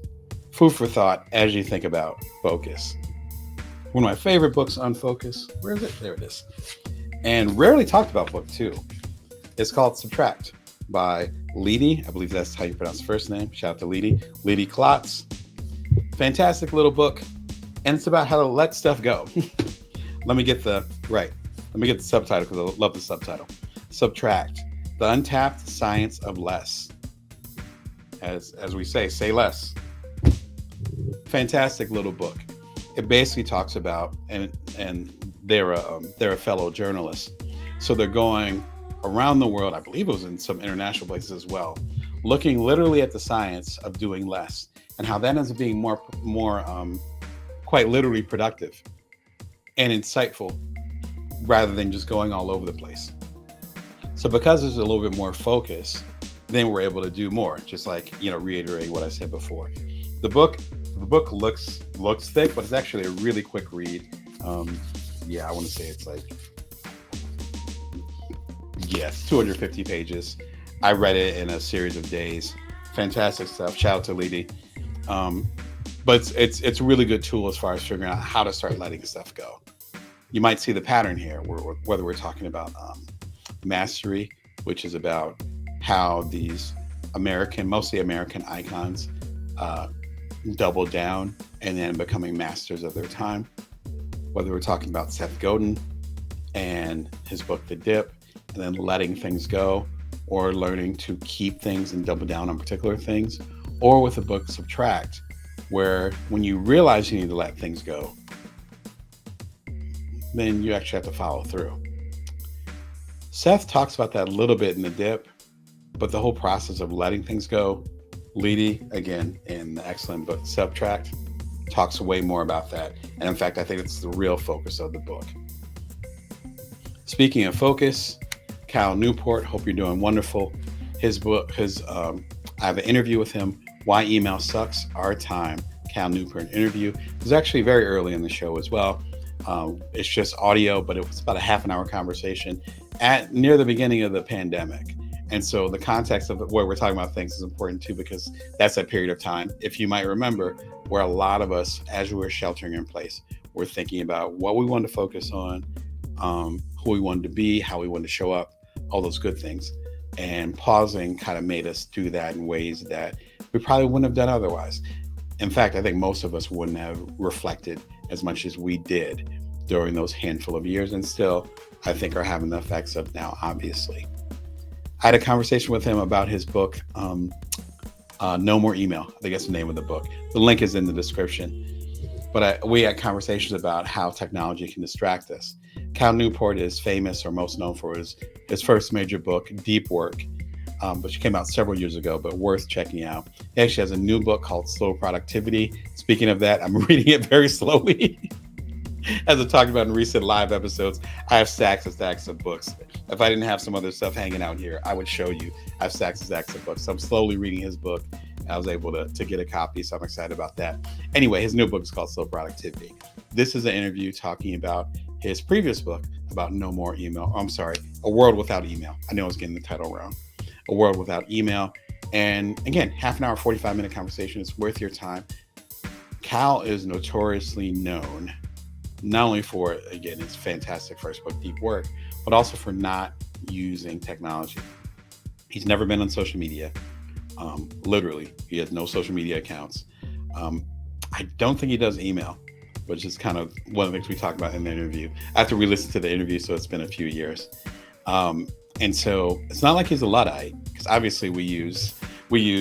Food for thought as you think about focus. One of my favorite books on focus. Where is it? There it is. And rarely talked about book two. It's called Subtract by Leedy. I believe that's how you pronounce the first name. Shout out to Leedy Klotz. Fantastic little book. And it's about how to let stuff go. Let me get the subtitle because I love the subtitle. Subtract, the untapped science of less. As we say less. Fantastic little book. It basically talks about, and they're a fellow journalist, so they're going around the world. I believe it was in some international places as well, looking literally at the science of doing less and how that ends up being more quite literally productive and insightful rather than just going all over the place. So because there's a little bit more focus, then we're able to do more. Just like, reiterating what I said before. The book looks thick, but it's actually a really quick read. I want to say it's it's 250 pages. I read it in a series of days. Fantastic stuff. Shout out to Leedy. But it's a really good tool as far as figuring out how to start letting stuff go. You might see the pattern here, whether we're talking about mastery, which is about how these mostly American icons double down and then becoming masters of their time. Whether we're talking about Seth Godin and his book, The Dip, and then letting things go, or learning to keep things and double down on particular things, or with the book Subtract, where when you realize you need to let things go, then you actually have to follow through. Seth talks about that a little bit in The Dip, but the whole process of letting things go, Leedy, again, in the excellent book Subtract, talks way more about that. And in fact, I think it's the real focus of the book. Speaking of focus, Cal Newport, hope you're doing wonderful. His book, I have an interview with him, Why Email Sucks, Our Time, Cal Newport interview. It was actually very early in the show as well. It's just audio, but it was about a half an hour conversation near the beginning of the pandemic. And so the context of where we're talking about things is important too, because that's that period of time, if you might remember, where a lot of us, as we were sheltering in place, were thinking about what we wanted to focus on, who we wanted to be, how we wanted to show up, all those good things. And pausing kind of made us do that in ways that we probably wouldn't have done otherwise. In fact, I think most of us wouldn't have reflected as much as we did during those handful of years, and still, I think, are having the effects of now, obviously. I had a conversation with him about his book, No More Email. I think that's the name of the book. The link is in the description. But we had conversations about how technology can distract us. Cal Newport is famous or most known for his first major book, Deep Work, which came out several years ago, but worth checking out. He actually has a new book called Slow Productivity. Speaking of that, I'm reading it very slowly. As I talked about in recent live episodes, I have stacks and stacks of books. If I didn't have some other stuff hanging out here, I would show you. I have stacks and stacks of books. So I'm slowly reading his book. I was able to get a copy, so I'm excited about that. Anyway, his new book is called Slow Productivity. This is an interview talking about his previous book about no more email. A World Without Email. I know I was getting the title wrong. A World Without Email. And again, half an hour, 45-minute conversation. It's worth your time. Cal is notoriously known not only for, again, his fantastic first book, Deep Work, but also for not using technology. He's never been on social media. Literally, he has no social media accounts. I don't think he does email, which is kind of one of the things we talked about in the interview. After we listened to the interview, so it's been a few years. And so it's not like he's a Luddite, because obviously we use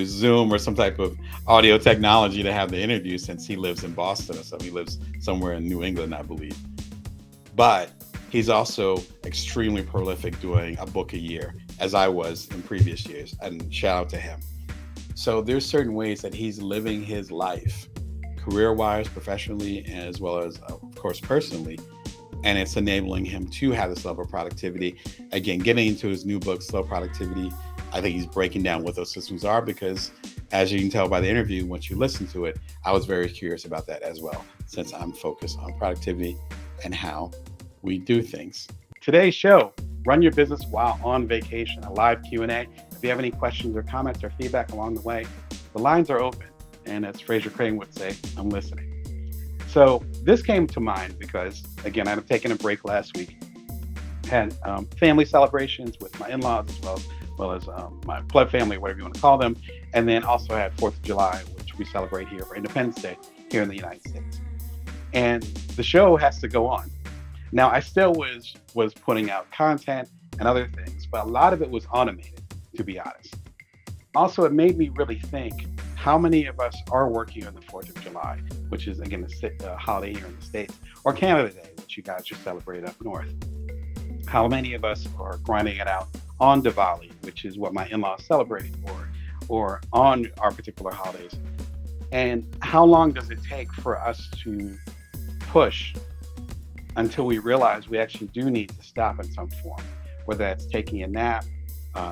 Zoom or some type of audio technology to have the interview, since he lives in Boston or something. He lives somewhere in New England, I believe. But he's also extremely prolific, doing a book a year, as I was in previous years, and shout out to him. So there's certain ways that he's living his life, career-wise, professionally, as well as, of course, personally. And it's enabling him to have this level of productivity. Again, getting into his new book, Slow Productivity, I think he's breaking down what those systems are, because as you can tell by the interview, once you listen to it, I was very curious about that as well, since I'm focused on productivity and how we do things. Today's show, Run your business while on vacation, a live Q&A. If you have any questions or comments or feedback along the way, the lines are open. And as Fraser Crane would say, I'm listening. So this came to mind because, again, I'd taken a break last week. Had family celebrations with my in-laws as well as my blood family, whatever you want to call them. And then also had 4th of July, which we celebrate here for Independence Day here in the United States. And the show has to go on. Now, I still was putting out content and other things, but a lot of it was automated, to be honest. Also, it made me really think, how many of us are working on the 4th of July, which is, again, the holiday here in the States, or Canada Day, which you guys just celebrate up north? How many of us are grinding it out on Diwali, which is what my in-laws celebrated, or on our particular holidays? And how long does it take for us to push until we realize we actually do need to stop in some form, whether that's taking a nap,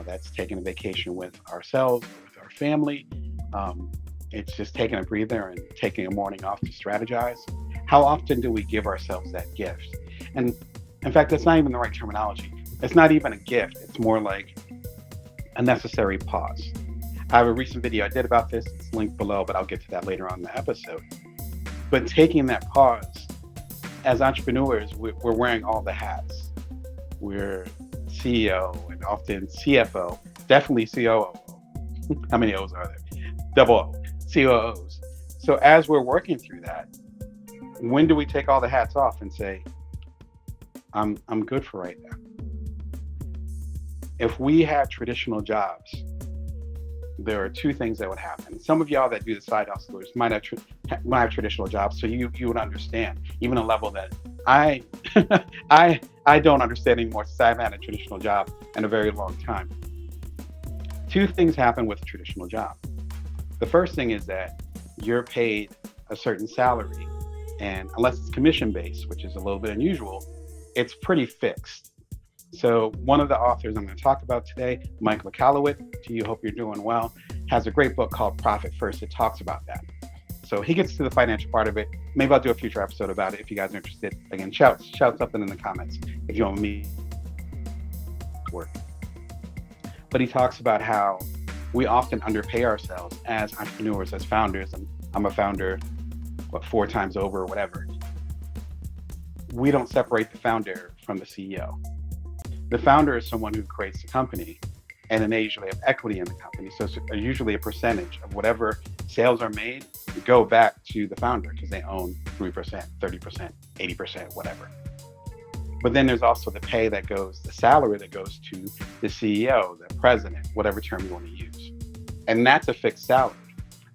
that's taking a vacation with ourselves, with our family. It's just taking a breather and taking a morning off to strategize. How often do we give ourselves that gift? And in fact, that's not even the right terminology. It's not even a gift. It's more like a necessary pause. I have a recent video I did about this. It's linked below, but I'll get to that later on in the episode. But taking that pause, as entrepreneurs, we're wearing all the hats. We're CEO and often CFO, definitely COO. How many O's are there? Double O, COOs. So as we're working through that, when do we take all the hats off and say, I'm good for right now? If we had traditional jobs, there are two things that would happen. Some of y'all that do the side hustlers might have traditional jobs, so you would understand, even a level that I I don't understand anymore, since I haven't had a traditional job in a very long time. Two things happen with a traditional job. The first thing is that you're paid a certain salary, and unless it's commission-based, which is a little bit unusual, it's pretty fixed. So one of the authors I'm going to talk about today, Mike Michalowicz, to you, hope you're doing well, has a great book called Profit First. It talks about that. So he gets to the financial part of it. Maybe I'll do a future episode about it if you guys are interested. Again, shout something in the comments if you want me to work. But he talks about how we often underpay ourselves as entrepreneurs, as founders. And I'm a founder, 4 times over or whatever. We don't separate the founder from the CEO. The founder is someone who creates the company, and then they usually have equity in the company. So it's usually a percentage of whatever sales are made go back to the founder because they own 3%, 30%, 80%, whatever. But then there's also the pay that goes, the salary that goes to the CEO, the president, whatever term you want to use. And that's a fixed salary.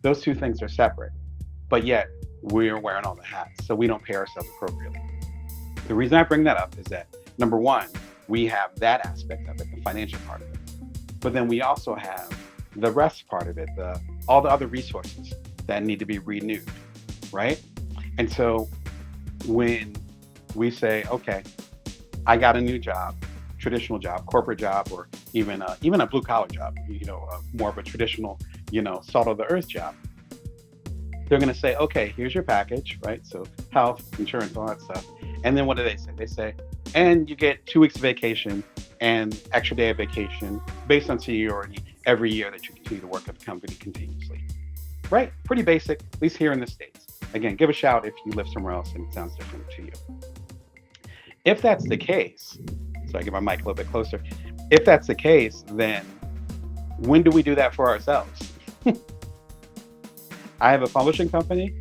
Those two things are separate, but yet we're wearing all the hats, so we don't pay ourselves appropriately. The reason I bring that up is that, number one, we have that aspect of it, the financial part of it. But then we also have the rest part of it, all the other resources that need to be renewed, right? And so when we say, okay, I got a new job, traditional job, corporate job, or even a blue collar job, more of a traditional, salt of the earth job, they're going to say, okay, here's your package, right? So health, insurance, all that stuff. And then what do they say? They say, and you get 2 weeks of vacation and extra day of vacation based on seniority every year that you continue to work at the company continuously. Right? Pretty basic, at least here in the States. Again, give a shout if you live somewhere else and it sounds different to you. If that's the case, so I get my mic a little bit closer. If that's the case, then when do we do that for ourselves? I have a publishing company.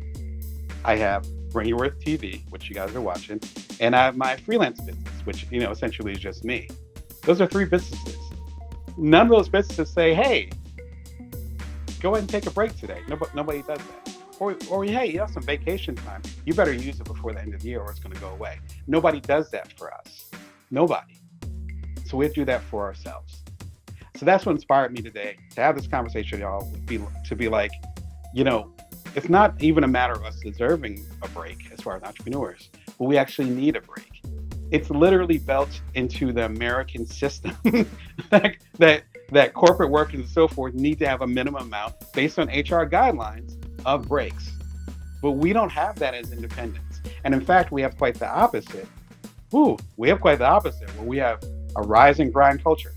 I have Bring Your Worth TV, which you guys are watching, and I have my freelance business, which essentially is just me. Those are 3 businesses. None of those businesses say, "Hey, go ahead and take a break today." Nobody does that. Or hey, you have some vacation time. You better use it before the end of the year, or it's going to go away. Nobody does that for us. Nobody. So we have to do that for ourselves. So that's what inspired me today to have this conversation, y'all. To be like, it's not even a matter of us deserving a break as far as entrepreneurs, but we actually need a break. It's literally built into the American system that corporate workers and so forth need to have a minimum amount based on HR guidelines of breaks. But we don't have that as independents. And in fact, we have quite the opposite. We have quite the opposite, where we have a rise and grind culture.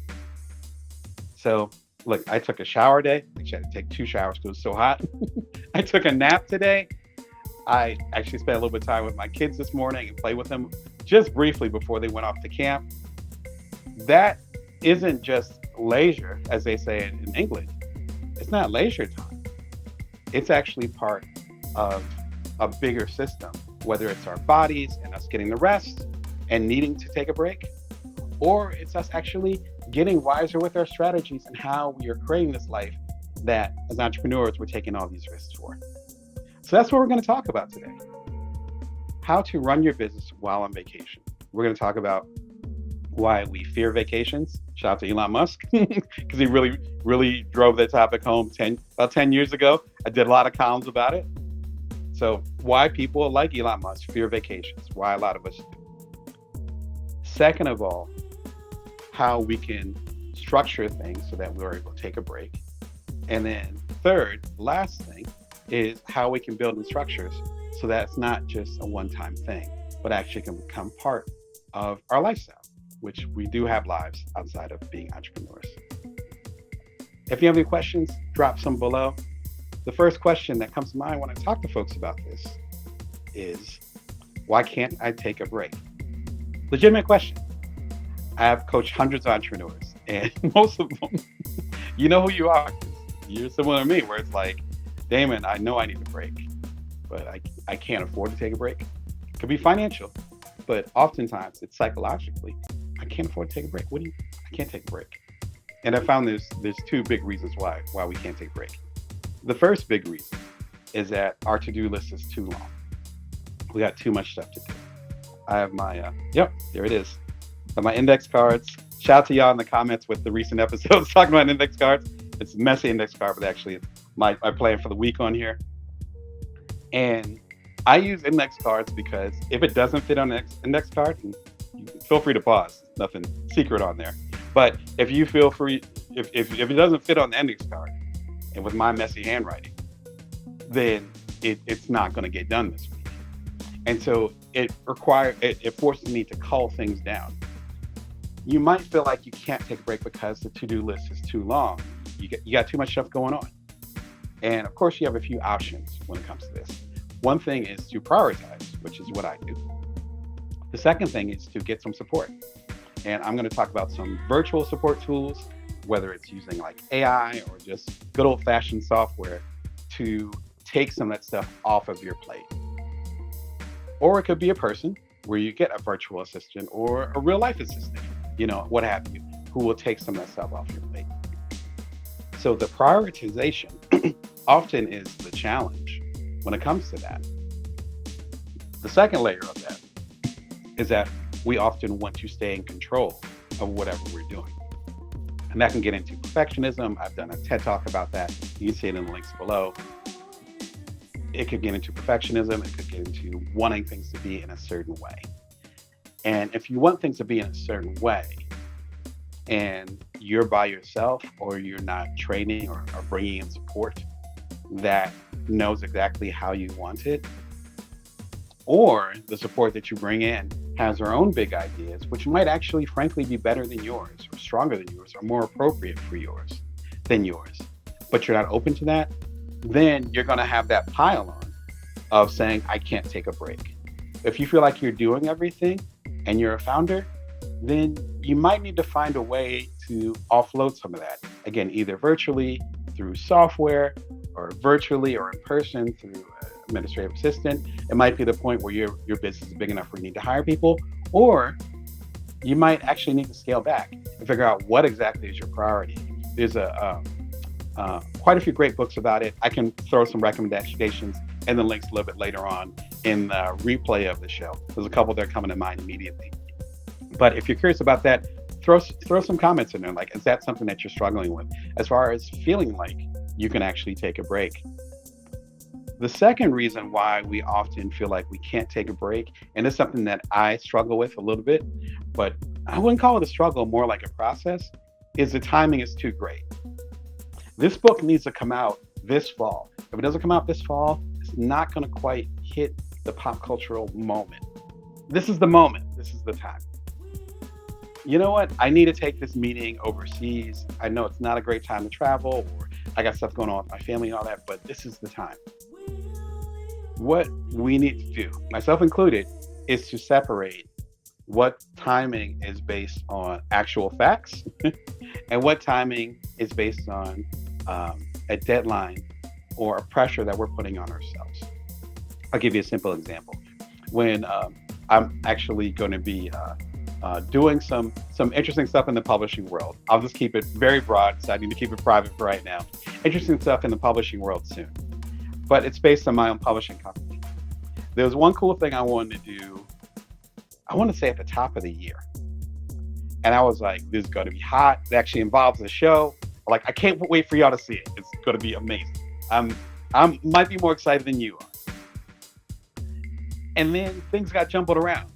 So look, I took a shower today. Actually, I had to take 2 showers because it was so hot. I took a nap today. I actually spent a little bit of time with my kids this morning and played with them just briefly before they went off to camp. That isn't just leisure, as they say in England. It's not leisure time. It's actually part of a bigger system, whether it's our bodies and us getting the rest and needing to take a break, or it's us actually getting wiser with our strategies and how we are creating this life that as entrepreneurs, we're taking all these risks for. So that's what we're going to talk about today. How to run your business while on vacation. We're going to talk about why we fear vacations. Shout out to Elon Musk, because he really drove that topic home about 10 years ago. I did a lot of columns about it. So why people like Elon Musk fear vacations, why a lot of us do. Second of all, how we can structure things so that we're able to take a break. And then third, last thing, is how we can build in structures so that it's not just a one-time thing, but actually can become part of our lifestyle, which we do have lives outside of being entrepreneurs. If you have any questions, drop some below. The first question that comes to mind when I talk to folks about this is, why can't I take a break? Legitimate question. I have coached hundreds of entrepreneurs, and most of them, you know who you are. You're similar to me, where it's like, Damon, I know I need a break, but I can't afford to take a break. It could be financial, but oftentimes it's psychologically. I can't afford to take a break. I can't take a break. And I found there's 2 big reasons why we can't take a break. The first big reason is that our to-do list is too long. We got too much stuff to do. I have my, there it is. I have my index cards. Shout out to y'all in the comments with the recent episodes talking about index cards. It's a messy index card, but actually it's my plan for the week on here. And I use index cards because if it doesn't fit on the index card, feel free to pause. Nothing secret on there. But if you feel free, if it doesn't fit on the index card, and with my messy handwriting, then it's not going to get done this week. And so it forces me to cull things down. You might feel like you can't take a break because the to-do list is too long. You got too much stuff going on. And of course, you have a few options when it comes to this. One thing is to prioritize, which is what I do. The second thing is to get some support. And I'm going to talk about some virtual support tools, whether it's using like AI or just good old-fashioned software to take some of that stuff off of your plate. Or it could be a person where you get a virtual assistant or a real life assistant, what have you, who will take some of that stuff off your plate. So the prioritization often is the challenge when it comes to that. The second layer of that is that we often want to stay in control of whatever we're doing. And that can get into perfectionism. I've done a TED Talk about that. You can see it in the links below. It could get into perfectionism. It could get into wanting things to be in a certain way. And if you want things to be in a certain way, and you're by yourself, or you're not training or bringing in support that knows exactly how you want it, or the support that you bring in has their own big ideas, which might actually, frankly, be better than yours, or stronger than yours, or more appropriate for yours than yours, but you're not open to that, then you're going to have that pile on of saying, I can't take a break. If you feel like you're doing everything and you're a founder, then you might need to find a way to offload some of that. Again, either virtually through software, or virtually or in person through an administrative assistant. It might be the point where your business is big enough where you need to hire people, or you might actually need to scale back and figure out what exactly is your priority. There's quite a few great books about it. I can throw some recommendations and the links a little bit later on in the replay of the show. There's a couple that are coming to mind immediately. But if you're curious about that, throw some comments in there. Like, is that something that you're struggling with as far as feeling like you can actually take a break? The second reason why we often feel like we can't take a break, and it's something that I struggle with a little bit, but I wouldn't call it a struggle, more like a process, is the timing is too great. This book needs to come out this fall. If it doesn't come out this fall, it's not going to quite hit the pop cultural moment. This is the moment. This is the time. you know what? I need to take this meeting overseas. I know it's not a great time to travel, or I got stuff going on with my family and all that, but this is the time. What we need to do, myself included, is to separate what timing is based on actual facts and what timing is based on a deadline or a pressure that we're putting on ourselves. I'll give you a simple example. When I'm actually going to be doing some interesting stuff in the publishing world. I'll just keep it very broad, so I need to keep it private for right now. Interesting stuff in the publishing world soon, but it's based on my own publishing company. There was one cool thing I wanted to do. I want to say at the top of the year, and I was like, "This is going to be hot." It actually involves the show. Like, I can't wait for y'all to see it. It's going to be amazing. I'm might be more excited than you are. And then things got jumbled around.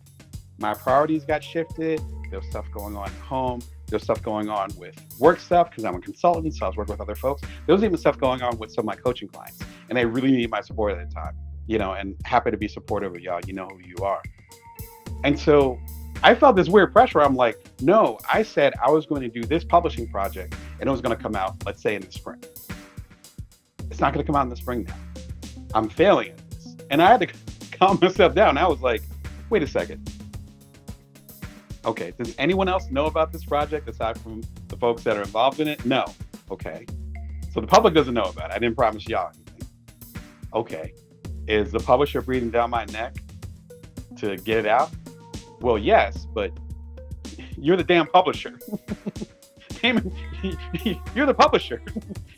My priorities got shifted. There was stuff going on at home. There was stuff going on with work stuff because I'm a consultant, so I was working with other folks. There was even stuff going on with some of my coaching clients, and they really needed my support at the time. And happy to be supportive of y'all. You know who you are. And so I felt this weird pressure. I'm like, no, I said I was going to do this publishing project, and it was going to come out, let's say, in the spring. It's not going to come out in the spring now. I'm failing at this. And I had to calm myself down. I was like, wait a second. Okay, does anyone else know about this project aside from the folks that are involved in it? No. Okay. So the public doesn't know about it. I didn't promise y'all anything. Okay. Is the publisher breathing down my neck to get it out? Well, yes, but you're the damn publisher. Damon, you're the publisher.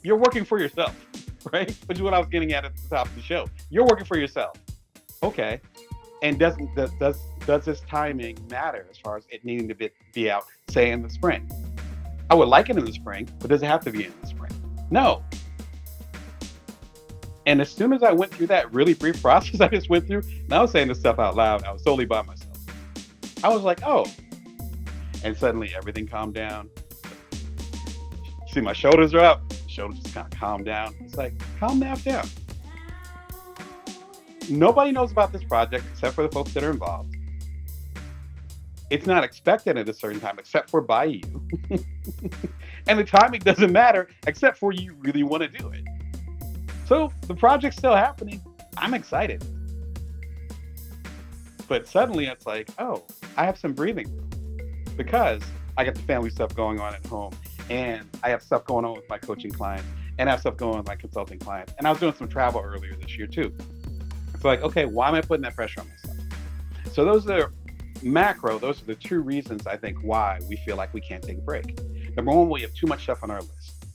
You're working for yourself, right? Which is what I was getting at the top of the show. You're working for yourself. Okay. And does this timing matter as far as it needing to be out, say, in the spring? I would like it in the spring, but does it have to be in the spring? No. And as soon as I went through that really brief process I just went through, and I was saying this stuff out loud, I was totally by myself. I was like, oh. And suddenly everything calmed down. See, my shoulders are up. Shoulders just kind of calmed down. It's like, calm down. Nobody knows about this project except for the folks that are involved. It's not expected at a certain time except for by you. And the timing doesn't matter except for you really want to do it. So the project's still happening. I'm excited. But suddenly it's like, oh, I have some breathing room because I got the family stuff going on at home, and I have stuff going on with my coaching clients, and I have stuff going on with my consulting clients. And I was doing some travel earlier this year too. It's like, okay, why am I putting that pressure on myself? So those are those are the two reasons I think why we feel like we can't take a break. Number one, we have too much stuff on our list,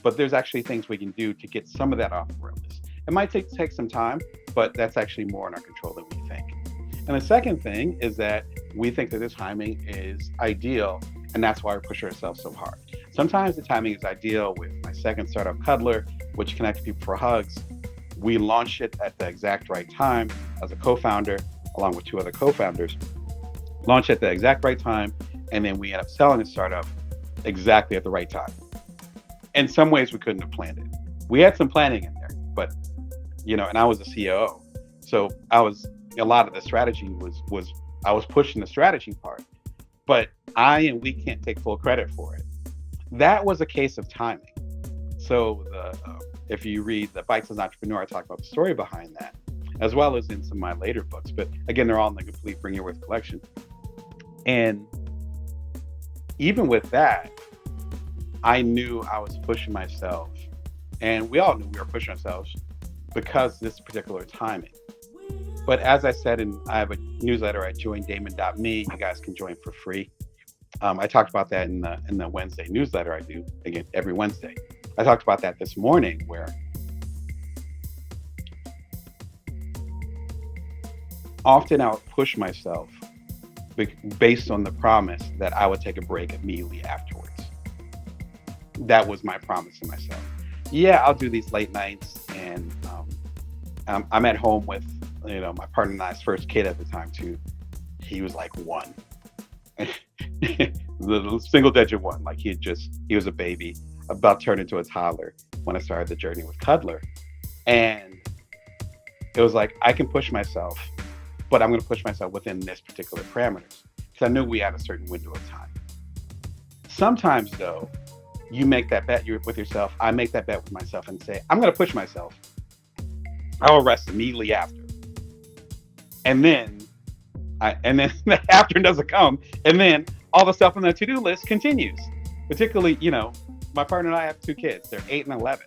but there's actually things we can do to get some of that off of our list. It might take some time, but that's actually more in our control than we think. And the second thing is that we think that this timing is ideal, and that's why we push ourselves so hard. Sometimes the timing is ideal. With my second startup, Cuddler, which connects people for hugs, we launched it at the exact right time as a co-founder, along with two other co-founders. Launched at the exact right time, and then we end up selling the startup exactly at the right time. In some ways, we couldn't have planned it. We had some planning in there, but and I was the COO, so a lot of the strategy was I was pushing the strategy part, but we can't take full credit for it. That was a case of timing. So if you read the Bite-Sized Entrepreneur, I talk about the story behind that, as well as in some of my later books. But again, they're all in the complete Bring Your Worth collection. And even with that, I knew I was pushing myself, and we all knew we were pushing ourselves because this particular timing. But as I said, I have a newsletter at joindamon.me. You guys can join for free. I talked about that in the Wednesday newsletter I do, again, every Wednesday. I talked about that this morning, where often I would push myself based on the promise that I would take a break immediately afterwards. That was my promise to myself. Yeah, I'll do these late nights, and I'm at home with my partner and I's first kid at the time too. He was like 1. The single digit 1. Like he was a baby, about to turn into a toddler when I started the journey with Cuddler. And it was like, I can push myself, but I'm going to push myself within this particular parameters, because I knew we had a certain window of time. Sometimes though, you make that bet with yourself. I make that bet with myself and say, I'm going to push myself. I'll rest immediately after. And then the after doesn't come. And then all the stuff on the to-do list continues. Particularly, my partner and I have 2 kids. They're 8 and 11.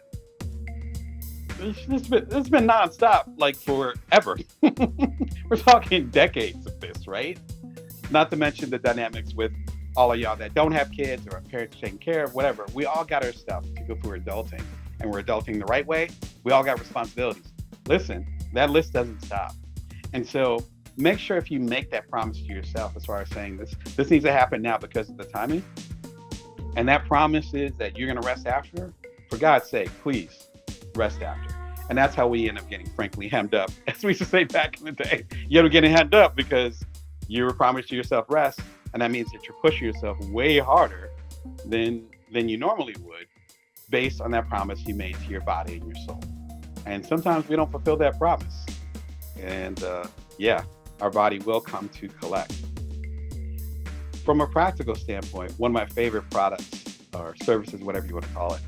It's been nonstop, like forever. We're talking decades of this, right? Not to mention the dynamics with all of y'all that don't have kids or have parents taking care of, whatever. We all got our stuff to go through adulting, and we're adulting the right way. We all got responsibilities. Listen, that list doesn't stop. And so make sure if you make that promise to yourself, as far as saying this needs to happen now because of the timing, and that promise is that you're going to rest after, for God's sake, please rest after. And that's how we end up getting, frankly, hemmed up. As we used to say back in the day, you end up getting hemmed up because you were promised to yourself rest. And that means that you're pushing yourself way harder than you normally would, based on that promise you made to your body and your soul. And sometimes we don't fulfill that promise. And our body will come to collect. From a practical standpoint, one of my favorite products or services, whatever you want to call it,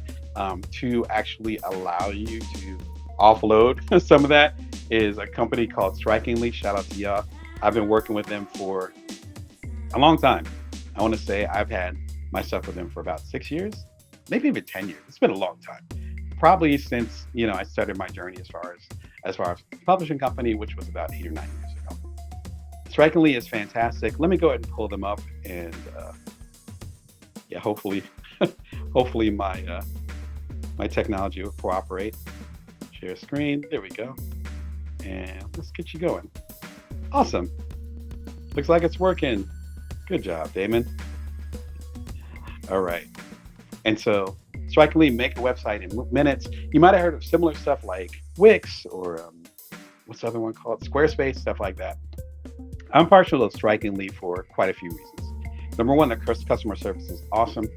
to actually allow you to offload some of that is a company called Strikingly. Shout out to y'all. I've been working with them for a long time. I want to say I've had my stuff with them for about 6 years, maybe even 10 years. It's been a long time. Probably since, I started my journey as far as publishing company, which was about 8 or 9 years ago. Strikingly is fantastic. Let me go ahead and pull them up, and hopefully my technology will cooperate. Share screen. There we go. And let's get you going. Awesome. Looks like it's working. Good job, Damon. All right. And so Strikingly make a website in minutes. You might have heard of similar stuff like Wix or what's the other one called? Squarespace, stuff like that. I'm partial to Strikingly for quite a few reasons. Number one, their customer service is awesome.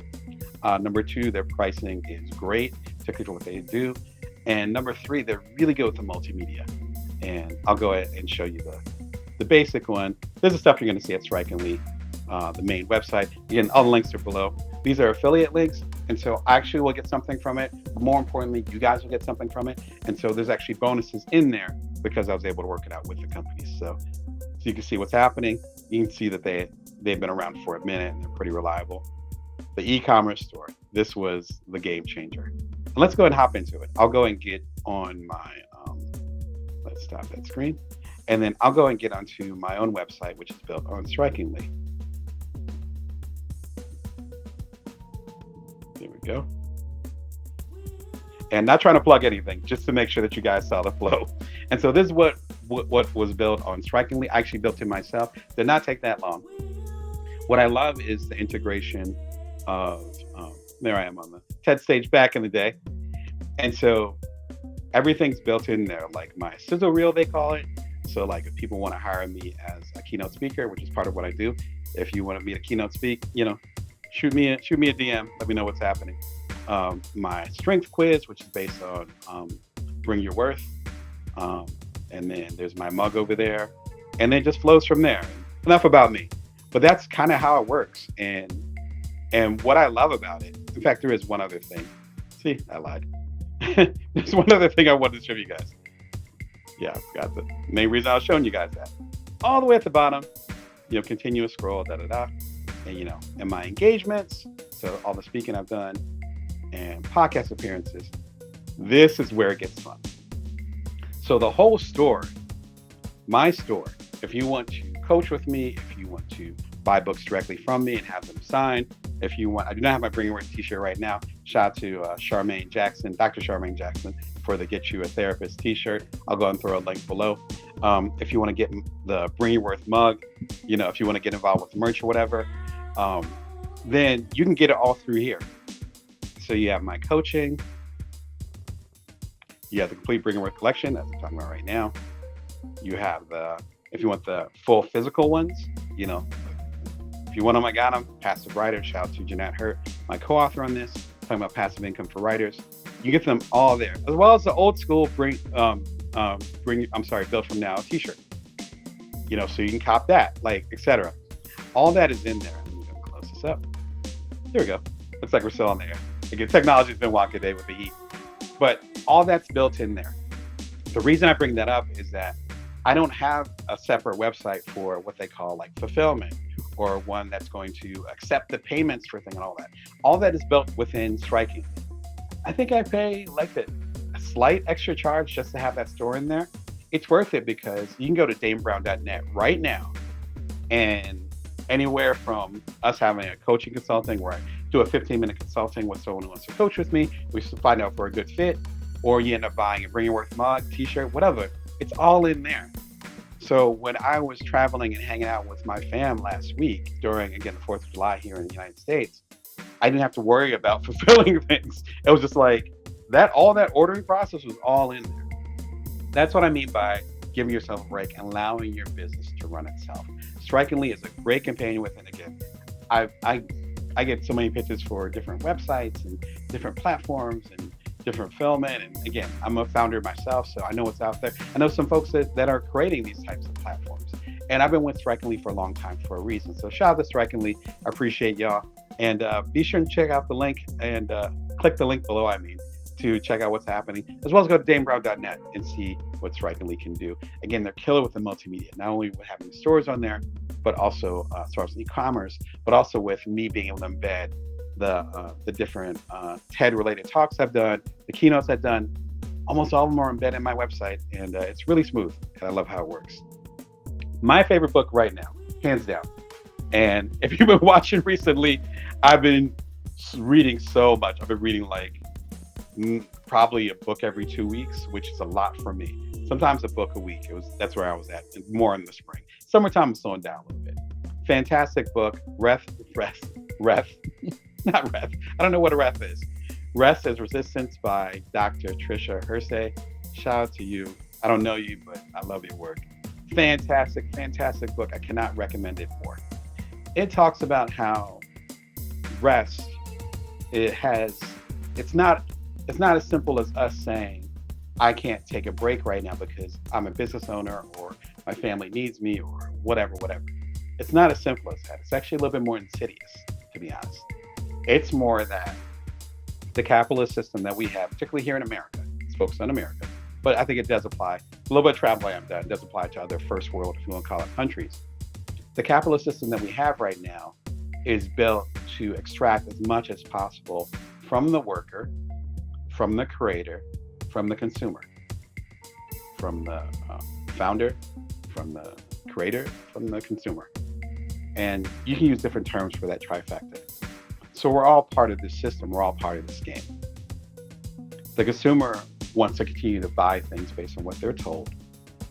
Number two, their pricing is great, particularly for what they do. And number three, they're really good with the multimedia. And I'll go ahead and show you the basic one. This is stuff you're going to see at Strikingly, the main website. Again, all the links are below. These are affiliate links. And so I actually will get something from it. But more importantly, you guys will get something from it. And so there's actually bonuses in there because I was able to work it out with the companies. So you can see what's happening. You can see that they've been around for a minute and they're pretty reliable. The e-commerce store, this was the game changer. And let's go ahead and hop into it. I'll go and get on my, let's stop that screen. And then I'll go and get onto my own website, which is built on Strikingly. There we go. And not trying to plug anything, just to make sure that you guys saw the flow. And so this is what was built on Strikingly. I actually built it myself. Did not take that long. What I love is the integration of, there I am on the TED stage back in the day. And so everything's built in there, like my sizzle reel, they call it. So like if people want to hire me as a keynote speaker, which is part of what I do, if you want to be a keynote speak, shoot me a DM, let me know what's happening. My strength quiz, which is based on Bring Your Worth. And then there's my mug over there, and then it just flows from there. Enough about me, but that's kind of how it works. And what I love about it, in fact, there is one other thing. See, I lied. There's one other thing I wanted to show you guys. Yeah, I forgot the main reason I was showing you guys that. All the way at the bottom, continuous scroll, and and my engagements, so all the speaking I've done, and podcast appearances. This is where it gets fun. So the whole store, my store, if you want to coach with me, if you want to buy books directly from me and have them signed, if you want, I do not have my Bring Your Worth t-shirt right now. Shout out to Charmaine Jackson, Dr. Charmaine Jackson, for the Get You a Therapist t-shirt. I'll go and throw a link below. If you want to get the Bring Your Worth mug, if you want to get involved with merch or whatever, then you can get it all through here. So you have my coaching. You have the complete Bring Your Worth collection, as I'm talking about right now. You have if you want the full physical ones, if you want them, I got them. Passive Writer, shout out to Jeanette Hurt, my co-author on this, talking about passive income for writers. You get them all there, as well as the old school Built From Now t-shirt. So you can cop that, etc. All that is in there. I'm gonna close this up. There we go. Looks like we're still on there. Again, technology's been wonky today with the heat. But all that's built in there. The reason I bring that up is that I don't have a separate website for what they call like fulfillment, or one that's going to accept the payments for things and all that. All that is built within Striking. I think I pay like a slight extra charge just to have that store in there. It's worth it because you can go to damebrown.net right now, and anywhere from us having a coaching consulting where I do a 15-minute consulting with someone who wants to coach with me, we find out if we're a good fit, or you end up buying a Bring Your Worth mug, t-shirt, whatever. It's all in there. So when I was traveling and hanging out with my fam last week during, again, the 4th of July here in the United States, I didn't have to worry about fulfilling things. It was just like that, all that ordering process was all in there. That's what I mean by giving yourself a break and allowing your business to run itself. Strikingly is a great companion with it. Again, I get so many pitches for different websites and different platforms and different fulfillment. And again, I'm a founder myself, so I know what's out there. I know some folks that are creating these types of platforms. And I've been with Strikingly for a long time for a reason. So shout out to Strikingly. I appreciate y'all. And be sure to check out the link and click the link below, to check out what's happening, as well as go to damebrown.net and see what Strikingly can do. Again, they're killer with the multimedia, not only with having stores on there, but also as far as e-commerce, but also with me being able to embed the different TED-related talks I've done, the keynotes I've done. Almost all of them are embedded in my website, and it's really smooth, and I love how it works. My favorite book right now, hands down, and if you've been watching recently, I've been reading so much. I've been reading like probably a book every 2 weeks, which is a lot for me. Sometimes a book a week. That's where I was at, more in the spring. Summertime, I'm slowing down a little bit. Fantastic book. Rest. Not Rest. I don't know what a Rest is. Rest is Resistance by Dr. Tricia Hersey. Shout out to you. I don't know you, but I love your work. Fantastic book. I cannot recommend it more. It talks about how rest, it's not as simple as us saying, I can't take a break right now because I'm a business owner or my family needs me or whatever. It's not as simple as that. It's actually a little bit more insidious, to be honest. It's more that the capitalist system that we have, particularly here in America, it's focused on America, but I think it does apply. A little bit of travel I have done, it does apply to other first world, if you want to call it, countries. The capitalist system that we have right now is built to extract as much as possible from the worker, from the creator, from the consumer, from the founder, from the creator, from the consumer. And you can use different terms for that trifecta. So we're all part of this system. We're all part of this game. The consumer wants to continue to buy things based on what they're told.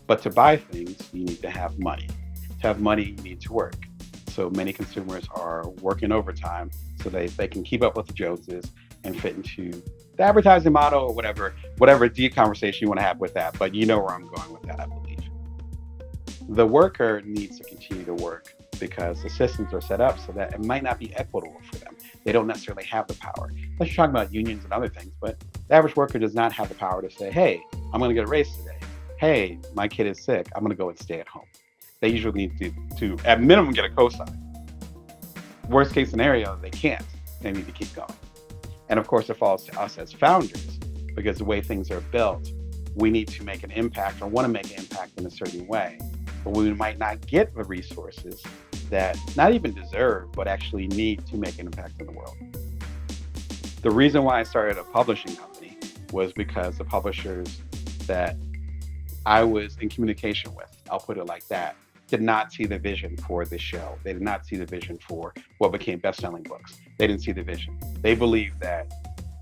But to buy things, you need to have money. To have money, you need to work. So many consumers are working overtime so they can keep up with the Joneses and fit into the advertising model or whatever deep conversation you want to have with that. But you know where I'm going with that, I believe. The worker needs to continue to work because the systems are set up so that it might not be equitable for them. They don't necessarily have the power. Unless you're talking about unions and other things, but the average worker does not have the power to say, hey, I'm going to get a raise today. Hey, my kid is sick. I'm going to go and stay at home. They usually need to at minimum, get a cosign. Worst case scenario, they can't. They need to keep going. And of course, it falls to us as founders because the way things are built, we need to make an impact or want to make an impact in a certain way. But we might not get the resources that not even deserve, but actually need to make an impact in the world. The reason why I started a publishing company was because the publishers that I was in communication with, I'll put it like that, did not see the vision for this show. They did not see the vision for what became best-selling books. They didn't see the vision. They believed that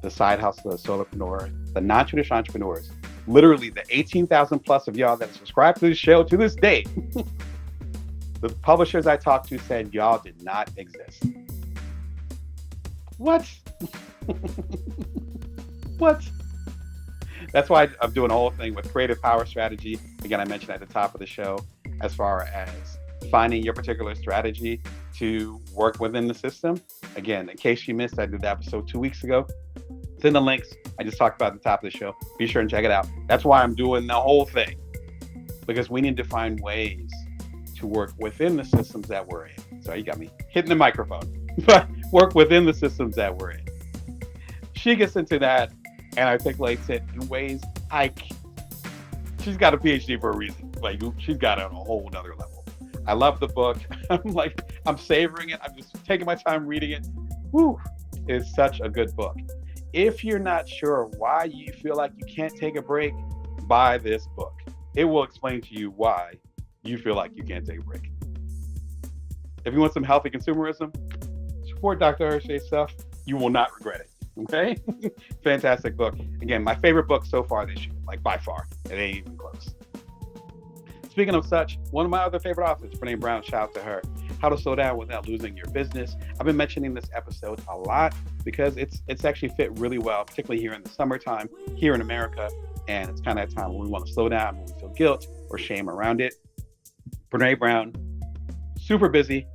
the side hustle, the solopreneur, the non-traditional entrepreneurs, literally the 18,000 plus of y'all that subscribe to this show to this day, the publishers I talked to said y'all did not exist. What? What? That's why I'm doing a whole thing with creative power strategy. Again, I mentioned at the top of the show, as far as finding your particular strategy to work within the system. Again, in case you missed, I did the episode 2 weeks ago. It's in the links I just talked about at the top of the show. Be sure and check it out. That's why I'm doing the whole thing, because we need to find ways to work within the systems that we're in. So you got me hitting the microphone. but work within the systems that we're in. She gets into that and articulates it in ways she's got a PhD for a reason. Like she's got it on a whole nother level. I love the book. I'm savoring it. I'm just taking my time reading it. Woo! It's such a good book. If you're not sure why you feel like you can't take a break, buy this book. It will explain to you why you feel like you can't take a break. If you want some healthy consumerism, support Dr. Hershey's stuff. You will not regret it. Okay? Fantastic book. Again, my favorite book so far this year, like by far. It ain't even close. Speaking of such, one of my other favorite authors, Brene Brown, shout out to her. How to Slow Down Without Losing Your Business. I've been mentioning this episode a lot because it's actually fit really well, particularly here in the summertime, here in America. And it's kind of that time when we want to slow down, when we feel guilt or shame around it. Brene Brown, super busy,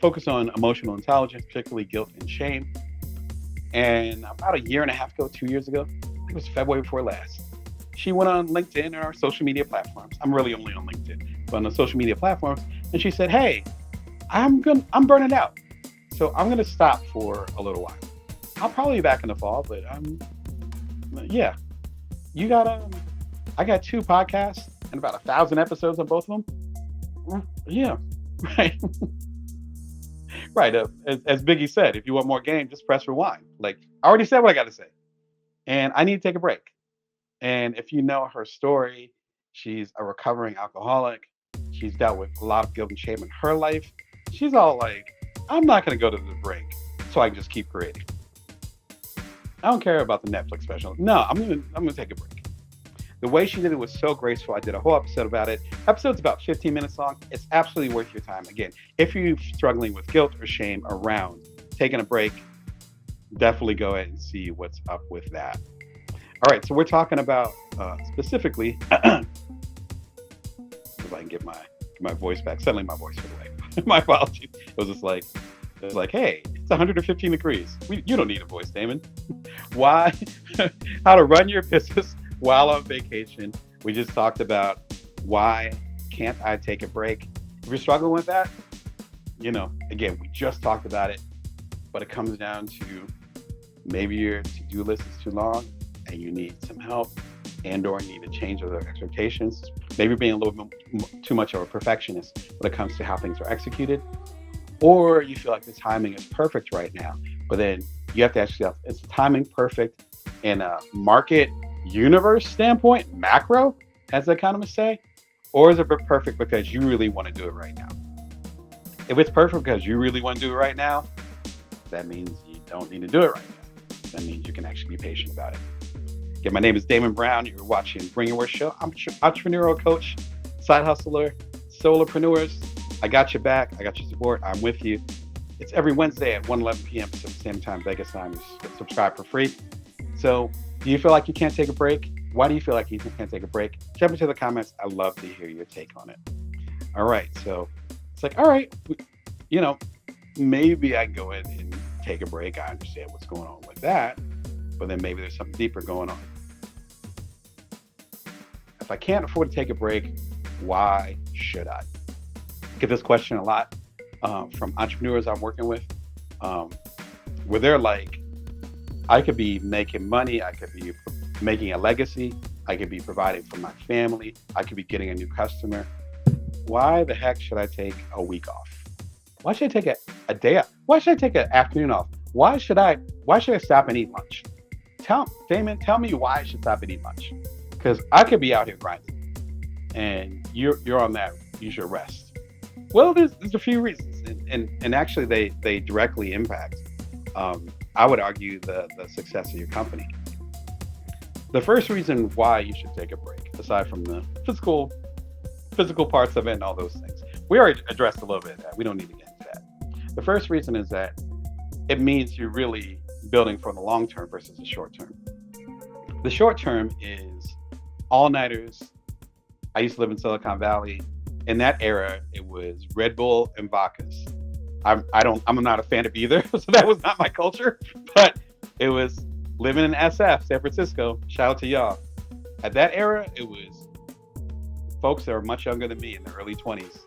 focus on emotional intelligence, particularly guilt and shame. And about a year and a half ago, 2 years ago, I think it was February before last, she went on LinkedIn or our social media platforms. I'm really only on LinkedIn, but on the social media platforms. And she said, hey, I'm burning out. So I'm going to stop for a little while. I'll probably be back in the fall, but yeah. I got 2 podcasts and about 1,000 episodes on both of them. Yeah, right. Right. As Biggie said, if you want more game, just press rewind. Like, I already said what I got to say. And I need to take a break. And if you know her story, she's a recovering alcoholic. She's dealt with a lot of guilt and shame in her life. She's all like, I'm not going to go to the break so I can just keep creating. I don't care about the Netflix special. No, I'm gonna take a break. The way she did it was so graceful. I did a whole episode about it. Episode's about 15 minutes long. It's absolutely worth your time. Again, if you're struggling with guilt or shame around taking a break, definitely go ahead and see what's up with that. All right, so we're talking about specifically, if I can get my voice back. Suddenly my voice went away. My apologies. It was like, hey, it's 115 degrees. You don't need a voice, Damon. Why? How to run your business while on vacation. We just talked about why can't I take a break. If you're struggling with that, again, we just talked about it, but it comes down to maybe your to-do list is too long and you need some help and/or need to change other expectations. Maybe being a little bit too much of a perfectionist when it comes to how things are executed. Or you feel like the timing is perfect right now, but then you have to ask yourself, is the timing perfect in a market universe standpoint, macro, as the economists say? Or is it perfect because you really want to do it right now? If it's perfect because you really want to do it right now, that means you don't need to do it right now. That means you can actually be patient about it. Again, my name is Damon Brown. You're watching Bring Your Worth Show. I'm entrepreneurial coach, side hustler, solopreneurs. I got your back. I got your support. I'm with you. It's every Wednesday at 1:11 p.m. Pacific Standard Time, Vegas time. Subscribe for free. So do you feel like you can't take a break? Why do you feel like you can't take a break? Jump into the comments. I'd love to hear your take on it. All right. So it's like, all right, maybe I can go in and take a break. I understand what's going on with that. But then maybe there's something deeper going on. If I can't afford to take a break, why should I? I get this question a lot from entrepreneurs I'm working with, where they're like, I could be making money, I could be making a legacy, I could be providing for my family, I could be getting a new customer. Why the heck should I take a week off? Why should I take a day off? Why should I take an afternoon off? Why should I stop and eat lunch? Damon, tell me why I should stop and eat lunch. Because I could be out here grinding and you're on that, you should rest. Well, there's a few reasons, and actually they directly impact, I would argue, the success of your company. The first reason why you should take a break, aside from the physical parts of it and all those things, we already addressed a little bit of that. We don't need to get into that. The first reason is that it means you're really building for the long term versus the short term. The short term is all-nighters. I used to live in Silicon Valley. In that era, it was Red Bull and vodkas. I'm not a fan of either, so that was not my culture. But it was living in SF, San Francisco. Shout out to y'all. At that era, it was folks that were much younger than me in the early 20s.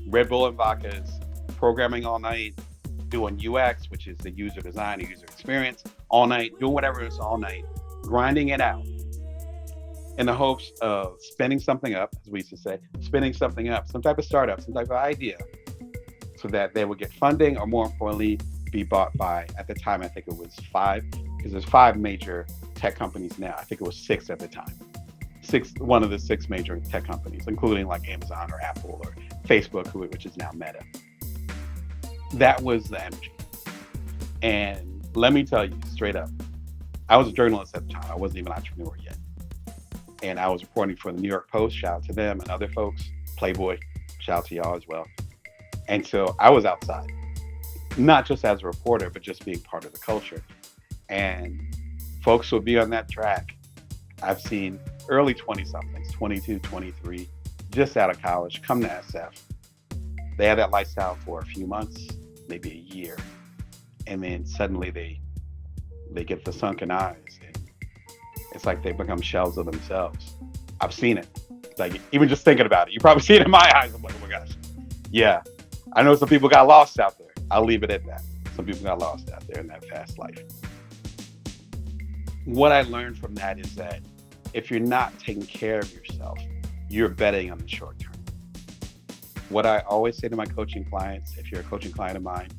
Red Bull and vodkas, programming all night, doing UX, which is the user design or user experience, all night, doing whatever it is all night, grinding it out in the hopes of spinning something up, as we used to say, spinning something up, some type of startup, some type of idea, so that they would get funding, or more importantly, be bought by, at the time, I think it was 5, because there's 5 major tech companies now. I think it was 6 at the time. One of the 6 major tech companies, including like Amazon or Apple or Facebook, which is now Meta. That was the energy. And let me tell you straight up, I was a journalist at the time. I wasn't even an entrepreneur yet. And I was reporting for the New York Post, shout out to them, and other folks, Playboy, shout out to y'all as well. And so I was outside, not just as a reporter, but just being part of the culture. And folks would be on that track. I've seen early 20-somethings, 22, 23, just out of college, come to SF. They had that lifestyle for a few months, maybe a year. And then suddenly they get the sunken eyes, and it's like they become shells of themselves. I've seen it. Like, even just thinking about it, you probably see it in my eyes. I'm like, oh my gosh. Yeah. I know some people got lost out there. I'll leave it at that. Some people got lost out there in that fast life. What I learned from that is that if you're not taking care of yourself, you're betting on the short term. What I always say to my coaching clients, if you're a coaching client of mine,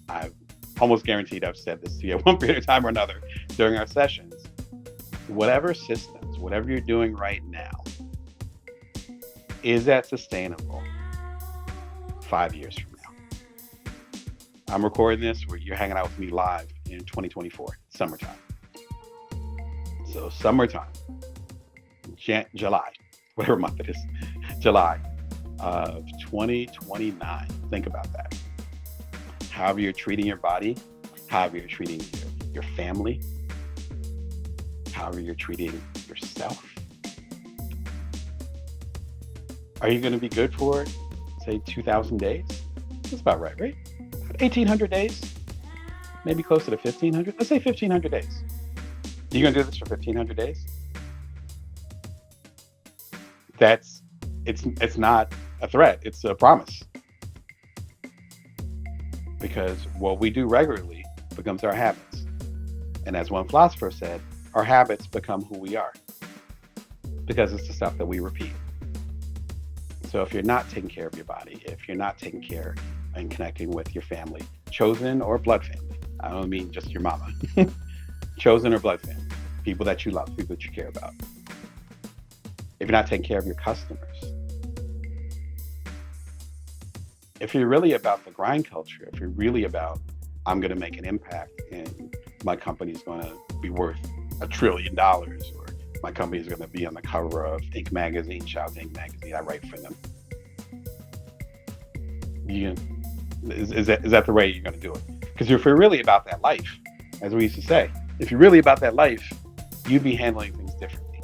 I've almost guaranteed I've said this to you at one period of time or another during our sessions. Whatever systems, whatever you're doing right now, is that sustainable 5 years from now? I'm recording this where you're hanging out with me live in 2024, summertime. So summertime, July, whatever month it is, July of 2029. Think about that. However you're treating your body, however you're treating your family, however you're treating yourself. Are you going to be good for, say, 2,000 days? That's about right, right? 1,800 days? Maybe closer to 1,500? Let's say 1,500 days. You going to do this for 1,500 days? It's not a threat. It's a promise. Because what we do regularly becomes our habits. And as one philosopher said, our habits become who we are, because it's the stuff that we repeat. So if you're not taking care of your body, if you're not taking care and connecting with your family, chosen or blood family, I don't mean just your mama, chosen or blood family, people that you love, people that you care about. If you're not taking care of your customers, if you're really about the grind culture, if you're really about, I'm going to make an impact and my company is going to be worth $1 trillion, or my company is going to be on the cover of Inc. magazine, shout out to Inc. magazine, I write for them. Is that the way you're going to do it? Because if you're really about that life, as we used to say, if you're really about that life, you'd be handling things differently.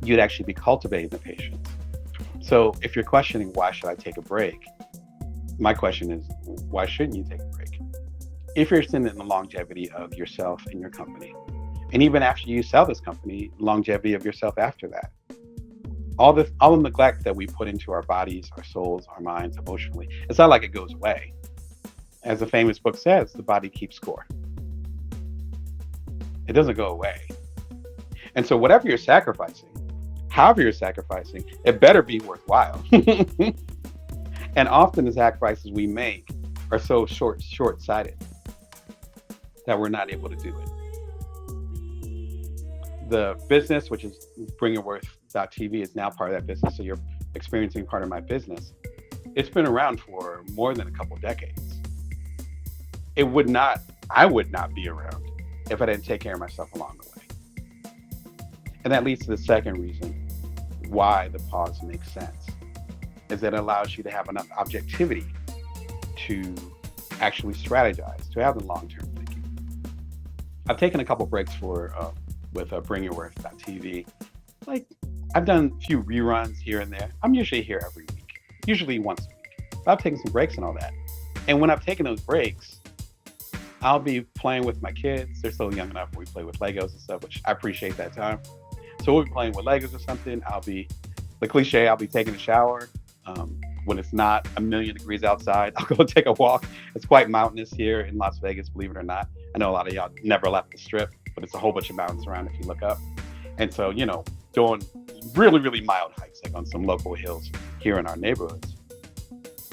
You'd actually be cultivating the patience. So if you're questioning, why should I take a break? My question is, why shouldn't you take a break? If you're interested in the longevity of yourself and your company, and even after you sell this company, longevity of yourself after that. All the neglect that we put into our bodies, our souls, our minds, emotionally, it's not like it goes away. As the famous book says, the body keeps score. It doesn't go away. And so whatever you're sacrificing, however you're sacrificing, it better be worthwhile. And often the sacrifices we make are so short-sighted that we're not able to do it. The business, which is BringItWorth.tv, is now part of that business. So you're experiencing part of my business. It's been around for more than a couple decades. I would not be around if I didn't take care of myself along the way. And that leads to the second reason why the pause makes sense, is that it allows you to have enough objectivity to actually strategize, to have the long-term thinking. I've taken a couple breaks with BringItWorth.tv. Like, I've done a few reruns here and there. I'm usually here every week, usually once a week. But I've taken some breaks and all that. And when I've taken those breaks, I'll be playing with my kids. They're still young enough where we play with Legos and stuff, which I appreciate that time. So we'll be playing with Legos or something. I'll be taking a shower, when it's not a million degrees outside. I'll go take a walk. It's quite mountainous here in Las Vegas, believe it or not. I know a lot of y'all never left the strip, but it's a whole bunch of mountains around if you look up. And so, doing really, really mild hikes, like on some local hills here in our neighborhoods.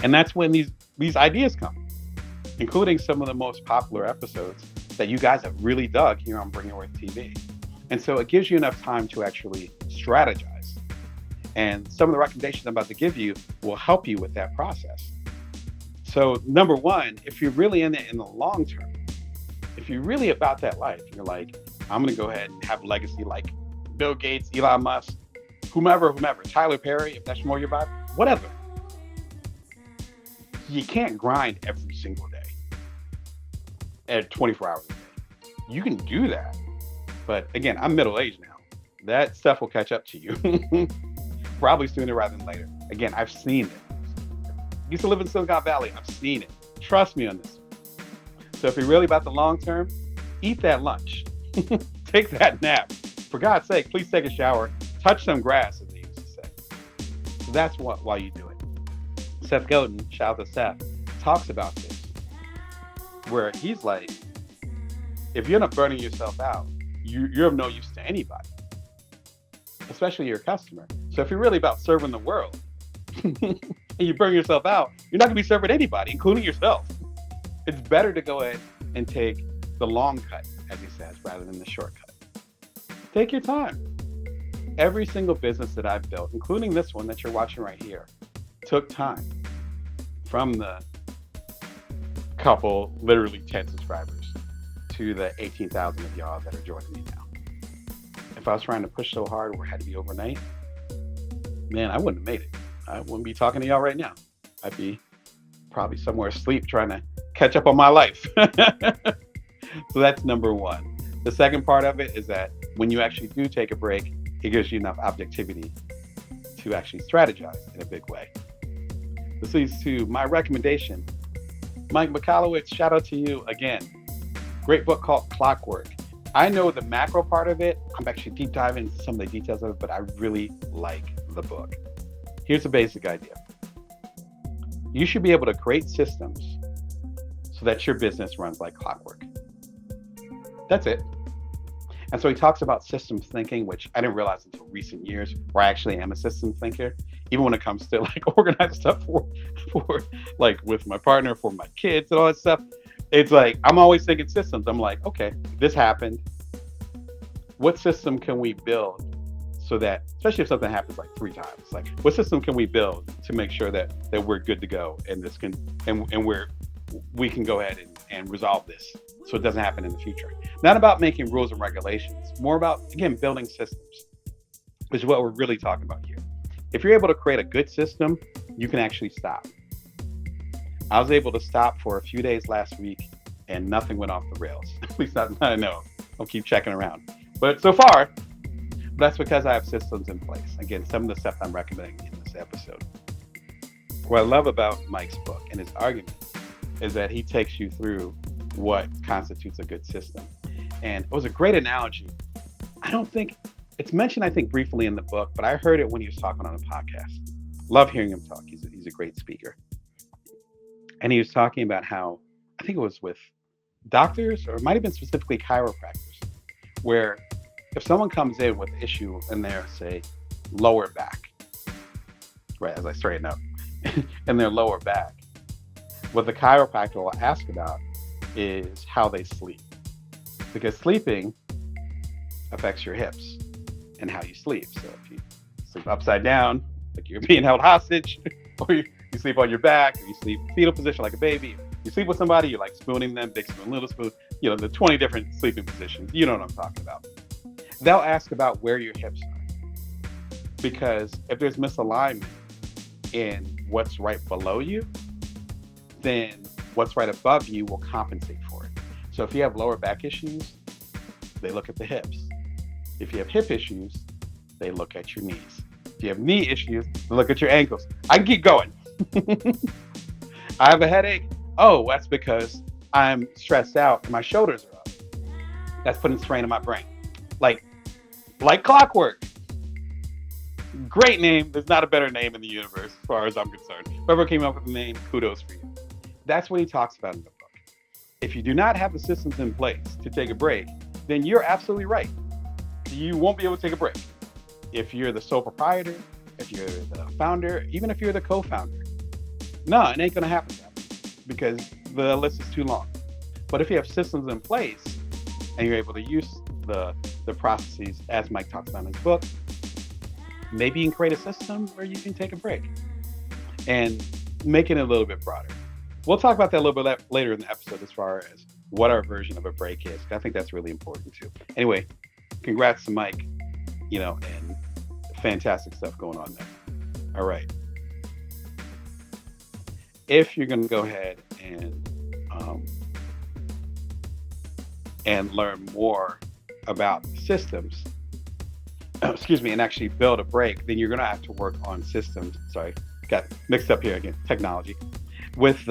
And that's when these ideas come, including some of the most popular episodes that you guys have really dug here on Bring It Worth TV. And so it gives you enough time to actually strategize. And some of the recommendations I'm about to give you will help you with that process. So number one, if you're really in it in the long term, if you're really about that life, you're like, I'm going to go ahead and have a legacy like Bill Gates, Elon Musk, whomever, Tyler Perry, if that's more your vibe, whatever. You can't grind every single day at 24 hours a day. You can do that. But again, I'm middle-aged now. That stuff will catch up to you. Probably sooner rather than later. Again, I've seen it. Used to live in Silicon Valley. I've seen it. Trust me on this. So if you're really about the long term, eat that lunch. Take that nap. For God's sake, please take a shower. Touch some grass, as they used to say. So that's why you do it. Seth Godin, shout out to Seth, talks about this, where he's like, if you end up burning yourself out, you're of no use to anybody, especially your customer. So if you're really about serving the world and you burn yourself out, you're not going to be serving anybody, including yourself. It's better to go ahead and take the long cut, as he says, rather than the shortcut. Take your time. Every single business that I've built, including this one that you're watching right here, took time. From the couple, literally 10 subscribers, to the 18,000 of y'all that are joining me now. If I was trying to push so hard where it had to be overnight, man, I wouldn't have made it. I wouldn't be talking to y'all right now. I'd be probably somewhere asleep trying to catch up on my life. So that's number one. The second part of it is that when you actually do take a break, it gives you enough objectivity to actually strategize in a big way. This leads to my recommendation. Mike Michalowicz, shout out to you again. Great book called Clockwork. I know the macro part of it. I'm actually deep diving into some of the details of it, but I really like the book. Here's the basic idea. You should be able to create systems so that your business runs like clockwork. That's it. And so he talks about systems thinking, which I didn't realize until recent years, where I actually am a systems thinker, even when it comes to like organized stuff for like with my partner, for my kids and all that stuff. It's like, I'm always thinking systems. I'm like, okay, this happened. What system can we build so that, especially if something happens like 3 times, like what system can we build to make sure that we're good to go and this can, and we can go ahead and resolve this so it doesn't happen in the future. Not about making rules and regulations, more about, again, building systems, which is what we're really talking about here. If you're able to create a good system, you can actually stop. I was able to stop for a few days last week and nothing went off the rails. At least I know. I'll keep checking around. But so far, that's because I have systems in place. Again, some of the stuff I'm recommending in this episode. What I love about Mike's book and his argument is that he takes you through what constitutes a good system. And it was a great analogy. I don't think it's mentioned, I think, briefly in the book, but I heard it when he was talking on a podcast. Love hearing him talk. He's a great speaker. And he was talking about how, I think it was with doctors, or it might have been specifically chiropractors, where if someone comes in with an issue in their, say, lower back, right, as I straighten up, in their lower back, what the chiropractor will ask about is how they sleep. Because sleeping affects your hips and how you sleep. So if you sleep upside down, like you're being held hostage, or you sleep on your back, or you sleep fetal position like a baby, you sleep with somebody, you're like spooning them, big spoon, little spoon, the 20 different sleeping positions. You know what I'm talking about. They'll ask about where your hips are. Because if there's misalignment in what's right below you, then what's right above you will compensate for it. So if you have lower back issues, they look at the hips. If you have hip issues, they look at your knees. If you have knee issues, they look at your ankles. I can keep going. I have a headache. Oh, that's because I'm stressed out and my shoulders are up. That's putting strain on my brain. Like clockwork. Great name. There's not a better name in the universe as far as I'm concerned. Whoever came up with the name, kudos for you. That's what he talks about in the book. If you do not have the systems in place to take a break, then you're absolutely right. You won't be able to take a break. If you're the sole proprietor, if you're the founder, even if you're the co-founder, no, it ain't gonna happen because the list is too long. But if you have systems in place and you're able to use the processes as Mike talks about in his book, maybe you can create a system where you can take a break and making it a little bit broader. We'll talk about that a little bit later in the episode as far as what our version of a break is. I think that's really important too. Anyway, congrats to Mike, and fantastic stuff going on there. All right. If you're going to go ahead and learn more about systems, and actually build a break, then you're going to have to work on systems. Sorry, got mixed up here again. Technology. With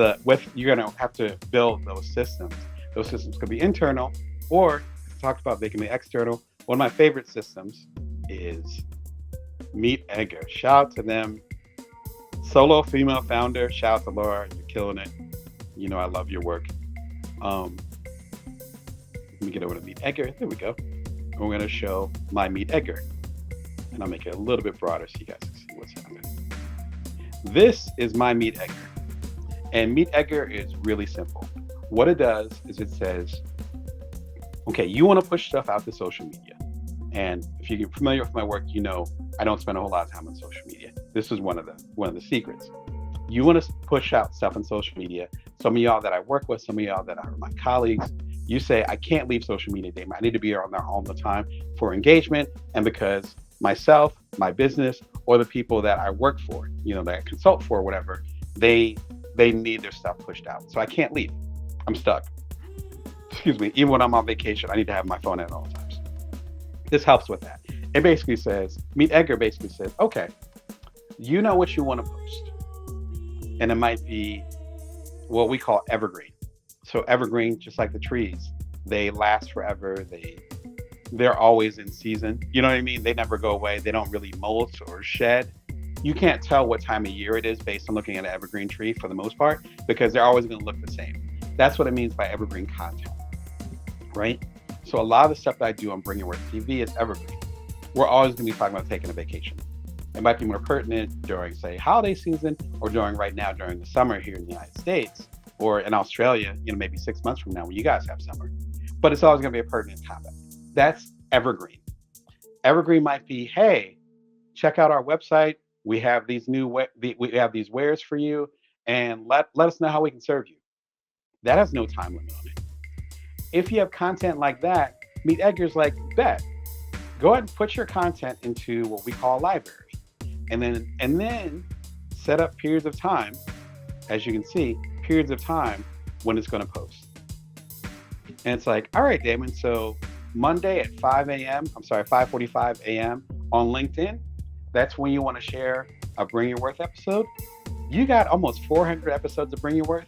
you're going to have to build those systems. Those systems could be internal, or talked about they can be external. One of my favorite systems is Meet Edgar. Shout out to them. Solo female founder. Shout out to Laura. You're killing it. I love your work. Let me get over to Meet Edgar. There we go. And we're going to show my Meet Edgar. And I'll make it a little bit broader so you guys can see what's happening. This is my Meet Edgar. And Meet Edgar is really simple. What it does is it says, okay, you want to push stuff out to social media. And if you're familiar with my work, I don't spend a whole lot of time on social media. This is one of the secrets. You want to push out stuff on social media. Some of y'all that I work with, some of y'all that are my colleagues, you say, I can't leave social media, Damon. I need to be on there all the time for engagement. And because myself, my business, or the people that I work for, that I consult for, whatever, they need their stuff pushed out. So I can't leave. I'm stuck. Excuse me. Even when I'm on vacation, I need to have my phone at all times. This helps with that. It basically says, Meet Edgar basically says, okay, you know what you want to post. And it might be what we call evergreen. So evergreen, just like the trees, they last forever. They're always in season. You know what I mean? They never go away. They don't really molt or shed. You can't tell what time of year it is based on looking at an evergreen tree for the most part, because they're always going to look the same. That's what it means by evergreen content, right? So a lot of the stuff that I do on Bring Your Work TV is evergreen. We're always going to be talking about taking a vacation. It might be more pertinent during, say, holiday season, or during the summer here in the United States, or in Australia, maybe 6 months from now when you guys have summer. But it's always going to be a pertinent topic. That's evergreen. Evergreen might be, hey, check out our website. We have these we have these wares for you, and let us know how we can serve you. That has no time limit on it. If you have content like that, Meet Edgar's like, bet. Go ahead and put your content into what we call a library, and then set up periods of time, as you can see, periods of time when it's going to post. And it's like, all right, Damon, so Monday at 5:45 a.m. on LinkedIn, that's when you want to share a Bring Your Worth episode. You got almost 400 episodes of Bring Your Worth.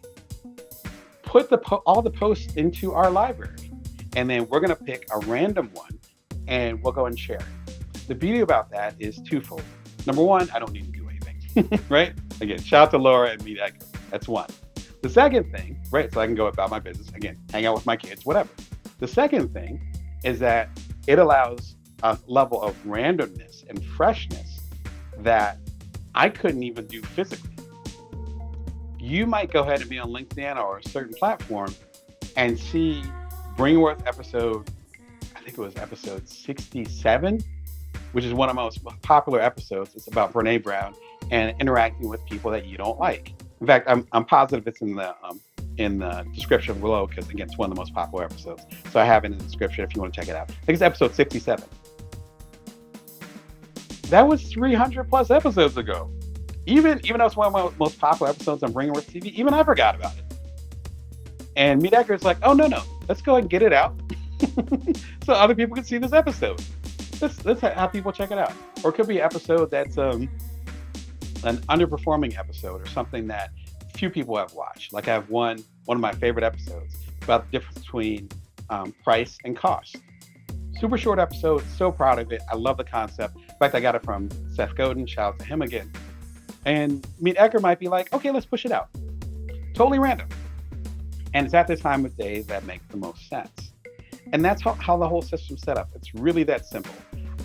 Put all the posts into our library, and then we're going to pick a random one, and we'll go and share it. The beauty about that is twofold. Number one, I don't need to do anything, right? Again, shout out to Laura and Meet Edgar. That's one. The second thing, right, so I can go about my business, again, hang out with my kids, whatever. The second thing is that it allows a level of randomness and freshness that I couldn't even do physically. You might go ahead and be on LinkedIn or a certain platform and see Bring Your Worth episode, I think it was episode 67, which is one of my most popular episodes. It's about Brene Brown and interacting with people that you don't like. In fact, I'm positive it's in the description below, because again, it's one of the most popular episodes. So I have it in the description if you want to check it out. I think it's episode 67. That was 300 plus episodes ago. Even though it's one of my most popular episodes on Bring Your Worth TV, even I forgot about it. And Meet Edgar's like, oh no, let's go ahead and get it out so other people can see this episode. Let's have people check it out. Or it could be an episode that's an underperforming episode, or something that few people have watched. Like I have one of my favorite episodes about the difference between price and cost. Super short episode. So proud of it. I love the concept. In fact, I got it from Seth Godin. Shout out to him again. And Meet Edgar might be like, okay, let's push it out. Totally random. And it's at the time of day that makes the most sense. And that's how the whole system's set up. It's really that simple.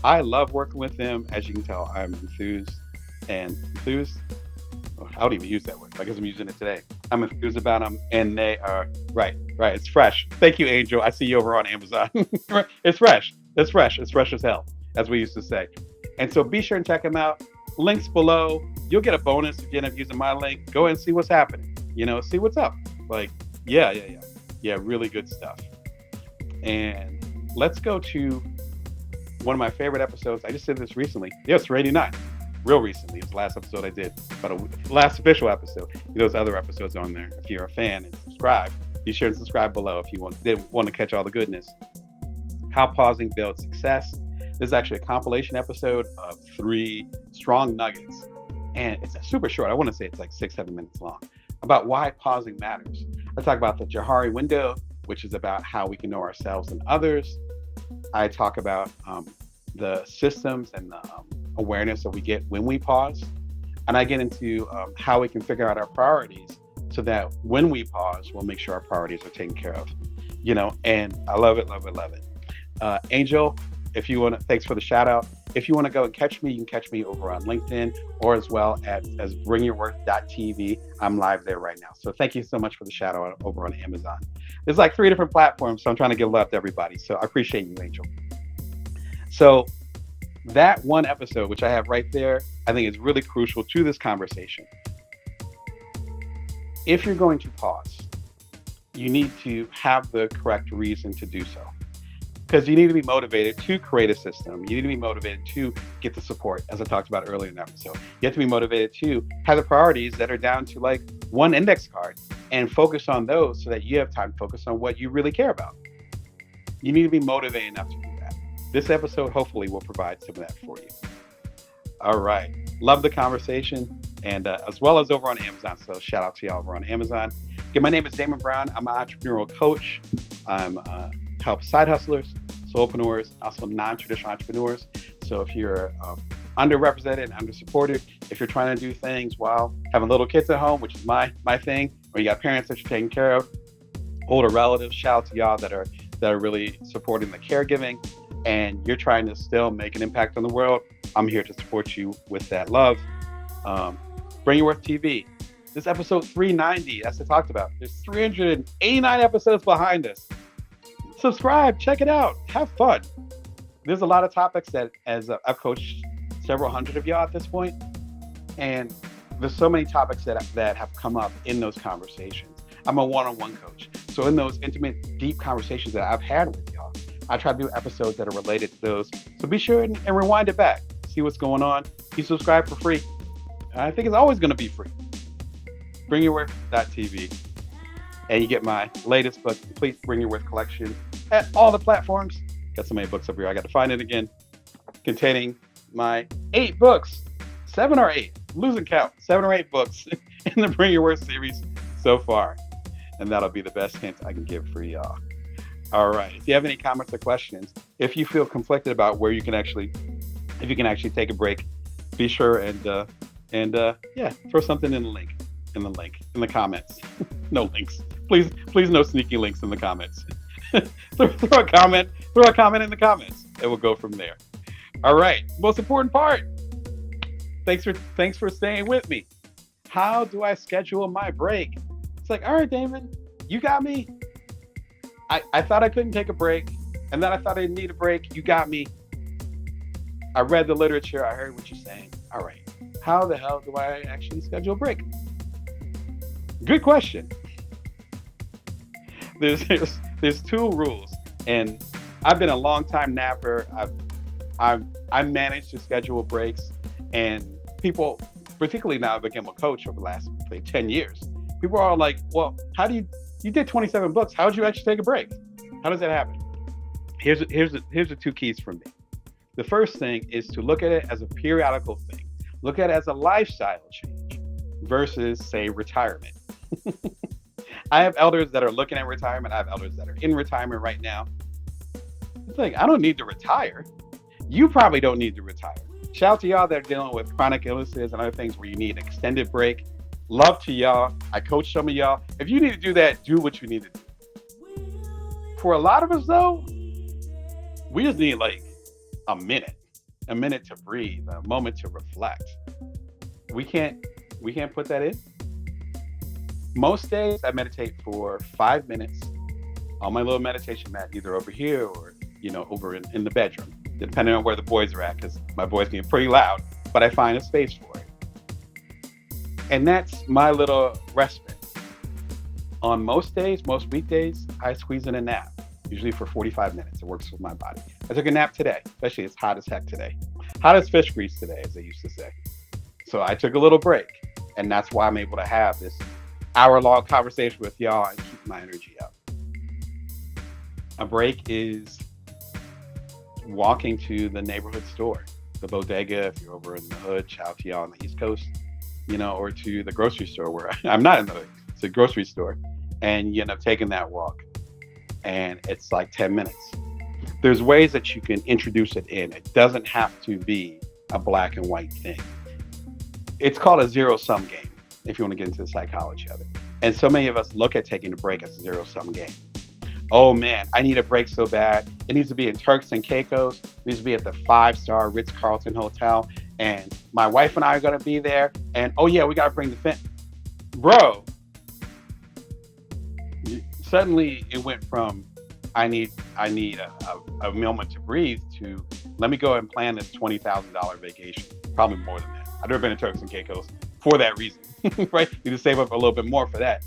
I love working with them. As you can tell, I'm enthused. I don't even use that word. I guess I'm using it today. I'm enthused about them, and they are right. It's fresh. Thank you, Angel. I see you over on Amazon. It's fresh. It's fresh. It's fresh as hell, as we used to say. And so be sure and check them out. Links below. You'll get a bonus if you end up using my link. Go and see what's happening. See what's up. Like, yeah. Really good stuff. And let's go to one of my favorite episodes. I just did this recently. Yes, 389. Real recently. It was the last episode I did, last official episode. Those other episodes on there. If you're a fan and subscribe, be sure to subscribe below if you want to catch all the goodness. How pausing builds success. This is actually a compilation episode of 3 strong nuggets, and it's super short. I want to say it's like 6-7 minutes long, about why pausing matters. I talk about the Johari window, which is about how we can know ourselves and others. I talk about the systems and the awareness that we get when we pause. And I get into how we can figure out our priorities so that when we pause, we'll make sure our priorities are taken care of. And I love it. Angel, if you want to, thanks for the shout out. If you want to go and catch me, you can catch me over on LinkedIn or as well as bringyourworth.tv. I'm live there right now. So thank you so much for the shout out over on Amazon. There's like 3 different platforms, so I'm trying to give love to everybody. So I appreciate you, Angel. So that one episode, which I have right there, I think is really crucial to this conversation. If you're going to pause, you need to have the correct reason to do so. Because you need to be motivated to create a system. You need to be motivated to get the support, as I talked about earlier in the episode. You have to be motivated to have the priorities that are down to like one index card and focus on those so that you have time to focus on what you really care about. You need to be motivated enough to do that. This episode hopefully will provide some of that for you. All right. Love the conversation, and as well as over on Amazon. So shout out to y'all over on Amazon. Again, my name is Damon Brown. I'm an entrepreneurial coach. I'm help side hustlers, solopreneurs, also non-traditional entrepreneurs. So if you're underrepresented, undersupported, if you're trying to do things while having little kids at home, which is my thing, or you got parents that you're taking care of, older relatives, shout out to y'all that are really supporting the caregiving, and you're trying to still make an impact on the world. I'm here to support you with that love. Bring Your Worth TV. This episode 390, as I talked about. There's 389 episodes behind us. Subscribe, check it out, have fun. There's a lot of topics that, as I've coached several hundred of y'all at this point, and there's so many topics that have come up in those conversations. I'm a one-on-one coach, so in those intimate, deep conversations that I've had with y'all, I try to do episodes that are related to those. So be sure and rewind it back, see what's going on. You subscribe for free. I think it's always going to be free. BringYourWorth.tv. And you get my latest book, Complete Bring Your Worth collection, at all the platforms. Got so many books up here, I got to find it again. Containing my 8 books, 7 or 8, losing count, 7 or 8 books in the Bring Your Worth series so far. And that'll be the best hint I can give for y'all. All right. If you have any comments or questions, if you feel conflicted about where you can actually, if you can actually take a break, be sure and throw something in the comments. No links. Please no sneaky links in the comments. throw a comment in the comments, and we'll go from there. All right. Most important part. Thanks for staying with me. How do I schedule my break? It's like, all right, Damon, you got me. I thought I couldn't take a break, and then I thought I didn't need a break. You got me. I read the literature. I heard what you're saying. All right. How the hell do I actually schedule a break? Good question. There's 2 rules, and I've been a long time napper. I've managed to schedule breaks, and people, particularly now I became a coach over the last 10 years. People are all like, well, how do you did 27 books. How would you actually take a break? How does that happen? Here's the 2 keys from me. The first thing is to look at it as a periodical thing. Look at it as a lifestyle change versus, say, retirement. I have elders that are looking at retirement. I have elders that are in retirement right now. It's like, I don't need to retire. You probably don't need to retire. Shout out to y'all that are dealing with chronic illnesses and other things where you need an extended break. Love to y'all. I coach some of y'all. If you need to do that, do what you need to do. For a lot of us, though, we just need like a minute to breathe, a moment to reflect. We can't put that in. Most days I meditate for 5 minutes on my little meditation mat, either over here or over in the bedroom, depending on where the boys are at, because my boys get pretty loud, but I find a space for it. And that's my little respite. On most days, most weekdays, I squeeze in a nap, usually for 45 minutes. It works with my body. I took a nap today, especially it's hot as heck today. Hot as fish grease today, as they used to say. So I took a little break, and that's why I'm able to have this hour-long conversation with y'all and keep my energy up. A break is walking to the neighborhood store, the bodega, if you're over in the hood, shout out to y'all on the East Coast, or to the grocery store where I'm not in the hood, it's a grocery store, and you end up taking that walk, and it's like 10 minutes. There's ways that you can introduce it in. It doesn't have to be a black and white thing. It's called a zero-sum game, if you want to get into the psychology of it. And so many of us look at taking a break as a zero-sum game. Oh man, I need a break so bad. It needs to be in Turks and Caicos. It needs to be at the 5-star Ritz-Carlton Hotel. And my wife and I are going to be there. And oh yeah, we got to bring the fin. Bro, suddenly it went from I need a moment to breathe to let me go and plan this $20,000 vacation. Probably more than that. I've never been to Turks and Caicos for that reason, right? You need to save up a little bit more for that.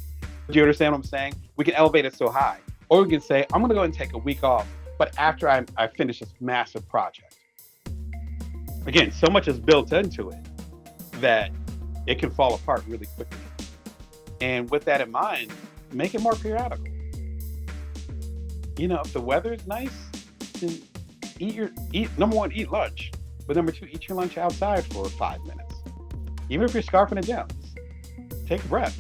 Do you understand what I'm saying? We can elevate it so high. Or we can say, I'm going to go and take a week off, but after I finish this massive project. Again, so much is built into it that it can fall apart really quickly. And with that in mind, make it more periodical. If the weather is nice, then number one, eat lunch. But number two, eat your lunch outside for 5 minutes. Even if you're scarfing it down, take a breath.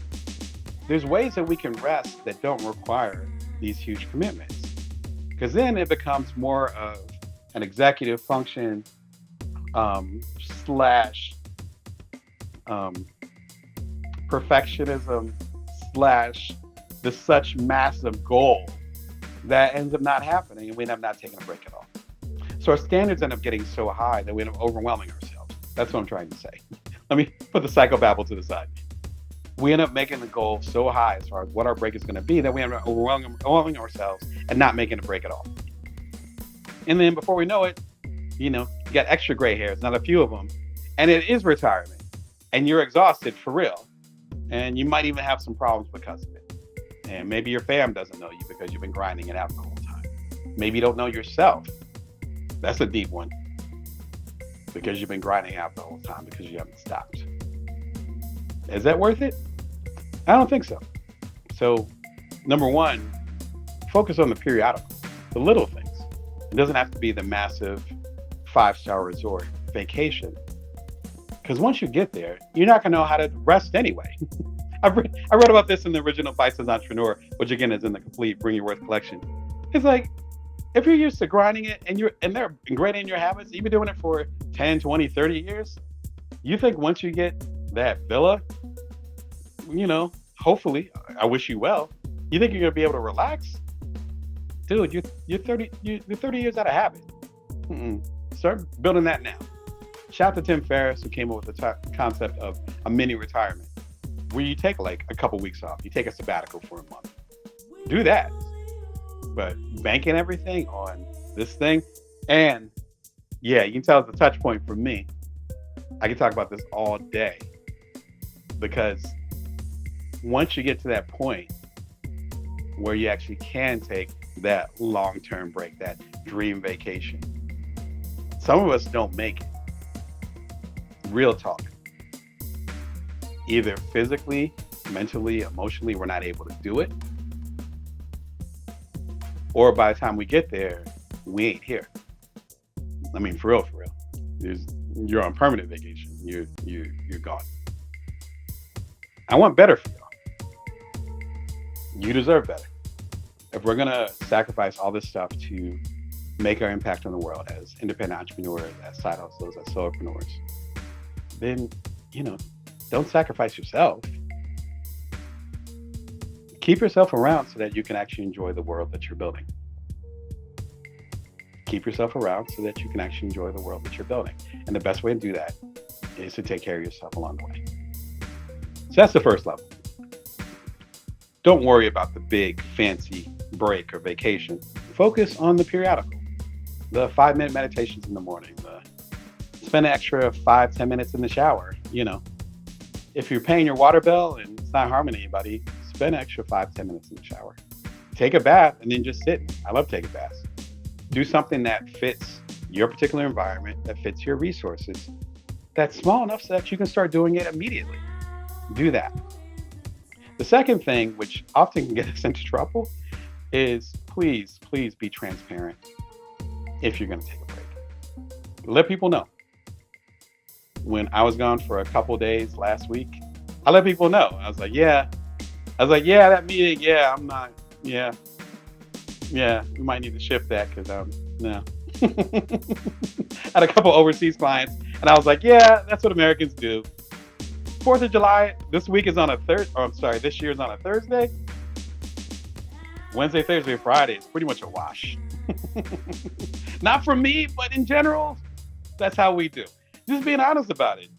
There's ways that we can rest that don't require these huge commitments, because then it becomes more of an executive function slash perfectionism slash the such massive goal that ends up not happening, and we end up not taking a break at all. So our standards end up getting so high that we end up overwhelming ourselves. That's what I'm trying to say. Let me put the psychobabble to the side. We end up making the goal so high as far as what our break is going to be that we end up overwhelming ourselves and not making a break at all. And then before we know it, you got extra gray hairs, not a few of them, and it is retirement, and you're exhausted for real, and you might even have some problems because of it. And maybe your fam doesn't know you because you've been grinding it out the whole time. Maybe you don't know yourself. That's a deep one. Because you've been grinding out the whole time because you haven't stopped. Is that worth it? I don't think so. So, number one, focus on the periodical, the little things. It doesn't have to be the massive 5-star resort vacation. Because once you get there, you're not going to know how to rest anyway. I read about this in the original Bite-Sized Entrepreneur, which again is in the complete Bring Your Worth collection. It's like, if you're used to grinding it and they're ingrained in your habits, you've been doing it for 10, 20, 30 years, you think once you get that villa, hopefully, I wish you well, you think you're going to be able to relax? Dude, you're 30 years out of habit. Start building that now. Shout out to Tim Ferriss, who came up with the concept of a mini retirement, where you take like a couple weeks off. You take a sabbatical for a month. Do that. But banking everything on this thing. And yeah, you can tell it's a touch point for me. I can talk about this all day. Because once you get to that point where you actually can take that long-term break, that dream vacation, some of us don't make it. Real talk. Either physically, mentally, emotionally, we're not able to do it. Or by the time we get there, we ain't here. I mean, for real. You're on permanent vacation. You're gone. I want better for y'all. You deserve better. If we're gonna sacrifice all this stuff to make our impact on the world as independent entrepreneurs, as side hustlers, as solopreneurs, then, don't sacrifice yourself. Keep yourself around so that you can actually enjoy the world that you're building. Keep yourself around so that you can actually enjoy the world that you're building. And the best way to do that is to take care of yourself along the way. So that's the first level. Don't worry about the big fancy break or vacation. Focus on the periodical, the 5-minute meditations in the morning, spend an extra 5-10 minutes in the shower. If you're paying your water bill and it's not harming anybody, spend an extra 5-10 minutes in the shower. Take a bath and then just sit. I love taking baths. Do something that fits your particular environment, that fits your resources, that's small enough so that you can start doing it immediately. Do that. The second thing, which often can get us into trouble, is please be transparent if you're going to take a break. Let people know. When I was gone for a couple days last week, I let people know. I was like, yeah, that meeting, yeah, I'm not, yeah, we might need to shift that because no. I had a couple overseas clients, and I was like, yeah, that's what Americans do. 4th of July, this year is on a Thursday. Wednesday, Thursday, Friday is pretty much a wash. Not for me, but in general, that's how we do. Just being honest about it.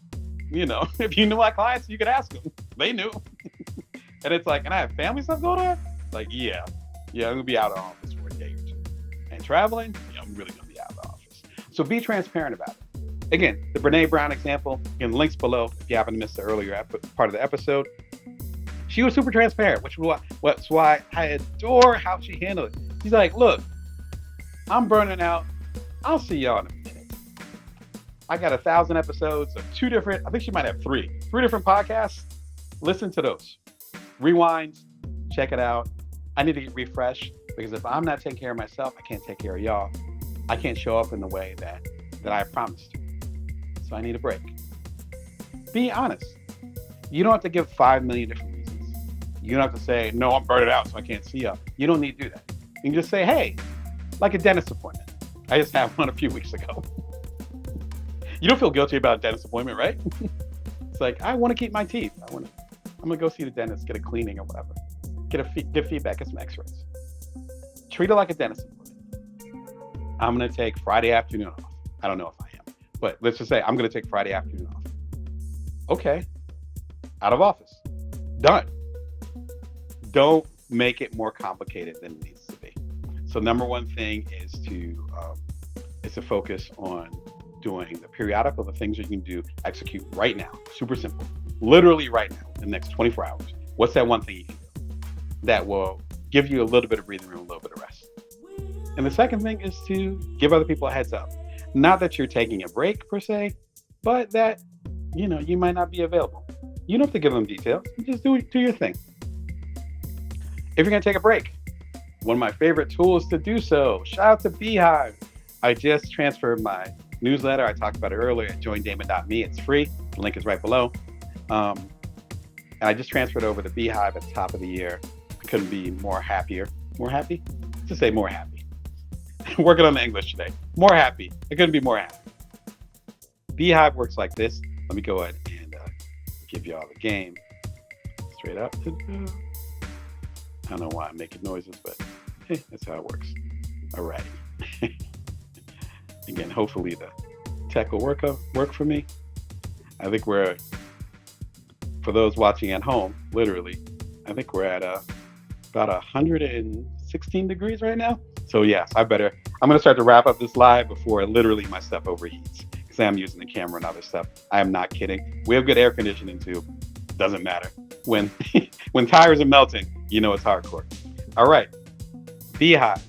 If you knew my clients, you could ask them. They knew. And it's like, and I have family stuff going on? Like, yeah, I'm going to be out of office for a day or two. And traveling, I'm really going to be out of the office. So be transparent about it. Again, the Brene Brown example, in links below, if you happen to miss the earlier part of the episode. She was super transparent, which is why I adore how she handled it. She's like, look, I'm burning out. I'll see y'all in a minute. I got 1,000 episodes of I think she might have three different podcasts. Listen to those. Rewind, check it out. I need to get refreshed because if I'm not taking care of myself, I can't take care of y'all. I can't show up in the way that I promised to. So I need a break. Be honest. You don't have to give 5 million different reasons. You don't have to say, no, I'm burning out, so I can't see y'all. You don't need to do that. You can just say, hey, like a dentist appointment. I just had one a few weeks ago. You don't feel guilty about a dentist appointment, right? It's like, I want to keep my teeth. I'm going to go see the dentist, get a cleaning or whatever. Get feedback, get some x-rays. Treat it like a dentist appointment. I'm going to take Friday afternoon off. I don't know if I am, but let's just say I'm going to take Friday afternoon off. Okay. Out of office. Done. Don't make it more complicated than it needs to be. So number one thing is to focus on doing the periodical, the things that you can execute right now. Super simple. Literally right now, in the next 24 hours. What's that one thing you can do that will give you a little bit of breathing room, a little bit of rest? And the second thing is to give other people a heads up. Not that you're taking a break per se, but that, you might not be available. You don't have to give them details. You just do your thing. If you're going to take a break, one of my favorite tools to do so, shout out to Beehive. I just transferred my newsletter. I talked about it earlier at joindamon.me. It's free. The link is right below. And I just transferred over to Beehive at the top of the year. I couldn't be more happier. More happy? Let's just say more happy. Working on the English today. More happy. I couldn't be more happy. Beehive works like this. Let me go ahead and give you all the game. Straight up. I don't know why I'm making noises, but hey, that's how it works. All right. Again, hopefully the tech will work for me. I think for those watching at home, literally, I think we're at about 116 degrees right now. So yes, I'm going to start to wrap up this live before literally my stuff overheats. Because I'm using the camera and other stuff. I am not kidding. We have good air conditioning too. Doesn't matter. When tires are melting, it's hardcore. All right. Beehive.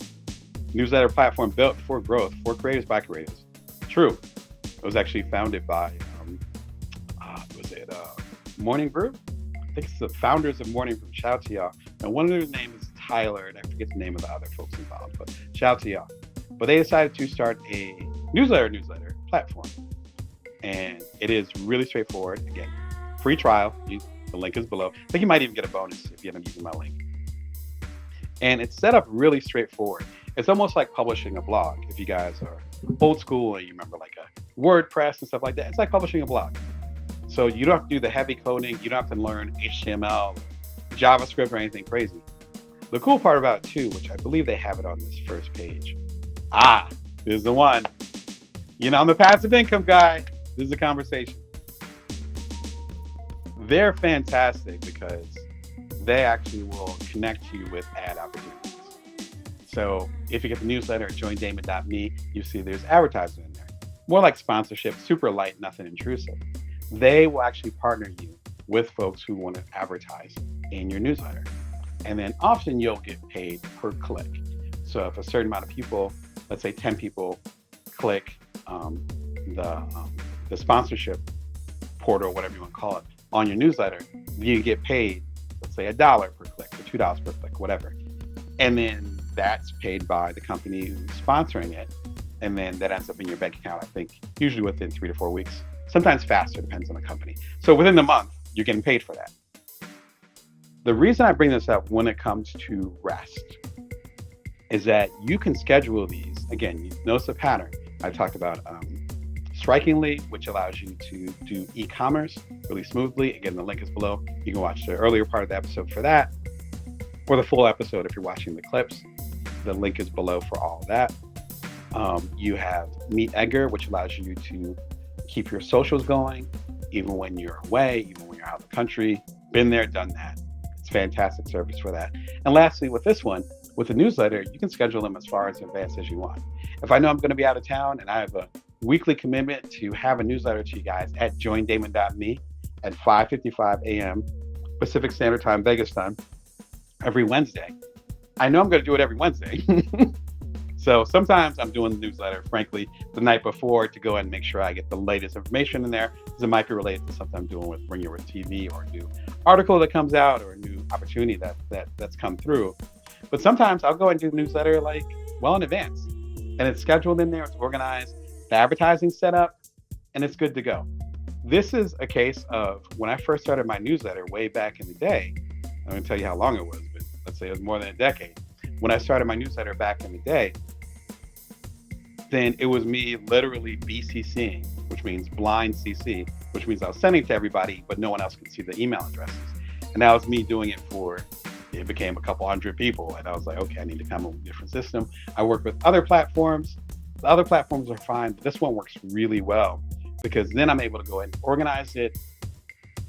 Newsletter platform built for growth, for creators by creators. True. It was actually founded by, Morning Brew? I think it's the founders of Morning Brew. Shout out to y'all. And one of their names is Tyler, and I forget the name of the other folks involved, but shout out to y'all. But they decided to start a newsletter platform. And it is really straightforward. Again, free trial. The link is below. I think you might even get a bonus if you end up using my link. And it's set up really straightforward. It's almost like publishing a blog. If you guys are old school and you remember like a WordPress and stuff like that, it's like publishing a blog. So you don't have to do the heavy coding. You don't have to learn HTML, JavaScript, or anything crazy. The cool part about it too, which I believe they have it on this first page. This is the one. I'm the passive income guy. This is the conversation. They're fantastic because they actually will connect you with ad opportunities. So if you get the newsletter at joindamon.me, you see there's advertising in there. More like sponsorship, super light, nothing intrusive. They will actually partner you with folks who want to advertise in your newsletter. And then often you'll get paid per click. So if a certain amount of people, let's say 10 people, click the sponsorship portal, whatever you want to call it, on your newsletter, you get paid, let's say $1 per click or $2 per click, whatever. And then that's paid by the company who's sponsoring it. And then that ends up in your bank account, I think, usually within 3 to 4 weeks, sometimes faster, depends on the company. So within the month, you're getting paid for that. The reason I bring this up when it comes to rest is that you can schedule these. Again, you notice the pattern. I talked about Strikingly, which allows you to do e-commerce really smoothly. Again, the link is below. You can watch the earlier part of the episode for that, or the full episode if you're watching the clips. The link is below for all of that. You have Meet Edgar, which allows you to keep your socials going, even when you're away, even when you're out of the country. Been there, done that. It's fantastic service for that. And lastly, with this one, with the newsletter, you can schedule them as far as advanced as you want. If I know I'm going to be out of town and I have a weekly commitment to have a newsletter to you guys at joindamon.me at 5:55 a.m. Pacific Standard Time, Vegas time, every Wednesday, I know I'm going to do it every Wednesday. So sometimes I'm doing the newsletter, frankly, the night before to go and make sure I get the latest information in there, because it might be related to something I'm doing with Bring Your Worth TV, or a new article that comes out, or a new opportunity that's come through. But sometimes I'll go and do the newsletter like well in advance, and it's scheduled in there, it's organized, the advertising set up, and it's good to go. This is a case of when I first started my newsletter way back in the day. I'm going to tell you how long it was, but let's say it was more than a decade. When I started my newsletter back in the day, then it was me literally BCCing, which means blind CC, which means I was sending to everybody, but no one else could see the email addresses. And that was me doing it it became a couple hundred people. And I was like, okay, I need to come up with a different system. I work with other platforms. The other platforms are fine, but this one works really well because then I'm able to go ahead and organize it.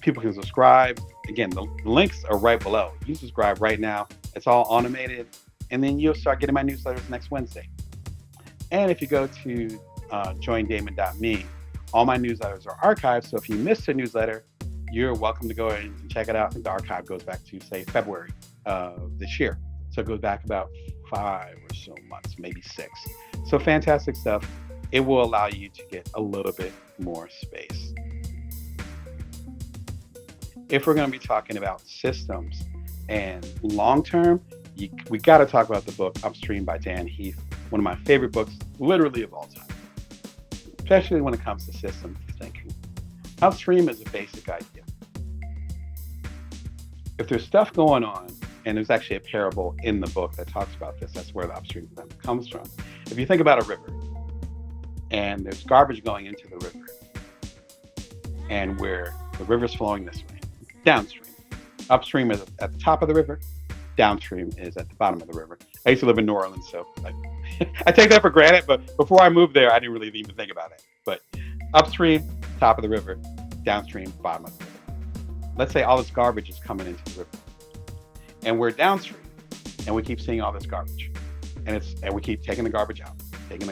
People can subscribe. Again, the links are right below. You subscribe right now. It's all automated. And then you'll start getting my newsletters next Wednesday. And if you go to joindamon.me, all my newsletters are archived. So if you missed a newsletter, you're welcome to go ahead and check it out. I think the archive goes back to, say, February of this year. So it goes back about 5 or so months, maybe 6. So fantastic stuff. It will allow you to get a little bit more space. If we're going to be talking about systems and long-term, we got to talk about the book Upstream by Dan Heath, one of my favorite books, literally of all time, especially when it comes to systems thinking. Upstream is a basic idea. If there's stuff going on, and there's actually a parable in the book that talks about this, that's where the upstream comes from. If you think about a river, and there's garbage going into the river, and where the river's flowing this way, downstream. Upstream is at the top of the river, downstream is at the bottom of the river. I used to live in New Orleans, so I take that for granted, but before I moved there, I didn't really even think about it. But upstream, top of the river, downstream, bottom of the river. Let's say all this garbage is coming into the river, and we're downstream, and we keep seeing all this garbage, and we keep taking the garbage out. And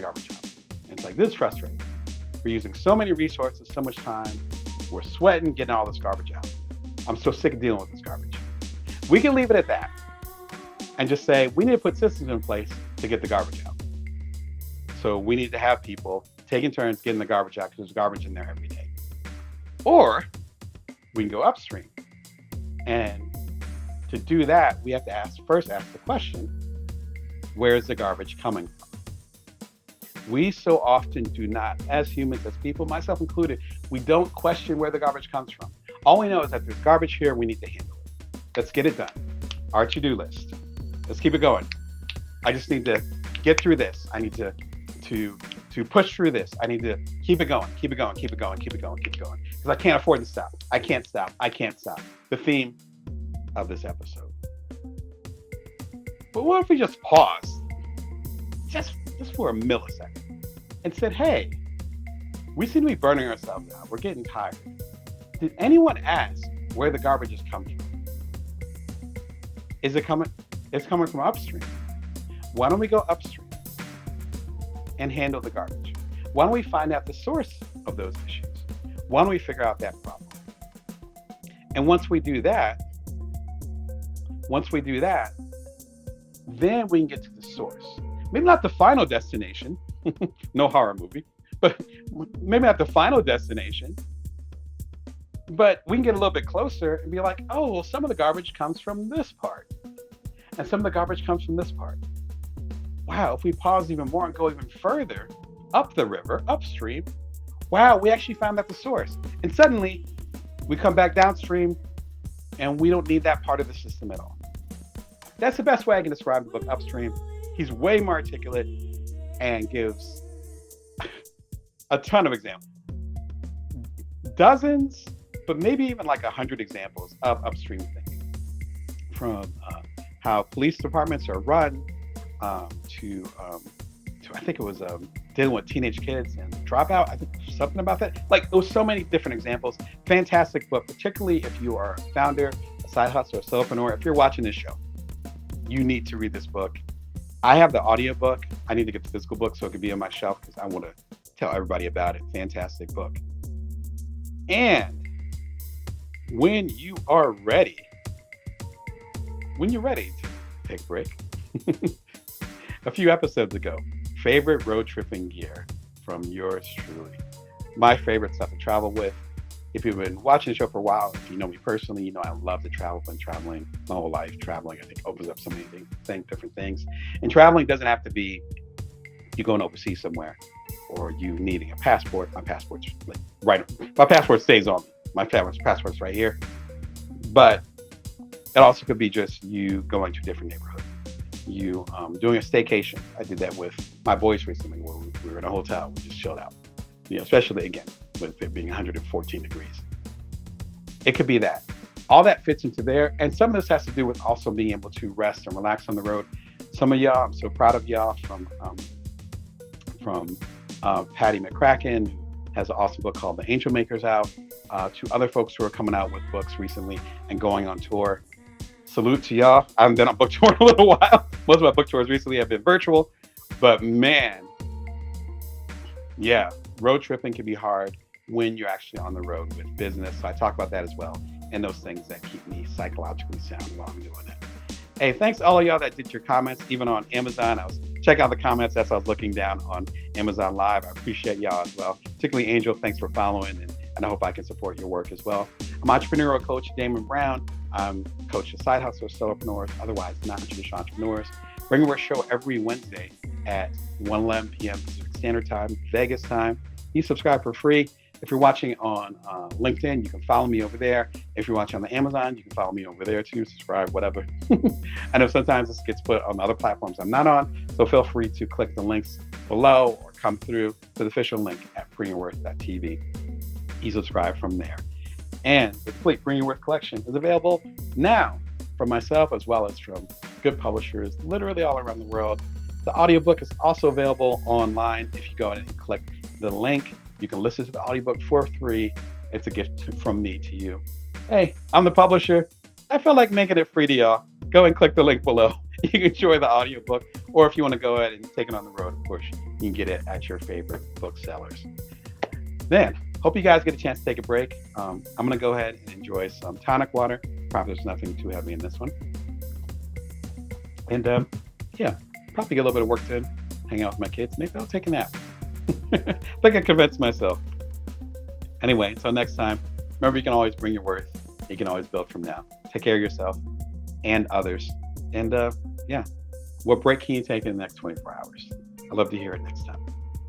it's like, this is frustrating. We're using so many resources, so much time. We're sweating, getting all this garbage out. I'm so sick of dealing with this garbage. We can leave it at that and just say, we need to put systems in place to get the garbage out. So we need to have people taking turns getting the garbage out because there's garbage in there every day. Or we can go upstream. And to do that, we have to first ask the question, where is the garbage coming from? We so often do not, as humans, as people, myself included, we don't question where the garbage comes from. All we know is that there's garbage here, we need to handle it. Let's get it done. Our to-do list. Let's keep it going. I just need to get through this. I need to push through this. I need to keep it going, keep it going, keep it going, keep it going, keep it going. Because I can't afford to stop. I can't stop. I can't stop. The theme of this episode. But what if we just paused, just for a millisecond, and said, hey, we seem to be burning ourselves out. We're getting tired. Did anyone ask where the garbage is coming from? Is it coming? It's coming from upstream. Why don't we go upstream and handle the garbage? Why don't we find out the source of those issues? Why don't we figure out that problem? And once we do that, then we can get to the source. Maybe not the final destination, no horror movie, but maybe not the final destination, but we can get a little bit closer and be like, oh, well, some of the garbage comes from this part, and some of the garbage comes from this part. Wow, if we pause even more and go even further up the river, upstream, wow, we actually found out the source. And suddenly we come back downstream and we don't need that part of the system at all. That's the best way I can describe the book, Upstream. He's way more articulate and gives a ton of examples. Dozens, but maybe even like 100 examples of upstream thinking. From how police departments are run, to I think it was dealing with teenage kids and dropout. I think something about that. Like, there was so many different examples. Fantastic book, particularly if you are a founder, a side hustler, a solopreneur. If you're watching this show, you need to read this book. I have the audiobook. I need to get the physical book so it can be on my shelf because I want to tell everybody about it. Fantastic book. And when you're ready to take a break, a few episodes ago, favorite road tripping gear from yours truly. My favorite stuff to travel with. If you've been watching the show for a while, if you know me personally, you know I love to travel. I've been traveling my whole life. Traveling, I think, opens up so many different things. And traveling doesn't have to be you going overseas somewhere or you needing a passport. My passport's like my passport stays on me. My passport's right here. But it also could be just you going to a different neighborhood. You doing a staycation. I did that with my boys recently where we were in a hotel. We just chilled out. You know, especially again, with it being 114 degrees. It could be that. All that fits into there. And some of this has to do with also being able to rest and relax on the road. Some of y'all, I'm so proud of y'all, from Patty McCracken, who has an awesome book called The Angel Makers out, to other folks who are coming out with books recently and going on tour. Salute to y'all. I haven't been on book tour in a little while. Most of my book tours recently have been virtual, but man, yeah, road tripping can be hard when you're actually on the road with business. So I talk about that as well, and those things that keep me psychologically sound while I'm doing it. Hey, thanks to all of y'all that did your comments, even on Amazon. I was checking out the comments as I was looking down on Amazon Live. I appreciate y'all as well. Particularly Angel, thanks for following, and I hope I can support your work as well. I'm entrepreneurial coach Damon Brown. I'm coach of side hustlers, solopreneurs, otherwise non-traditional entrepreneurs. Bring our show every Wednesday at 1:11 p.m. Pacific Standard Time, Vegas time. You subscribe for free. If you're watching on LinkedIn, you can follow me over there. If you're watching on the Amazon, you can follow me over there too. Subscribe, whatever. I know sometimes this gets put on other platforms I'm not on, so feel free to click the links below or come through to the official link at bringyourworth.tv. You subscribe from there. And the complete Bring Your Worth collection is available now from myself as well as from good publishers literally all around the world. The audiobook is also available online. If you go ahead and click the link, you can listen to the audiobook for free. It's a gift from me to you. Hey, I'm the publisher. I feel like making it free to y'all. Go and click the link below. You can enjoy the audiobook, or if you want to go ahead and take it on the road, of course, you can get it at your favorite booksellers. Then, hope you guys get a chance to take a break. I'm going to go ahead and enjoy some tonic water. Probably there's nothing too heavy in this one. And yeah, probably get a little bit of work done, hang out with my kids. Maybe I'll take a nap. I think I convinced myself. Anyway, until next time, remember you can always bring your worth. You can always build from now. Take care of yourself and others. And yeah, what break can you take in the next 24 hours? I'd love to hear it next time.